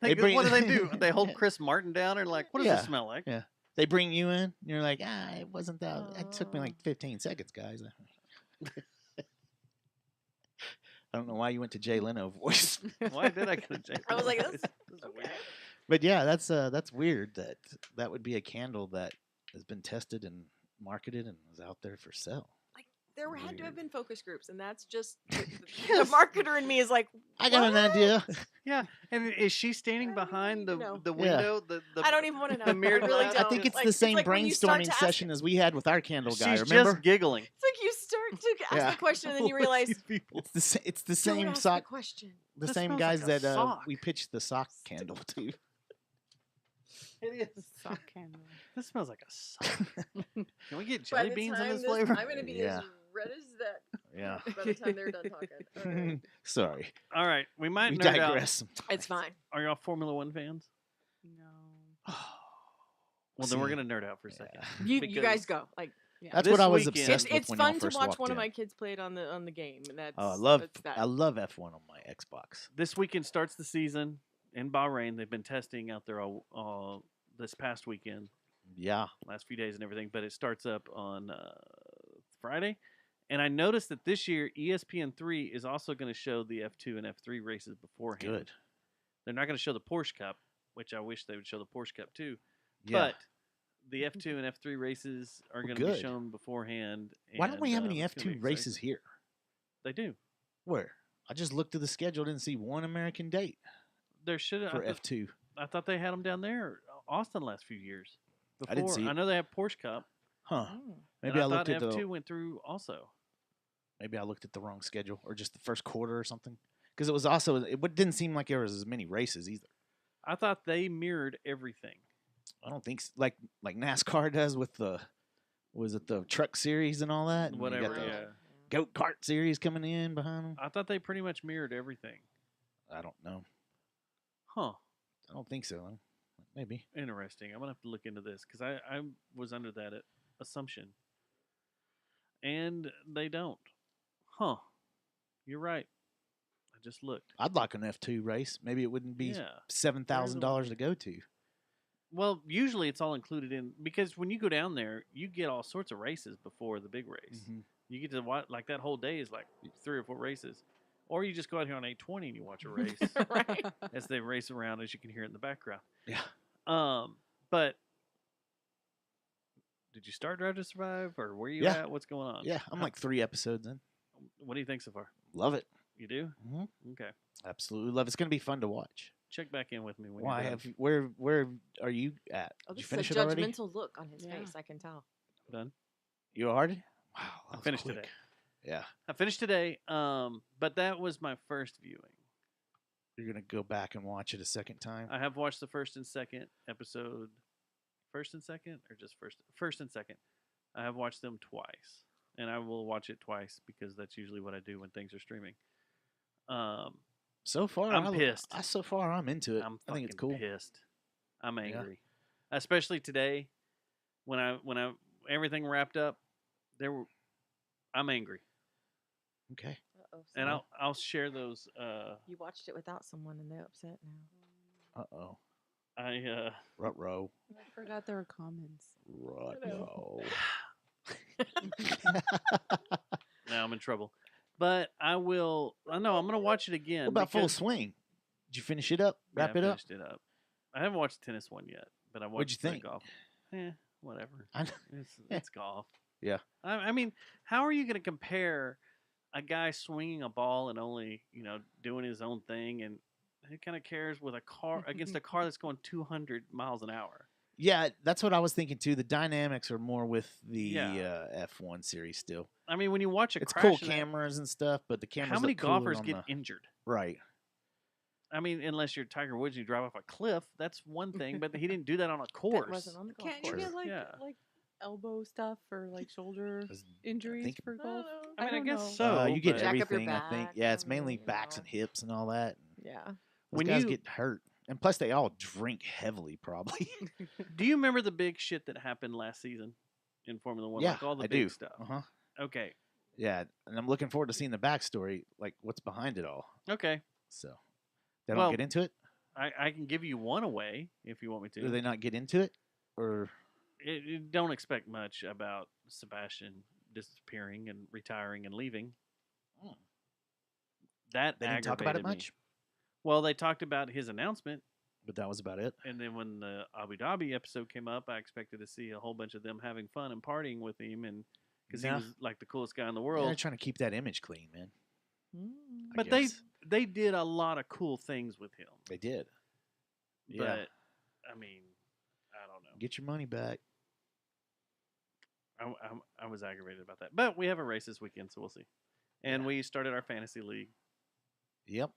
They bring- what do they do? They hold Chris Martin down and like, what does Yeah. this smell like? Yeah. They bring you in, and you're like, it wasn't that. It took me like 15 seconds, guys. I don't know why you went to Jay Leno voice. Why did I get a J? I was like, This that's is okay. weird. But yeah, that's weird that would be a candle that has been tested and marketed and is out there for sale. There had to have Weird. been focus groups, and that's just the Yes. marketer in me is like, I got an "What?" idea. Yeah, and is she standing I don't behind the even know. the Yeah. window? The I don't even want to know. the mirrored I really glass? don't. I think it's Like, the same like when you start brainstorming to ask- session as we had with our candle guy. She's Remember? just giggling. It's like you start to ask Yeah. the question, and then you What's realize these people? It's the don't same ask sock, the question. the This same smells guys like a that sock. we pitched the sock candle to. It The is. sock candle. This smells like a sock. Can we get By jelly the beans in time this flavor? I'm gonna be Yeah. as red as that. Yeah. By the time they're done talking, all right. Sorry, All right, we might we nerd out. digress. It's fine. Are y'all Formula One fans? No. Well, then we're See, gonna nerd out for a second. You Because guys go. Like Yeah. That's This what I was weekend- obsessed with it's when y'all fun to first watch walked one of in. my kids play it on the game, and that's Oh, that's that. I love F1 on my Xbox. This weekend starts the season in Bahrain. They've been testing out there all this past weekend, Yeah, last few days and everything. But it starts up on Friday, and I noticed that this year ESPN3 is also going to show the F2 and F3 races beforehand. good. They're not going to show the Porsche Cup, which I wish they would show the Porsche Cup too. Yeah. But the F2 and F3 races are going to be good. shown beforehand. Why don't we have and, any it's gonna be F2 races exciting. here? They do. Where? I just looked at the schedule, didn't see one American date There should for have. F2. I thought they had them down there, Austin, last few years. Before. I didn't see I it. know they have Porsche Cup. Huh. Oh. Maybe and I thought looked at F2 the went through also. maybe I looked at the wrong schedule or just the first quarter or something. Because it was also it didn't seem like there was as many races either. I thought they mirrored everything. I don't think like NASCAR does with the was it the truck series and all that. And you Whatever, got the yeah. Goat kart series coming in behind them. I thought they pretty much mirrored everything. I don't know. Huh. I don't think so. Maybe. Interesting. I'm going to have to look into this because I was under that assumption. And they don't. Huh. You're right. I just looked. I'd like an F2 race. Maybe it wouldn't be Yeah. $7,000 to go to. Well, usually it's all included in because when you go down there, you get all sorts of races before the big race. Mhm. You get to watch like that whole day is like 3 or 4 races, or you just go out here on 820 and you watch a race Right. as they race around, as you can hear it in the background. Yeah. But did you start Drive to Survive, or where you Yeah. at? What's going on? Yeah, I'm like 3 episodes in. What do you think so far? Love it. You do? Mhm. Okay. Absolutely love it. It's going to be fun to watch. Check back in with me when Why you're have you, where are you at? Oh, Did you this finish is it a already? judgmental look on his Yeah. face. I can tell. done. You already? Wow, that I was finished quick. today. Yeah, I finished today. But that was my first viewing. you're gonna go back and watch it a second time. I have watched the first and second episode. First and second, or just first? First and second. I have watched them twice, and I will watch it twice because that's usually what I do when things are streaming. So far, I'm pissed. So far, I'm into it. I'm I think it's fucking cool. pissed. I'm Yeah. angry, especially today when I everything wrapped up. I'm angry, Okay. Uh-oh. and So- I'll share those. You watched it without someone, and they're upset now. Uh-oh. I Ruh-roh. I forgot there were comments. Ruh-roh. now I'm in trouble, but I will. I know I'm gonna watch it again. What about Full because- Swing? Did you finish it up? Yeah, Wrap I it up? finished it up. I haven't watched the tennis one yet, but I watched What'd you the think? golf. Whatever. I- It's golf. Yeah. I mean, how are you going to compare a guy swinging a ball and only doing his own thing, and who kind of cares with a car against a car that's going 200 miles an hour? Yeah, that's what I was thinking too. The dynamics are more with the Yeah. F1 series still. I mean, when you watch a It's crash cool in that- cameras and stuff, but the cameras how many look cooler golfers on get the, injured? right. I mean, unless you're Tiger Woods and you drive off a cliff, that's one thing. But he didn't do that on a That course. wasn't on the golf Can't you course. get like Yeah. elbow stuff or like shoulder As- injuries think- for golf? I mean, I don't guess know. so. you get but- Jack up your everything. I think. back, Yeah, it's I mean, mainly you backs know. and hips and all that. Yeah. Those When guys you- get hurt, and plus they all drink heavily, probably. Do you remember the big shit that happened last season in Formula One? Yeah, like all the I big do. stuff. Uh-huh. Okay. Yeah, and I'm looking forward to seeing the backstory, like what's behind it all. Okay. So they don't Well, get into it. I can give you one away if you want me to. Do they not get into it, or Don't expect much about Sebastian disappearing and retiring and leaving. Hmm. That they didn't talk about it aggravated me. much? Well, they talked about his announcement, But that was about it. and then when the Abu Dhabi episode came up, I expected to see a whole bunch of them having fun and partying with him, and because he Nah. was like the coolest guy in the Yeah, world. they're trying to keep that image clean, man. I But guess. they did a lot of cool things with him. They did. Yeah. But I mean, I don't know. Get your money back. I was aggravated about that. But we have a race this weekend, so we'll see. And we started our fantasy league. Yep.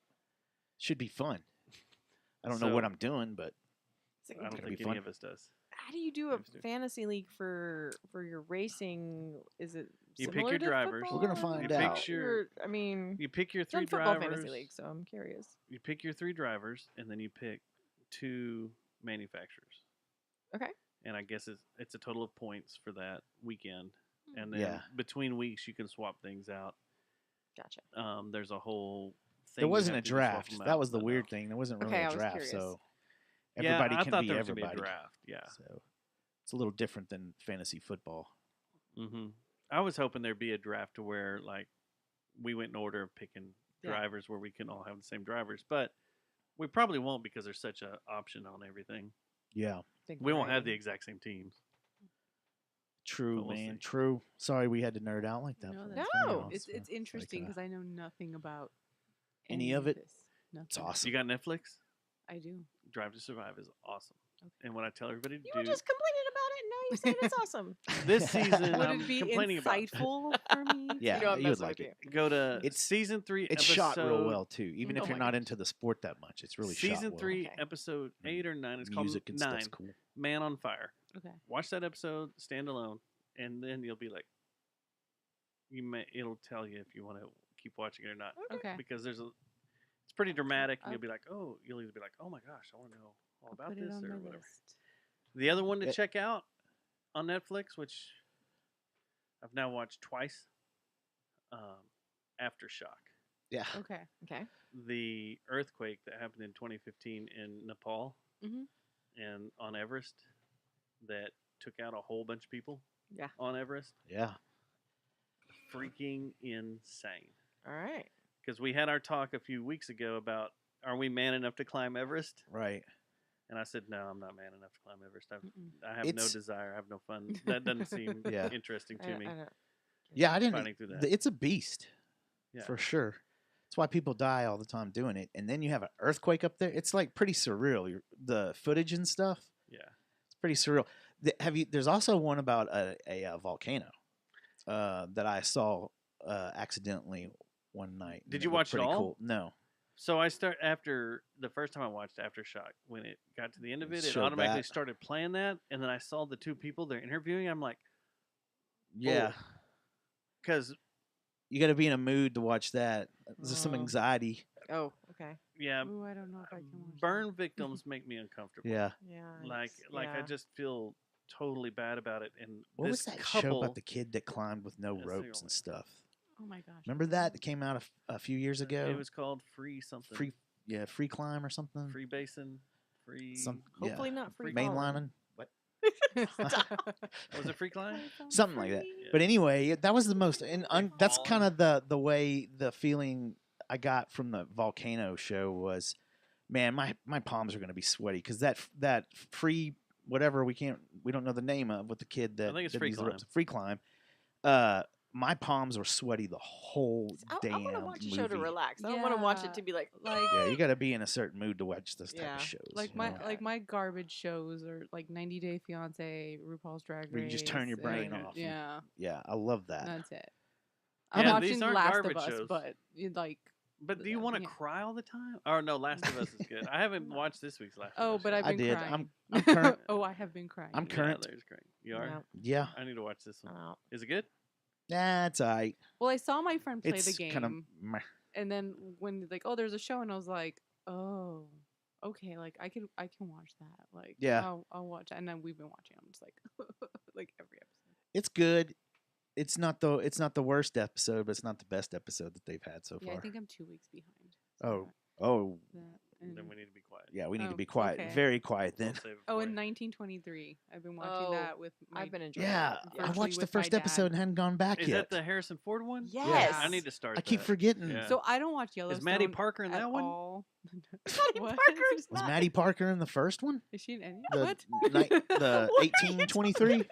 Should be fun. I don't know what So- I'm doing, but I don't gonna think be any fun. of us does. How do you do a Maybe so. fantasy league for your racing? Is it You pick similar your to drivers. football? We're gonna find You out. pick your, I mean, you pick your I've done three football drivers. fantasy league, so I'm curious. You pick your 3 drivers, and then you pick 2 manufacturers. Okay. And I guess it's a total of points for that weekend. And then Yeah. between weeks, you can swap things out. Gotcha. There's a whole thing. there you wasn't a have to do to swap draft. 'em That out, was the but weird no. thing. There wasn't really Okay, I a was draft, curious. so Yeah, everybody I can thought be there was gonna everybody. be a draft. Yeah. So it's a little different than fantasy football. hmm I was hoping there'd be a draft to where like we went in order of picking Yeah. drivers where we can all have the same drivers, but we probably won't because there's such a option on everything. Yeah. Big We won't have the variety. exact same teams. True, But we'll man. see. True. Sorry we had to nerd out like that. No, for that's everyone No, else, It's but interesting like, because I know nothing about any of it. This. Nothing. it's awesome. You got Netflix? I do. Drive to Survive is awesome. Okay. And what I tell everybody to You do were just complaining about it, and now you said it's awesome. this season, Would I'm it be complaining about. insightful for me? Yeah, You know, I'm you would messing like with it. Go to It's- season 3. It's shot real well too. Even if Oh you're my not gosh. into the sport that much, it's really shot Season well. 3, Okay. episode Mm. 8 or 9. It's Music called and 9. stuff's cool. Man on Fire. Okay. Watch that episode, stand alone, and then you'll be like, it'll tell you if you want to keep watching it or not. Okay. Because it's pretty dramatic, and I'll- you'll be like, you'll either be like, oh my gosh, I want to know all I'll about put it this on or my whatever. list. The other one to It- check out on Netflix, which I've now watched twice, Aftershock. Yeah. Okay. Okay. The earthquake that happened in 2015 in Nepal Mhm. and on Everest that took out a whole bunch of people Yeah. on Everest. Yeah. Freaking insane. All right. Because we had our talk a few weeks ago about are we man enough to climb Everest? Right. And I said, no, I'm not man enough to climb Everest. Mm-mm. I have no It's- desire. I have no fun. That doesn't seem Yeah. interesting I to me. don't- Yeah, I didn't. Fighting through that. It's a beast, Yeah. for sure. That's why people die all the time doing it. And then you have an earthquake up there. It's like pretty surreal. The footage and stuff. Yeah. It's pretty surreal. There's also one about a volcano that I saw accidentally one night. Did and you looked watch it pretty all? Cool. No. So I start after the first time I watched Aftershock. When it got to the end of it, it Showed automatically that. started playing that, and then I saw the 2 people they're interviewing. I'm like, Yeah. because You got to be in a mood to watch that. There's some Oh. anxiety. Oh, okay. yeah, Ooh, I don't know if I can watch burn victims make me uncomfortable. Yeah. Yeah. like yeah. I just feel totally bad about it. And What this was that couple, show about the kid that climbed with no That's the ropes and only- stuff? that. Oh my gosh. Remember that came out a few years ago? It was called Free something. Free climb or something. Free Basin. Free. Hopefully not free. Mainlining. What? Was it Free Climb? Something like that. Yeah. But anyway, that was the most, and that's falling. kind of the way the feeling I got from the volcano show was, man, my palms are going to be sweaty because that free whatever we don't know the name of with the kid that I think it's that Free needs the Climb. ropes, free climb. My palms were sweaty the whole damn I want to watch a movie. show to relax. I don't want to watch it Yeah, to be like, like Yeah, you got to be in a certain mood to watch those type Yeah. of shows. like you my know? my garbage shows are like 90 Day Fiance, RuPaul's Drag Race. Where you just turn your brain off. and- Yeah, Yeah, I love that. that's it. Yeah, I'm these watching aren't Last garbage of Us, shows. but like, But do you want to yeah. cry all the time? Or no, Last of Us is good. I haven't watched this week's Last of Oh, Us. but yet. I've I been did. crying. I'm current. Oh, I have been crying. I'm Yeah, current. there's great. You are? No. Yeah, I need to watch this one. oh. Is it good? that's all right. Well, I saw my friend play It's the game, kind of. and then when like, oh, there's a show, and I was like, oh, okay, like I can watch that. Like, Yeah. I'll watch it. And then we've been watching. I'm just like, like every episode. It's good. It's not the worst episode, but it's not the best episode that they've had so far. Yeah, I think I'm 2 weeks behind. Oh, that, Then we need to be quiet. yeah. We need to Oh, be quiet, okay. very quiet We'll then. save it Oh, for in you. 1923, I've been watching Oh, that with my. I've been enjoying Yeah, it. I Virtually watched the with my first dad. episode and hadn't gone back Is yet. that the Harrison Ford one? Yes. I need to start I keep that. forgetting. Yeah. So I don't watch Yellowstone. Is Maddie Parker in at that one? all. Maddie What? Parker's Was not- Maddie Parker in the first one? Is she in any? The What? the What are you 1823.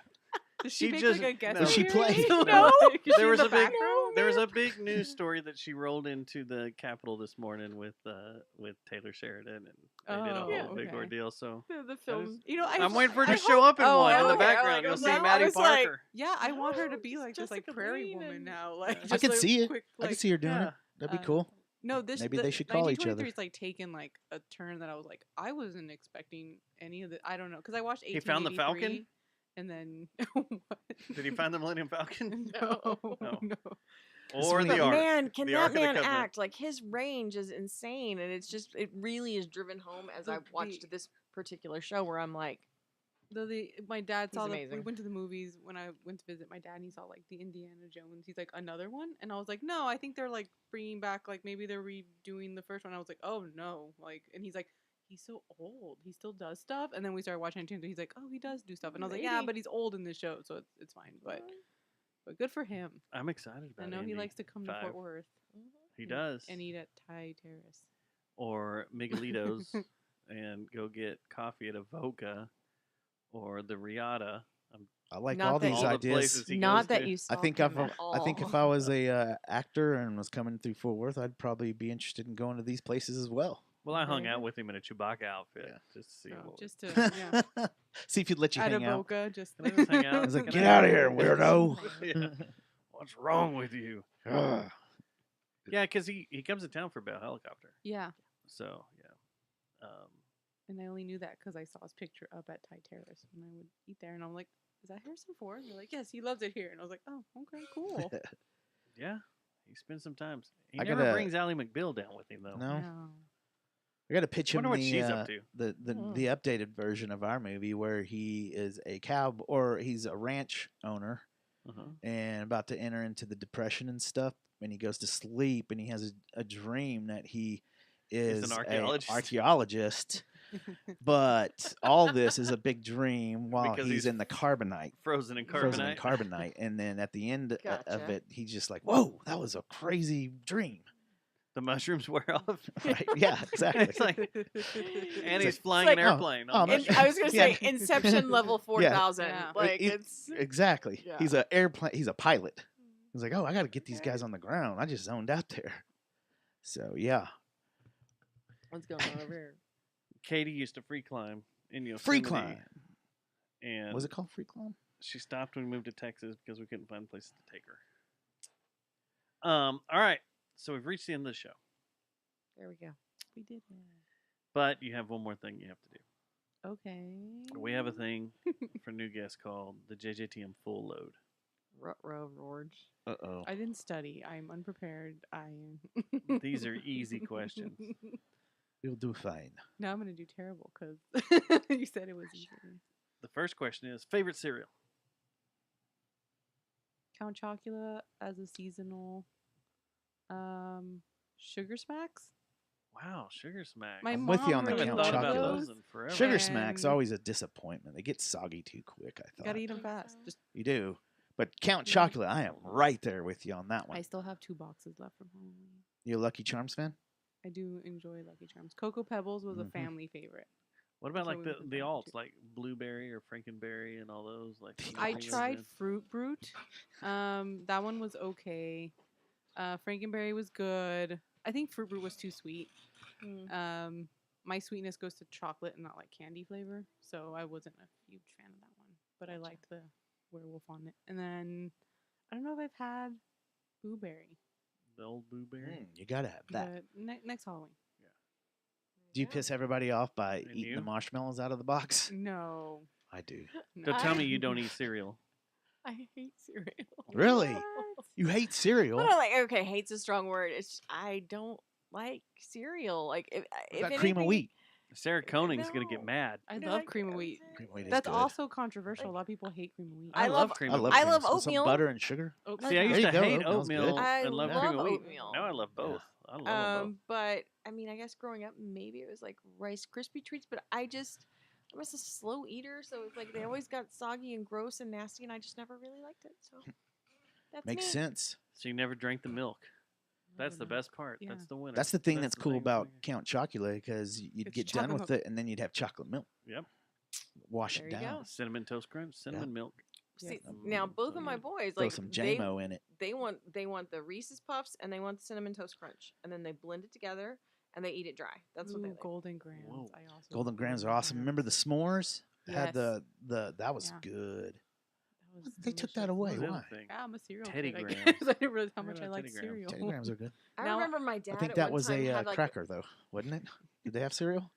Does she She make just- like a guest no. Does she play? appearance? No. No. Like, is she There in was the a big background? there was a big news story that she rolled into the Capitol this morning with Taylor Sheridan, and they did a Oh, whole yeah. big Okay. ordeal. So the film. You know, I'm waiting for her I to show hope- up in oh, one in the okay, background. I You'll was see like- I Maddie was like- Parker. Yeah, I want her to Oh, be like just this, like Jessica prairie Green woman and- now. Like, I I just could a see it. quick, I could like- see her doing yeah. it. That'd be uh, cool. No, this Maybe the, they should call each 1923 other. is like taking like a turn that I was like, I wasn't expecting any of the. I don't know, because I watched. He found the Falcon? 1883, and then what? Did he find the Millennium Falcon? No, No. no. Or But the But Ark? man, can The that Ark of the man Covenant. act? Like his range is insane, and it really is driven home as I watched this particular show where I'm like, Though my dad He's saw we amazing. went to the movies when I went to visit my dad, and he saw like the Indiana Jones. He's like, another one, and I was like, no, I think they're like bringing back like maybe they're redoing the first one. I was like, oh no, like, and he's like, he's so old, he still does stuff. And then we started watching it, and he's like, oh, he does do stuff, and I was like, yeah, Maybe. but he's old in this show, so it's fine. But good for him. I'm excited about I know he Indy likes to come to 5. Fort Worth. He does. And eat at Thai Terrace. Or Miguelitos and go get coffee at Avoca or the Riata. I like Not all that- these All the ideas. places he not goes that to. you saw I think him if at I think if all. I was a actor and was coming through Fort Worth, I'd probably be interested in going to these places as well. Well, I hung There you out go. with him in a Chewbacca outfit Yeah. just to see So what just to yeah, See if he'd let you at hang out. Avoca, just Can I just hang out? I was like, Can get I- out of here, weirdo. Yeah. What's wrong with you? Ugh. Yeah, because he comes to town for Bell Helicopter. yeah. So, yeah. And I only knew that because I saw his picture up at Thai Terrace, and I would eat there, and I'm like, "Is that Harrison Ford?" And they're like, "Yes, he loves it here." And I was like, "Oh, okay, cool." Yeah, he spends some time. He I never gotta- brings Ally McBeal down with him, though. No, No. I got to pitch him Wonder what the she's up to. the updated version of our movie where he is a cow or he's a ranch owner Uh-huh. and about to enter into the depression and stuff, and he goes to sleep and he has a dream that he is an a archaeologist. archaeologist. But all this is a big dream while Because he's he's in the carbonite. Frozen in Frozen in carbonite. carbonite, and then at the end of Gotcha. it, he's just like, "Whoa, that was a crazy dream!" The mushrooms wear off. Right? Yeah, exactly. It's like, and he's like- flying like- an airplane. oh, on oh, And mushrooms. I was gonna say Yeah. Inception level 4,000. Yeah. Like It- it's Exactly. Yeah. He's a airplane. He's a pilot. He's like, "Oh, I got to get these guys on the ground. I just zoned out there." So yeah, what's going on over here. Katie used to free climb in Yosemite. free climb. And Was it called free climb? she stopped when we moved to Texas because we couldn't find places to take her. All right. So we've reached the end of the show. There we go. We did it. But you have one more thing you have to do. Okay. We have a thing for new guests called the JJTM Full Load. Ruh-roh roared. Uh-oh. I didn't study. I'm unprepared. These are easy questions. You'll do fine. Now I'm gonna do terrible because you said it was easy. The first question is favorite cereal. Count Chocula as a seasonal. Sugar Smacks. Wow, Sugar Smack. My I'm with you mom on the I really haven't Count thought about Chocula. those in forever. Sugar Smack's And- always a disappointment. They get soggy too quick, I thought. Gotta eat them fast. Just You do. But Count Yeah. Chocolate, I am right there with you on that one. I still have 2 boxes left from Halloween. You a Lucky Charms fan? I do enjoy Lucky Charms. Cocoa Pebbles was a Mhm. family favorite. What about Until like we the went the back alts, to- like blueberry or frankenberry and all those? Like I anything tried good? Fruit Brute. That one was okay. Frankenberry was good. I think Fruit Brute was too sweet. My sweetness goes to chocolate and not like candy flavor, so I wasn't a huge fan of that one. But I liked the werewolf on it. And then I don't know if I've had blueberry, The old blueberry. You gotta have that. but next Halloween. Do you piss everybody off by And eating you? the marshmallows out of the box? No. I do. So tell me I- you don't eat cereal. I hate cereal. Really? What? You hate cereal? Well, no, like okay, hate's a strong word. It's I don't like cereal. Like if What about cream of anything- wheat? Sarah Koning's gonna get No. mad. I No, love I- cream of I wheat. was- Cream of wheat is That's good. also controversial. Like- A lot of people hate cream of wheat. I I love love- cream I of love wheat. I love cream. Some oatmeal. butter and sugar. See, I used There to you go. hate Oatmeal's good. oatmeal I and love love cream of wheat. oatmeal. Now I love both. I love them both. But I mean, I guess growing up, maybe it was like Rice Krispie treats. But I'm a slow eater, so it's like they always got soggy and gross and nasty, and I just never really liked it. So that's Makes me. sense. So you never drank the milk. That's the Never. best part. Yeah. That's the winner. That's the thing that's the cool thing about that's Count Chocula because you'd It's get done chocolate with milk. it and then you'd have chocolate milk. Yep. Wash There it you down. go. Cinnamon toast crunch, cinnamon milk. See, Yes. now both of Mm, my yeah. boys Throw like some they JMO in it. they want the Reese's Puffs and they want the cinnamon toast crunch, and then they blend it together and they eat it dry. That's what they Ooh, like. golden grams. Whoa. I also Golden love grams are awesome. Remember the s'mores? Had Yes. the that was Yeah. good. That was They took that delicious. away. What was the other Why? thing? Yeah, I'm a cereal Teddy kid. I Grahams. guess. I didn't realize how Forgot much I about like Teddy Grahams. cereal. Teddy grams are good. I Now- remember my dad. I think at that one was time a had, like, cracker though, wasn't it? Did they have cereal?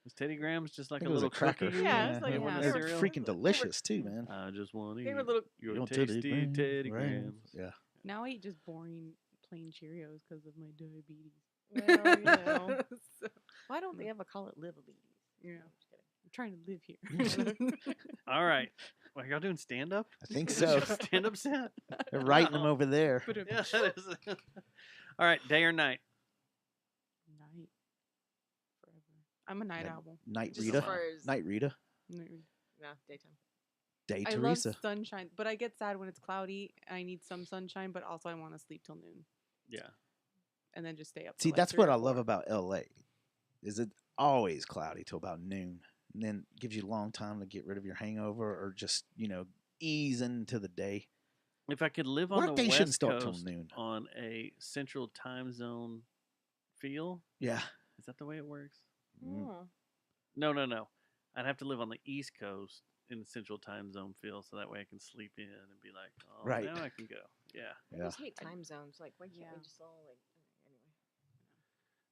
Was Teddy Grahams just I like think a it was little a cracker. cookie? Yeah, it's like- They yeah. weren't a They're cereal? freaking delicious too, man. I just want to They eat were little. your You want tasty Teddy Grahams. Yeah. Now I eat just boring plain Cheerios because of my diabetes. Well, you know. So, Why don't they ever call it liveabees? yeah, I'm just kidding. I'm trying to live here. All right. Well, y'all doing stand up? I think so. Stand up set? They're writing them Wow. over there. But Yeah, that is. All right. Day or night? night forever. I'm a night Like owl. Night Just Rita. as far as Night Rita. No, no daytime. Day I Teresa. love sunshine, but I get sad when it's cloudy. I need some sunshine, but also I want to sleep till noon Yeah. and then just stay up. See, till, like, that's 3 what or I love 4. about LA. Is it always cloudy till about noon, and then gives you a long time to get rid of your hangover or just ease into the day. If I could live on Work the day shouldn't West start till Coast noon. on a central time zone feel, Yeah. is that the way it works? Mm. Oh. No. I'd have to live on the East Coast in the central time zone feel, so that way I can sleep in and be like, oh, Right. now I can go. Yeah. I Yeah. just hate time zones. Like, why can't Yeah. we just all like anyway?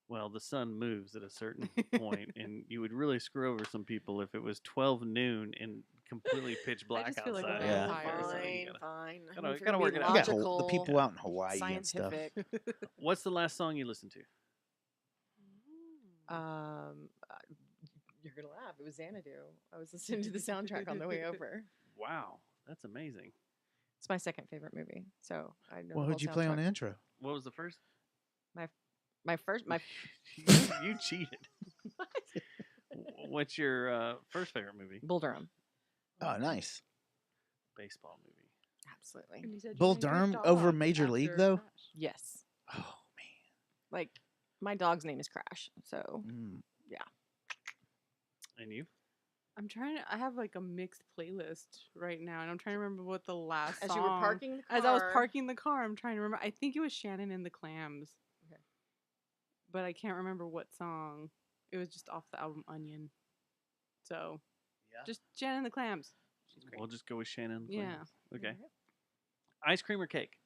Well, the sun moves at a certain point, and you would really screw over some people if it was 12 noon and completely pitch black just feel like a outside. Yeah. vampire. So you Fine, gotta- fine. gotta- If you're gotta gonna work be it out. You got logical, the people out in Hawaii and stuff. scientific. What's the last song you listened to? You're gonna laugh. It was Xanadu. I was listening to the soundtrack on the way over. Wow, that's amazing. It's my second favorite movie. So I know. Well, the who'd you whole play on the soundtrack. intro? What was the first? My first, my You cheated. What's your first favorite movie? Bull Durham. Oh, nice. Baseball movie. Absolutely. And you said you Bull named your Durham dog over Major League, after though? Crash. Yes. Oh man. Like my dog's name is Crash. So Mm. And you? I'm trying to. I have like a mixed playlist right now, and I'm trying to remember what the last as song. you were parking the car, As I was parking the car, I'm trying to remember. I think it was Shannon and the Clams. Okay. But I can't remember what song. It was just off the album Onion. So, Yeah. just Shannon and the Clams. She's great. We'll just go with Shannon. Yeah. Okay. Alright. Ice cream or cake?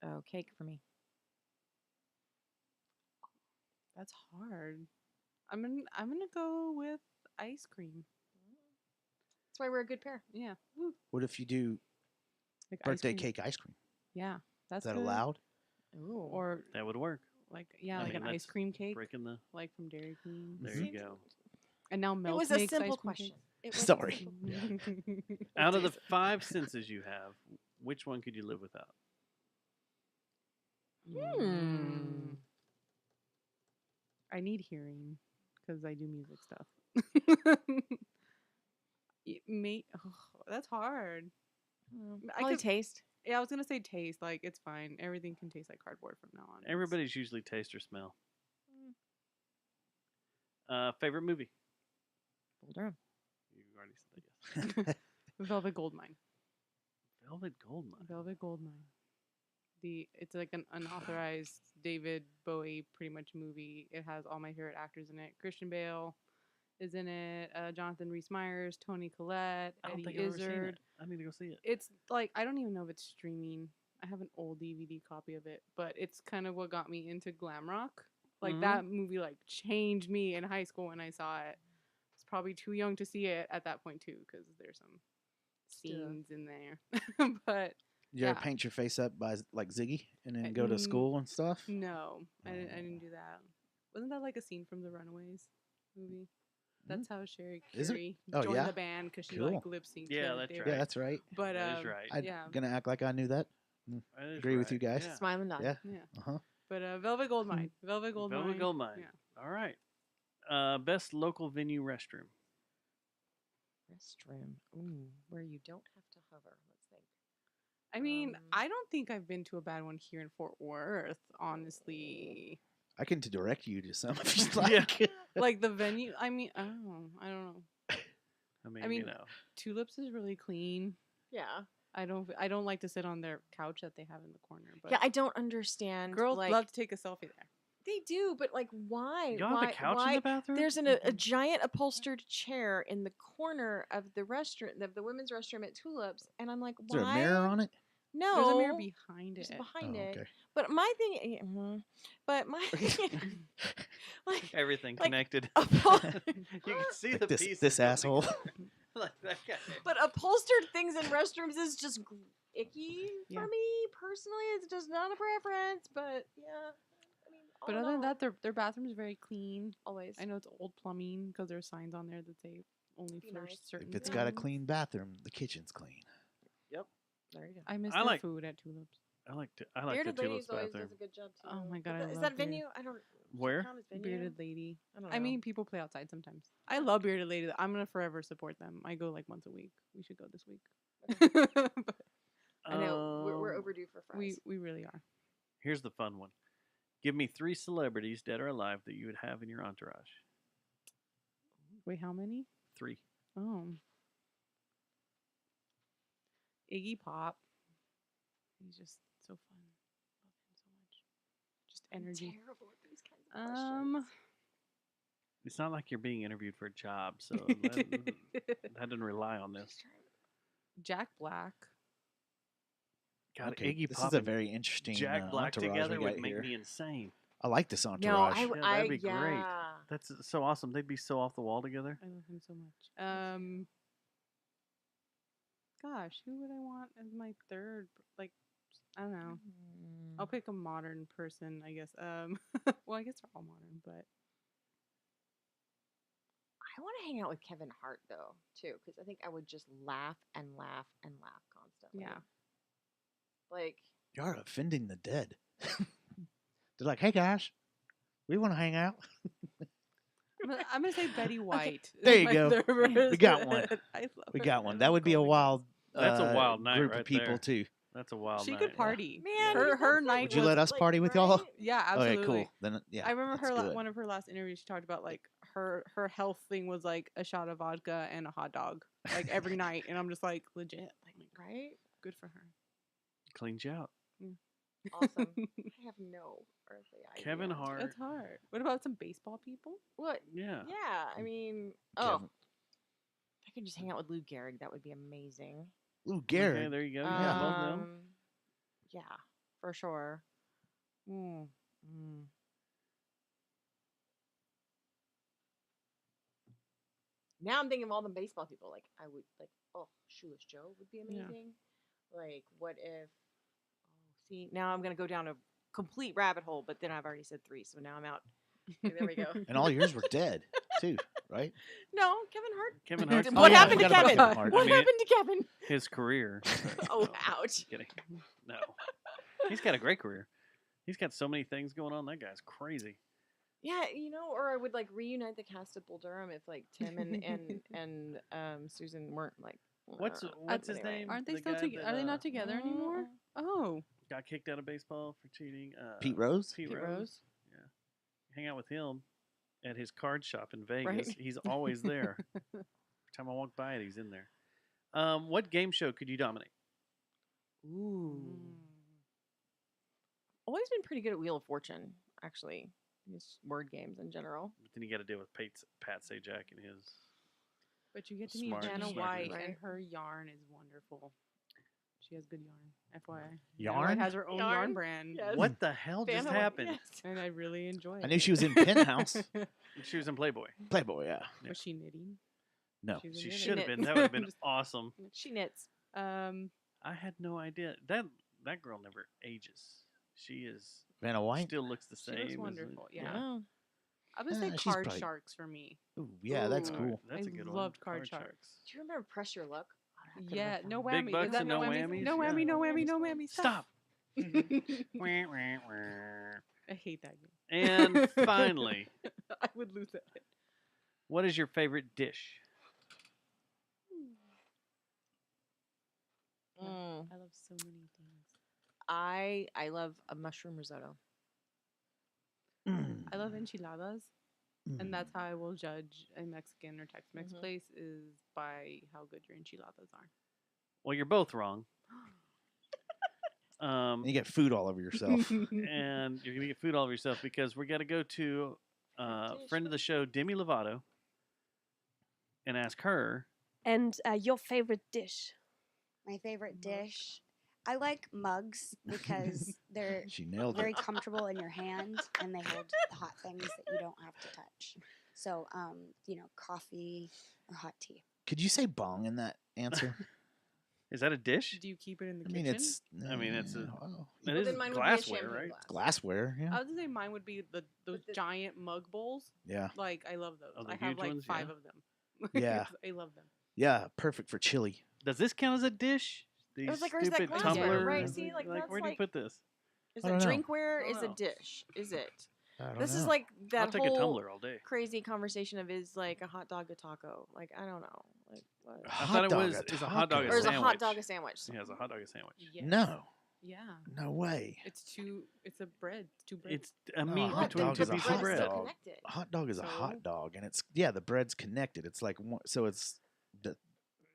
Oh, cake for me. That's hard. I'm gonna go with ice cream. That's why we're a good pair. Yeah. Woo. What if you do Like ice birthday cream. cake ice cream? Yeah, Is that's that good. allowed? Ooh. Or That would work. like yeah, I like mean, an ice that's cream cake, Breaking the. like from Dairy Queen. There Mhm. you go. And now it Milk was a makes simple ice cream question. cake. It was a Sorry. Yeah. simple- Out of the 5 senses you have, which one could you live without? Hmm. I need hearing because I do music stuff. That's hard. I Probably could- taste. Yeah, I was gonna say taste. Like it's fine. Everything can taste like cardboard from now on. Everybody's usually taste or smell. Favorite movie? Bull Durham. You already said that, yes. Velvet Goldmine. Velvet Goldmine. Velvet Goldmine. It's like an unauthorized David Bowie pretty much movie. It has all my favorite actors in it. Christian Bale is in it. Jonathan Rhys-Meyers, Toni Collette, I don't Eddie think I've ever seen Izzard. it. I need to go see it. It's like I don't even know if it's streaming. I have an old DVD copy of it, but it's kind of what got me into glam rock. Like Mhm. that movie like changed me in high school when I saw it. I was probably too young to see it at that point too, because there's some scenes in there. But You ever Yeah. paint your face up by like Ziggy and then go to school and stuff? no, I didn't do that. Wasn't that like a scene from the Runaways movie? That's how Sherry Is it? Carey Oh, joined yeah? the band because she Cool. like lip synced. Yeah, that's Yeah, right. that's right. But That is right. I'm yeah, gonna act like I knew that. That is Agree with you right, guys. Yeah. Smile and nod. Yeah. yeah. Uh huh. But Velvet Goldmine, Velvet Goldmine, Velvet Goldmine. Yeah. All right. Best local venue restroom. Restroom. Ooh, where you don't have to hover. Let's think. I mean, Um, I don't think I've been to a bad one here in Fort Worth, honestly. I can direct you to some if you'd Yeah. like. Like the venue, I mean, I don't know. I mean, mean, Tulips is really clean. Yeah. I don't like to sit on their couch that they have in the corner. But Yeah, I don't understand. girls like, love to take a selfie there. They do, but like, why? y'all why? have a couch why? in the bathroom? There's a giant upholstered chair in the corner of the restaurant, of the women's restroom at Tulips, and I'm like, Is why? there a mirror on it? No, There's a mirror behind There's it. behind Oh, it. okay. But my thing, but my like Everything like, connected. upho- You can see Like the this pieces. this going asshole. together. Like that guy. but upholstered things in restrooms is just icky Yeah. for me personally. It's just not a preference, but yeah. I mean, all But in other than all, that, their bathroom is very clean. always. I know it's old plumbing because there are signs on there that say only Be for nice. certain If it's got a things. clean bathroom, the kitchen's clean. There you go. I miss I their like- food at Tulips. I like the Bearded Tulips Ladies always bathroom. does a good job too. Oh my God, I Is love that Bearded- venue? I don't. does it Where? count as venue? Bearded Lady. I don't know. I mean, people play outside sometimes. I love Bearded Lady. I'm gonna forever support them. I go like once a week. We should go this week. But I know we're Um, overdue for fries. we really are. Here's the fun one. Give me 3 celebrities, dead or alive, that you would have in your entourage. Wait, how many? 3. Oh, Iggy Pop. He's just so fun. Love him so much. Just I'm energy. terrible at these kinds of questions. It's not like you're being interviewed for a job, so that doesn't rely on this. Just trying- Jack Black. God, Okay, Iggy this Pop is a and very interesting Jack Black entourage together we would got make here. me insane. I like this No, entourage. I, Yeah, I that'd be great. yeah. That's so awesome. They'd be so off the wall together. I love him so much. Gosh, who would I want as my third? Like, I don't know. I'll pick a modern person, I guess. Well, I guess they're all modern, but I want to hang out with Kevin Hart though too, because I think I would just laugh and laugh and laugh constantly. yeah. Like You're offending the dead. They're like, hey guys, we want to hang out. I'm gonna say Betty White. There is you my go. third We got one. person. I love We her. got one. I That love would be a Golden wild. That's a wild night group right of people there. too. That's a wild She night. could party. man, her that's her like- night. Would you was, let us like, party with y'all? right? Yeah, absolutely. Okay, cool. Then yeah, I remember that's her good. one of her last interviews. She talked about like her health thing was like a shot of vodka and a hot dog like every night, and I'm just like legit, like Right? good for her. Cleans you out. Awesome. I have no earthly idea. Kevin Hart. It's hard. What about some baseball people? What? Yeah. Yeah, I mean, Kevin- I could just hang out with Lou Gehrig. That would be amazing. Ooh, Okay, Gary. there you go. Yeah, both of them. Yeah, for sure. Mm. Mm. Now I'm thinking of all the baseball people. Like I would like, oh, Shoeless Joe would be Yeah. amazing. Like, what if? Oh, see, now I'm gonna go down a complete rabbit hole. But then I've already said 3, so now I'm out. Okay, there we go. And all yours were dead too, right? No, Kevin Hart. Kevin Hart's What yeah, I happened to forgot about Kevin? Kevin Hart. What I mean, happened to Kevin? His career. Oh, ouch. Kidding. No. He's got a great career. He's got so many things going on. That guy's crazy. Yeah, you know, or I would like reunite the cast of Bull Durham if like Tim and Susan weren't like. What's but his anyway. name? Aren't they The still guy together? that, Are they not together anymore? Oh, Got kicked out of baseball for cheating. Pete Rose. Pete Pete Rose. Rose. Hang out with him. at his card shop in Vegas. Right. He's always there. Every time I walk by it, he's in there. What game show could you dominate? Ooh. Always been pretty good at Wheel of Fortune, actually. Just word games in general. But then you got to deal with Pat Sajak and his. But you get to meet Smart, Vanna smart White, right? and her yarn is wonderful. She has good yarn, FYI. Vanna Yarn? White has her own yarn Yarn? brand, Yes. What the hell just Vanna White, happened? yes. and I really enjoy it. I knew she was in Penthouse. She was in Playboy. Playboy, yeah. Yeah. Was she knitting? No. She was a She knitter. should have knit. been. That would have been Just- awesome. She knits. I had no idea. That girl never ages. She is Vanna White? still looks the She same. looks as a- wonderful. Yeah. Yeah. I would say she's Card probably- Sharks for me. Ooh, yeah, that's Ooh, cool. That's a I good one. loved Card Sharks. Do you remember Press Your Luck? Oh, that could've Yeah, been no fun. whammy. Big bucks Is that and no no whammies? whammies? No Yeah. whammy, no whammy, no whammy. Stop. I hate that game. And finally, I would lose it. what is your favorite dish? Mm. I love so many things. I love a mushroom risotto. Mm, I love enchiladas, mm. and that's how I will judge a Mexican or Tex-Mex Mhm. place is by how good your enchiladas are. Well, you're both wrong. And you get food all over yourself. And you're gonna get food all over yourself because we're gonna go to friend of the show, Demi Lovato, and ask her. And your favorite dish? My favorite dish. I like mugs because they're She nailed very it. comfortable in your hand and they hold hot things that you don't have to touch. So, coffee or hot tea. Could you say bong in that answer? Is that a dish? Do you keep it in the I kitchen? mean, it's. I mean, it's a- well, It Well, is then mine would be a glassware, champagne right? glass. glassware. Yeah. I would say mine would be those the- giant mug bowls. Yeah. Like I love those. Oh, the I have huge like ones? 5 Yeah. of them. Yeah. I love them. Yeah. Perfect for chili. Does this count as a dish? These was like, where's that stupid glassware, tumbler. right? See, like, that's where do you like- put this? Is I it don't know. drinkware? I Is don't a know. dish? Is it? I don't This know. is like that I'll take a whole tumbler all day. crazy conversation of is like a hot dog a taco? Like I don't know. Like what? I Hot thought it dog was a is a hot dog taco. a Or is a sandwich. hot dog a sandwich? Yeah, it's a hot dog a sandwich. Yes. No. Yeah. No way. It's a bread. It's 2 breads. It's a No, a meat hot between dog two is a pieces hot of bread. dog. Connected. A hot dog is a So? hot dog, and it's the bread's connected. It's like so it's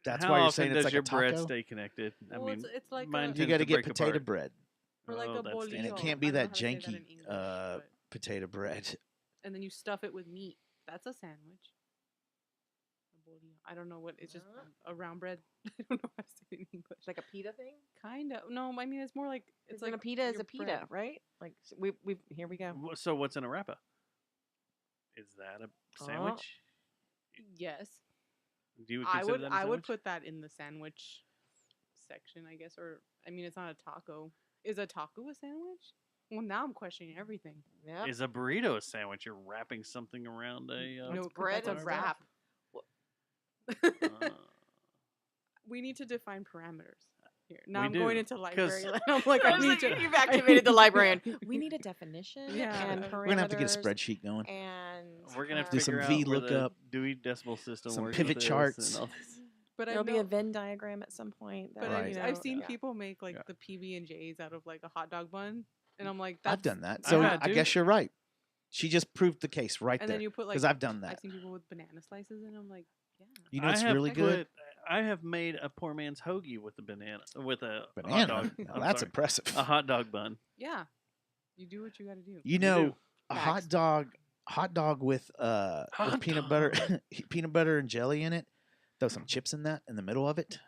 that's How why you're often saying does it's like your a taco. bread stay connected? I Well, mean, it's like mine a- tends You got to to get break potato apart. bread. or like Oh, a that's bolillo. And it dangerous. can't be I don't know that how to say janky, in English, but- Potato bread. and then you stuff it with meat. That's a sandwich. A bolillo. I don't know what. It's just a round bread. I don't know how to say it in English. It's like a pita thing. Kind of. No, I mean it's more like it's Like like a pita is your a pita, bread. right? Like we here we go. So what's in a wrapper? Is that a sandwich? Yes, Do you I consider would. that a I would sandwich? put that in the sandwich section, I guess. Or I mean, it's not a taco. Is a taco a sandwich? Well, now I'm questioning everything. Yeah. Is a burrito a sandwich? You're wrapping something around a No, 'cause bread that's and a stuff. wrap. uh, We need to define parameters here. Now We I'm going do, into 'cause- library. land. I'm like, I I was need like, to. you've activated the librarian. We need a definition Yeah. and We're parameters. We're gonna have to get a spreadsheet going. And we're gonna have to Do some figure V out where the lookup, Dewey Decimal System some works pivot with this charts. and all this. But there'll I be a know- Venn diagram at some point. But Right. I've seen Yeah. people make like Yeah. the PB and J's out of like a hot dog bun, and I'm like, I've that's, done that. I So had I to. guess you're right. She just proved the case right And there. then you put like Because I've done that. I've seen people with banana slices, and I'm like, yeah. You know I what's have really good? I have made a poor man's hoagie with a banana, with a hot Banana. dog. Now I'm that's sorry, impressive. a hot dog bun. Yeah, you do what you got to do. You know, do. a Facts. hot dog with Hot peanut butter, peanut butter and jelly in it. Throw some chips in that in the middle of it.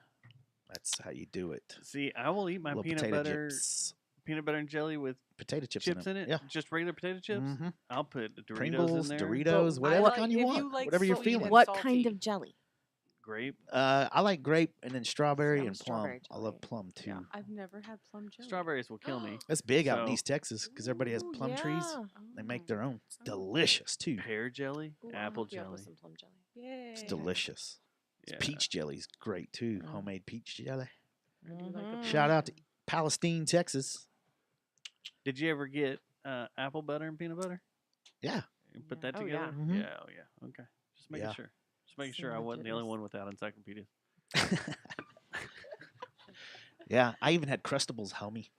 That's how you do it. See, I will eat my Little peanut potato butter, chips. peanut butter and jelly with Potato chips, chips in it. Yeah. Just regular potato chips. Mhm. I'll put Doritos Pringles, in there. Doritos, But whatever I like- kind you if want, you like whatever you're sweet feeling. and What salty. kind of jelly? Grape. I like grape and then strawberry I'm a and plum. strawberry I love jelly. plum too. Yeah. I've never had plum jelly. Strawberries will kill me. That's big out in So- East Texas because everybody has Ooh, plum trees. yeah. They make Oh. their own. It's Oh. delicious too. Pear jelly, Ooh, I'll apple hook you up with jelly. some plum jelly. Yay. It's delicious. Yeah. Peach jelly's great too. Mm. Homemade peach jelly. I do like a Mhm. Shout out to Palestine, Texas. Did you ever get apple butter and peanut butter? Yeah. You put Yeah. that Oh, together? yeah. Mhm. Yeah, oh yeah. Okay. Just making Yeah. sure. Just making sure I wasn't the only Sandwiches. one without encyclopedias. Yeah, I even had Crustables, homie.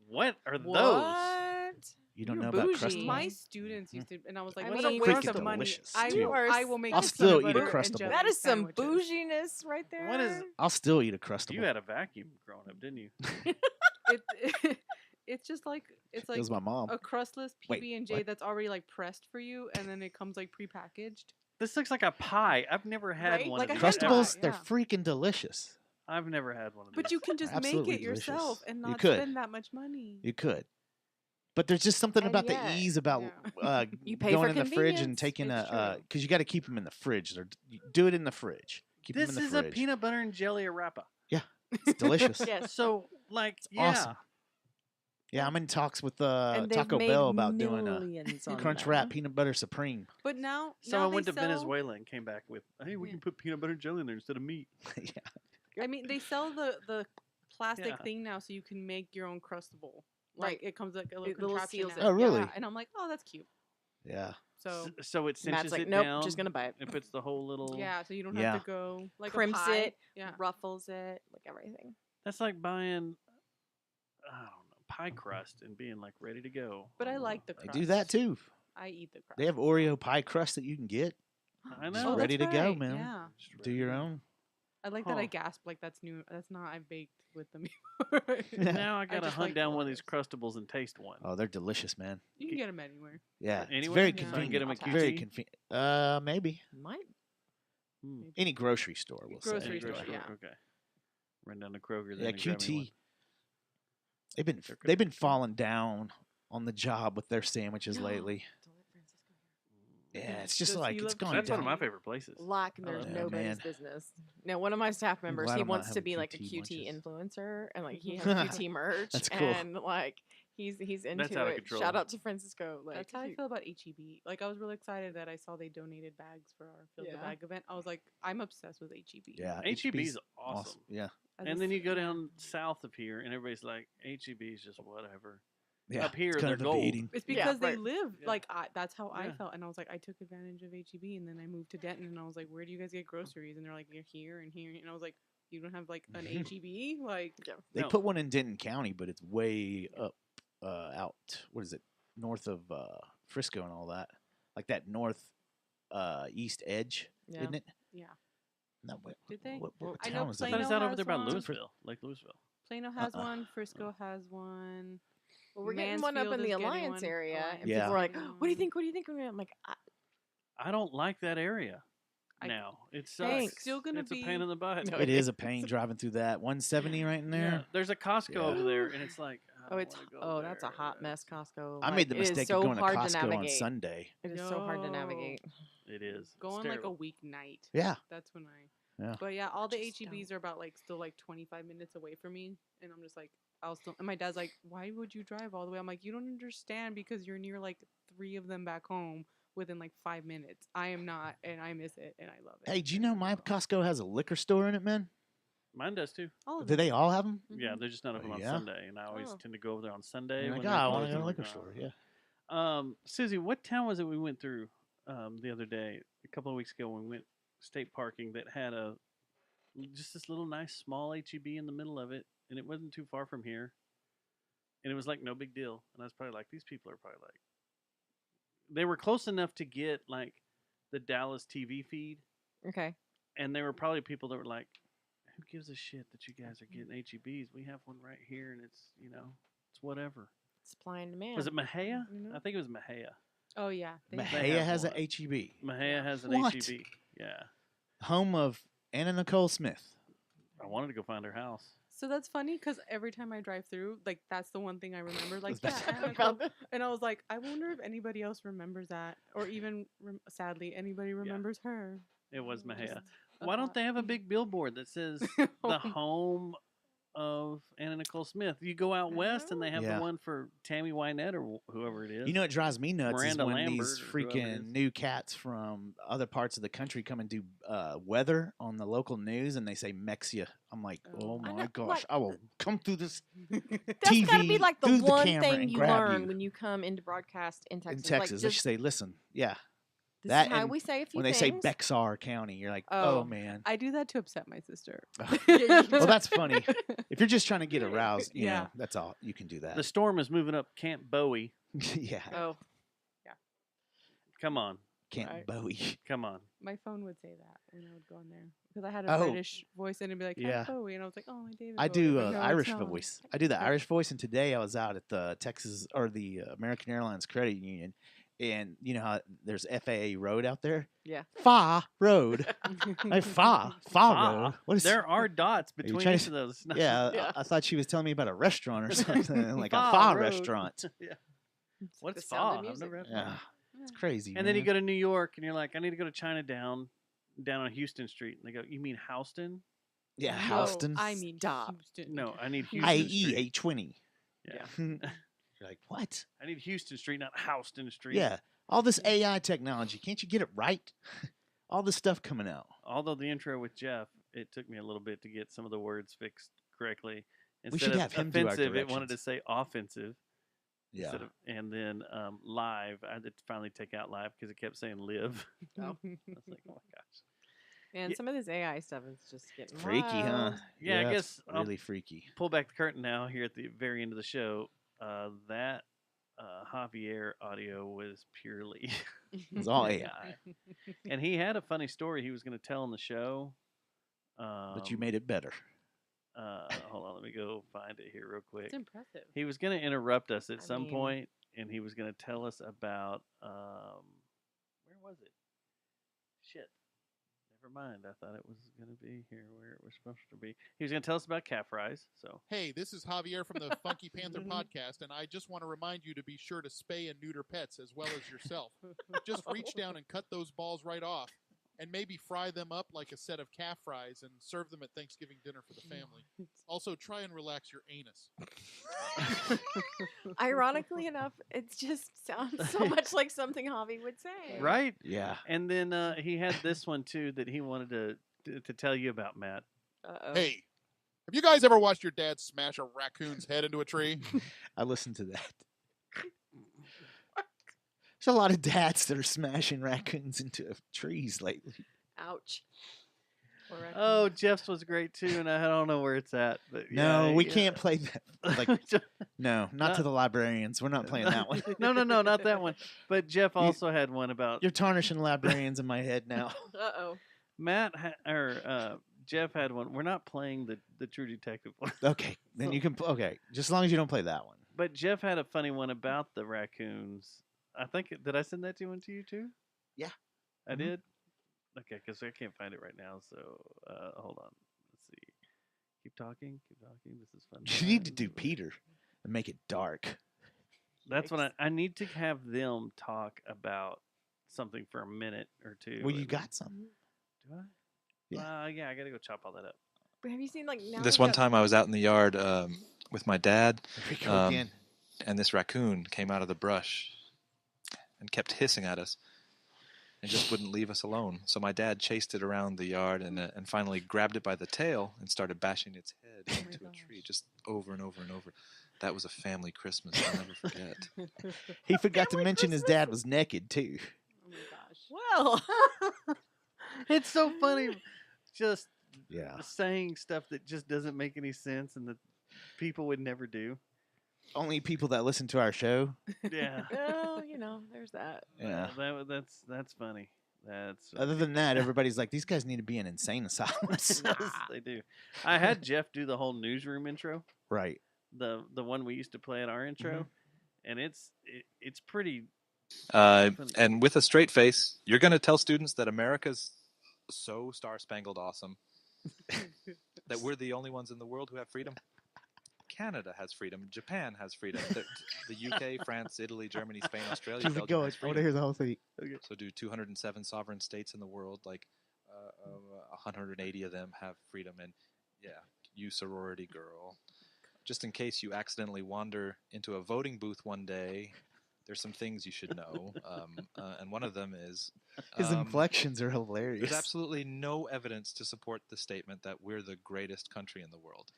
What are those? What? You don't You're know about bougie. Crustable? My students used to, and I was like, I "What's mean, a waste freaking of money? delicious, I too. will make I'll you still peanut eat a butter and Crustable. jelly That is some sandwiches." bouginess right there. What is- I'll still eat a Crustable. You had a vacuum growing up, didn't you? It's just like it's It like was my mom. a crustless Wait, PB and J what? that's already like pressed for you, and then it comes like prepackaged. This looks like a pie. I've never had Right? one Like of a these. hen pie. ever. Crustables, they're yeah. freaking delicious. I've never had one of these. But you can just make Absolutely it yourself delicious. and You not could. spend that much money. You could. But there's just something And about yet- the ease about Yeah. You pay going for in the fridge and convenience. taking It's a true. because you got to keep them in the fridge. You do it in the fridge. Keep This them in is the a fridge. peanut butter and jelly arapa. It's delicious. Yes. So, like, yeah. awesome. Yeah, I'm in talks with And they've Taco made Bell about doing a millions on Crunch them. Wrap Peanut Butter Supreme. But now Someone they went to sell, Venezuela and came back with, hey, we Yeah. can put peanut butter and jelly in there instead of meat. Yeah. I mean, they sell the plastic Yeah. thing now, so you can make your own crustable. Right. Like it comes like a It little little contraption. seals now. it. Oh, really? Yeah. And I'm like, oh, that's cute. Yeah. So So it cinches Matt's like, it nope, down. just gonna buy it. It puts the whole little. yeah, so you don't Yeah. have to go like Crimps a pie. it, Yeah. ruffles it, like everything. That's like buying, I don't know, pie crust and being like ready to go. But I like the They crust. do that too. I eat the crust. They have Oreo pie crust that you can get. I Just know. ready that's to go, right, man. Yeah. Just Do ready your to go. own. I like that I Huh. gasped like that's new. That's not I baked with them. before. Now I gotta just hunt like down one of these Oreos. crustables and taste one. Oh, they're delicious, man. You can get them anywhere. Yeah. It's Anywhere? very Yeah. So I can convenient. get 'em at Very QT? convenient. Maybe. Might. Hmm. Any grocery store, we'll Grocery say. store, yeah. Okay. Run down to Kroger. Yeah, Then and grab me one. QT. They've been They're they've good. been falling down on the job with their sandwiches lately. Don't let Francisco Yeah, it's just Does like he it's love going That's one of down. my favorite places. Like I there's love that. nobody's Man. business. Now, one of my staff members, glad he I'm not wants to having be like a QT QT lunches. influencer, and like he has QT merch, That's cool. and like he's into That's out of it. control. Shout out to Francisco. Like That's how I feel about HEB. Like I was really excited that I saw they donated bags for our Fill the Yeah. Bag event. I was like, I'm obsessed with HEB. Yeah, HEB's awesome. Yeah, And then you go down south of here, and everybody's like, HEB's just whatever. yeah. Up here, it's kind they're of a gold. beating. It's Yeah, because they right. live Yeah. like that's how I Yeah. felt, and I was like, I took advantage of HEB, and then I moved to Denton, and I was like, where do you guys get groceries? And they're like, you're here and here, and I was like, you don't have like an HEB, like They No. put one in Denton County, but it's way up out. What is it? North of Frisco and all that, like that north east edge, Yeah. isn't it? yeah. No, what, Did they? What, what I town know is I that? thought Plano it's out over has there by one. Louisville, Lake Louisville. Plano has Uh-uh. one, Frisco has one. Well, we're getting one up Mansfield in the is getting Alliance one. area, Alliance and Yeah. people are like, getting "What do you one. think? What do you think?" I'm like, I don't like that area I- now. It sucks. Thanks. Still gonna it's be a pain in the butt. No, It is a pain driving through that 170 right in Yeah, there. there's a Costco Yeah. over there, and it's like, I "Oh, don't it's wanna go oh, that's a there. hot mess, Costco." I Like, made the it is mistake so of going to hard Costco on navigate. Sunday. It is so hard to Yo. navigate. It is. It's Go on like a terrible. weeknight. Yeah, That's when I. Yeah. But yeah, all the Just HEBs are about like still like 25 minutes away from me, and I'm just like, I'll still. And my dad's like, why would you drive all the way? I'm like, you don't understand because you're near like 3 of them back home within like 5 minutes. I am not, and I miss it, and I love it. Hey, do you know my Costco has a liquor store in it, man? Mine does too. all of Do them. they all have them? Yeah, they're just not open on Yeah? Sunday, and I always Oh. tend to go over there on Sunday. Like, when oh, they're I want to closed go to a and liquor we're store. gone. Yeah. Susie, what town was it we went through the other day? A couple of weeks ago, when we went state parking that had just this little nice small HEB in the middle of it, and it wasn't too far from here, and it was like no big deal. And I was probably like, these people are probably like, they were close enough to get like the Dallas TV feed, Okay. and there were probably people that were like, who gives a shit that you guys are getting HEBs? We have one right here, and it's it's whatever. Supply and demand. Was it Mahia? You know? I think it was Mahia. Oh yeah. They Mahia have has a one. HEB, Mahia has an What? HEB. Yeah. home of Anna Nicole Smith. I wanted to go find her house. So that's funny because every time I drive through, like that's the one thing I remember. Like, yeah, That's- Anna About Nicole- and I was like, I wonder if anybody else remembers that, or even sadly, anybody remembers her. It was Mahia. Just a Why don't thought. they have a big billboard that says the home of Anna Nicole Smith? You go out west and they have Yeah. the one for Tammy Wynette or whoever it is. You know what drives me nuts Miranda is when Lambert these or whoever it freaking is. new cats from other parts of the country come and do weather on the local news, and they say Mexia. I'm like, oh I my know, gosh, like- I will come through this That's got to be TV like the through the one camera thing and you grab learn you. when you come into broadcast in Texas. in Texas. Like, They just should say, listen, yeah, This That is how and we say a few when they things. say Bexar County, you're like, oh man. I do that to upset my sister. Well, that's funny. If you're just trying to get aroused, you Yeah. know, that's all. You can do that. The storm is moving up Camp Bowie. Yeah. Oh, Come on. Camp Right. Bowie. Come on. My phone would say that when I would go in there because I had a Oh. British voice and it'd be like, Yeah. "Hi, Bowie," and I was like, "Oh, my David." I Bowie," do but no, it's Irish not. voice. I do the Irish voice, and today I was out at the Texas or the American Airlines Credit Union, and you know how there's FAA Road out there. yeah. Fa Road. Like Fa Road. What is? There are dots you between trying each to- of those. No. Yeah, Yeah. I thought she was telling me about a restaurant or something, like a Fa Fa Road. restaurant. Yeah. The What's Sound of Fa? I've Music. never had Yeah, Fa. it's crazy. And then you man. go to New York and you're like, I need to go to Chinatown down on Houston Street. And they go, you mean Houston? Yeah, No, Houston. I mean Stop. Houston. No, I need Houston IE Street. 820. Yeah. You're like, what? I need Houston Street, not Houston Street. Yeah, all this AI technology. Can't you get it right? All this stuff coming out. Although the intro with Jeff, it took me a little bit to get some of the words fixed correctly. Instead should of have him do our offensive, it wanted to directions. say offensive. Yeah. Instead of, and then live, I had to finally take out live because it kept saying live. I was like, oh my gosh. Man, Yeah. some of this AI stuff is just getting Freaky, huh? wild. Yeah, I it's guess I'll really freaky. pull back the curtain now here at the very end of the show. That Javier audio was purely It's all AI, and he had a funny story he was going to tell on the show. but you made it better. Hold on, let me go find it here real quick. It's impressive. He was going to interrupt us at I some mean- point, and he was going to tell us about where was it? Shit. Never mind. I thought it was going to be here where it was supposed to be. He was going to tell us about cat fries. So Hey, this is Javier from the Funky Panther podcast, and I just want to remind you to be sure to spay and neuter pets as well as yourself. Just reach down and cut those balls right off, and maybe fry them up like a set of calf fries and serve them at Thanksgiving dinner for the family. Also, try and relax your anus. Ironically enough, it just sounds so much like something Javi would say. right, Yeah. and then he had this one too that he wanted to tell you about, Matt. Uh-oh. Hey, have you guys ever watched your dad smash a raccoon's head into a tree? I listened to that. There's a lot of dads that are smashing raccoons into trees lately. Ouch. Poor raccoon. Oh, Jeff's was great too, and I don't know where it's at. But No, yeah, we yeah. can't play that. Like, no, not to the librarians. We're not playing that one. no, not that one. But Jeff also had one about You're tarnishing librarians in my head now. Uh-oh. Matt Jeff had one. We're not playing the True Detective one. Okay, then you can. Okay, just as long as you don't play that one. But Jeff had a funny one about the raccoons. I think did I send that one to you too? Yeah. I Mhm. did. Okay, because I can't find it right now. So hold on. Let's see. Keep talking. This is fun. You need to do Peter and make it dark. That's what I need to have them talk about something for a minute or two. Well, you and- got some. Do I? Yeah. Yeah, I gotta go chop all that up. But have you seen like now This we one got- time I was out in the yard with my dad, There we go Um, again. and this raccoon came out of the brush and kept hissing at us and just wouldn't leave us alone. So my dad chased it around the yard and finally grabbed it by the tail and started bashing its head into a tree just over and over and over. That was a family Christmas I'll never forget. He forgot to mention his dad was naked too. Oh my gosh. Well, It's so funny, just Yeah. saying stuff that just doesn't make any sense and that people would never do. Only people that listen to our show. Yeah. well, there's that. Yeah. That's funny. That's Other than that, everybody's like, these guys need to be in insane asylums. they do. I had Jeff do the whole newsroom intro, Right. the one we used to play at our intro, and it's pretty. And with a straight face, you're going to tell students that America's so star-spangled awesome, that we're the only ones in the world who have freedom. Canada has freedom. Japan has freedom. The UK, France, Italy, Germany, Spain, Australia, Keep it Belgium going. has I want to freedom. hear the whole thing. So do 207 sovereign states in the world, like 180 of them have freedom. And yeah, you sorority girl. Just in case you accidentally wander into a voting booth one day, there's some things you should know. And one of them is His inflections are hilarious. there's absolutely no evidence to support the statement that we're the greatest country in the world.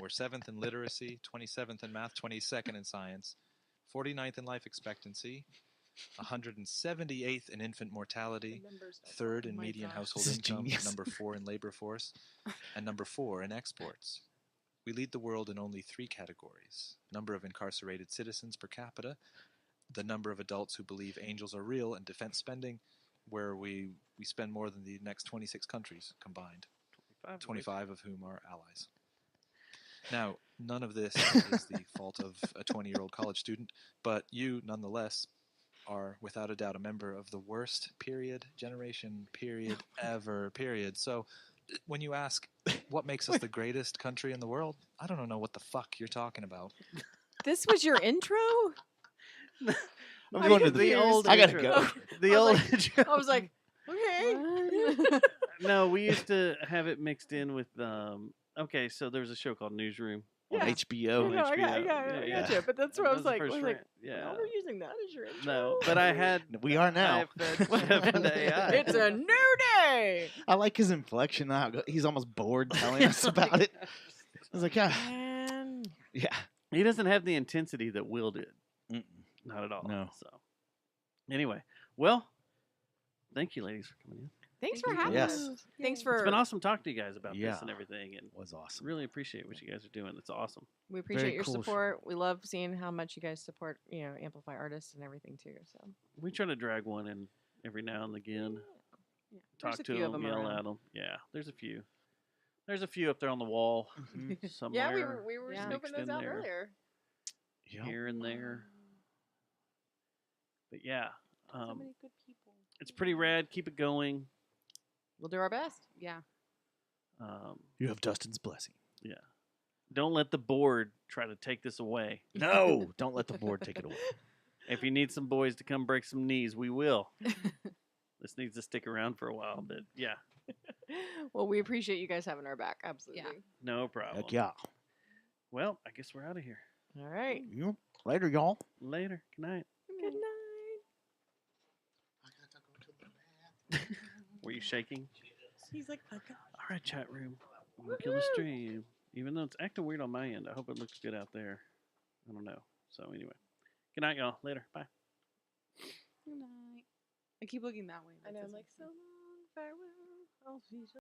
We're 7th in literacy, 27th in math, 22nd in science, 49th in life expectancy, 178th in infant mortality, third in median household This is income, genius. number 4 in labor force, and number 4 in exports. We lead the world in only 3 categories: number of incarcerated citizens per capita, the number of adults who believe angels are real, and defense spending, where we spend more than the next 26 countries combined, 25 of whom are allies. Now, none of this is the fault of a 20-year-old college student, but you, nonetheless, are without a doubt a member of the worst generation ever. So, when you ask what makes us the greatest country in the world, I don't know what the fuck you're talking about. This was your intro? I'm going to the old I gotta intro. go. The I was old like- intro. I was like, okay. No, we used to have it mixed in with okay, so there was a show called Newsroom. On Yeah. HBO. No, I got Yeah. you. But that's And what I that was the like. first rant. Yeah. No, we're using that as your intro. No, but I had. We are now. I fed stuff into AI. It's a new day. I like his inflection now. He's almost bored telling us about it. I was like, Man. yeah. He doesn't have the intensity that Will did. Mm-mm. Not at all. No. So, anyway, well, thank you, ladies, for coming in. Thanks for Thank you. having Yes. us. Thanks for. It's been awesome talking to you guys about Yeah. this and everything, and Was awesome. really appreciate what you guys are doing. It's awesome. We appreciate your cool show. support. We love seeing how much you guys support, Amplify artists and everything too. So We try to drag one in every now and again. yeah. Talk There's a to few of them, them yell around. at them. Yeah, there's a few. There's a few up there on the wall Mhm. somewhere. Yeah, we were Yeah. scoping mixed those in out there. earlier. Yep. Here and there. But yeah, So many good people. it's pretty rad. Keep it going. We'll do our best. Yeah. You have Dustin's blessing. Yeah. Don't let the board try to take this away. No, don't let the board take it away. If you need some boys to come break some knees, we will. This needs to stick around for a while, but yeah, Well, we appreciate you guys having our back. Absolutely. no problem. Heck yeah. Well, I guess we're out of here. All right. Yep. Later, y'all. Later. Good night. Good night. Were you shaking? He's like, All right, chat room. I'm gonna kill the stream. Even though it's acting weird on my end, I hope it looks good out there. I don't know. So anyway, good night, y'all. Later. Bye. good night. I keep looking that way. I but know. it I'm doesn't- like, so long, farewell. I'll be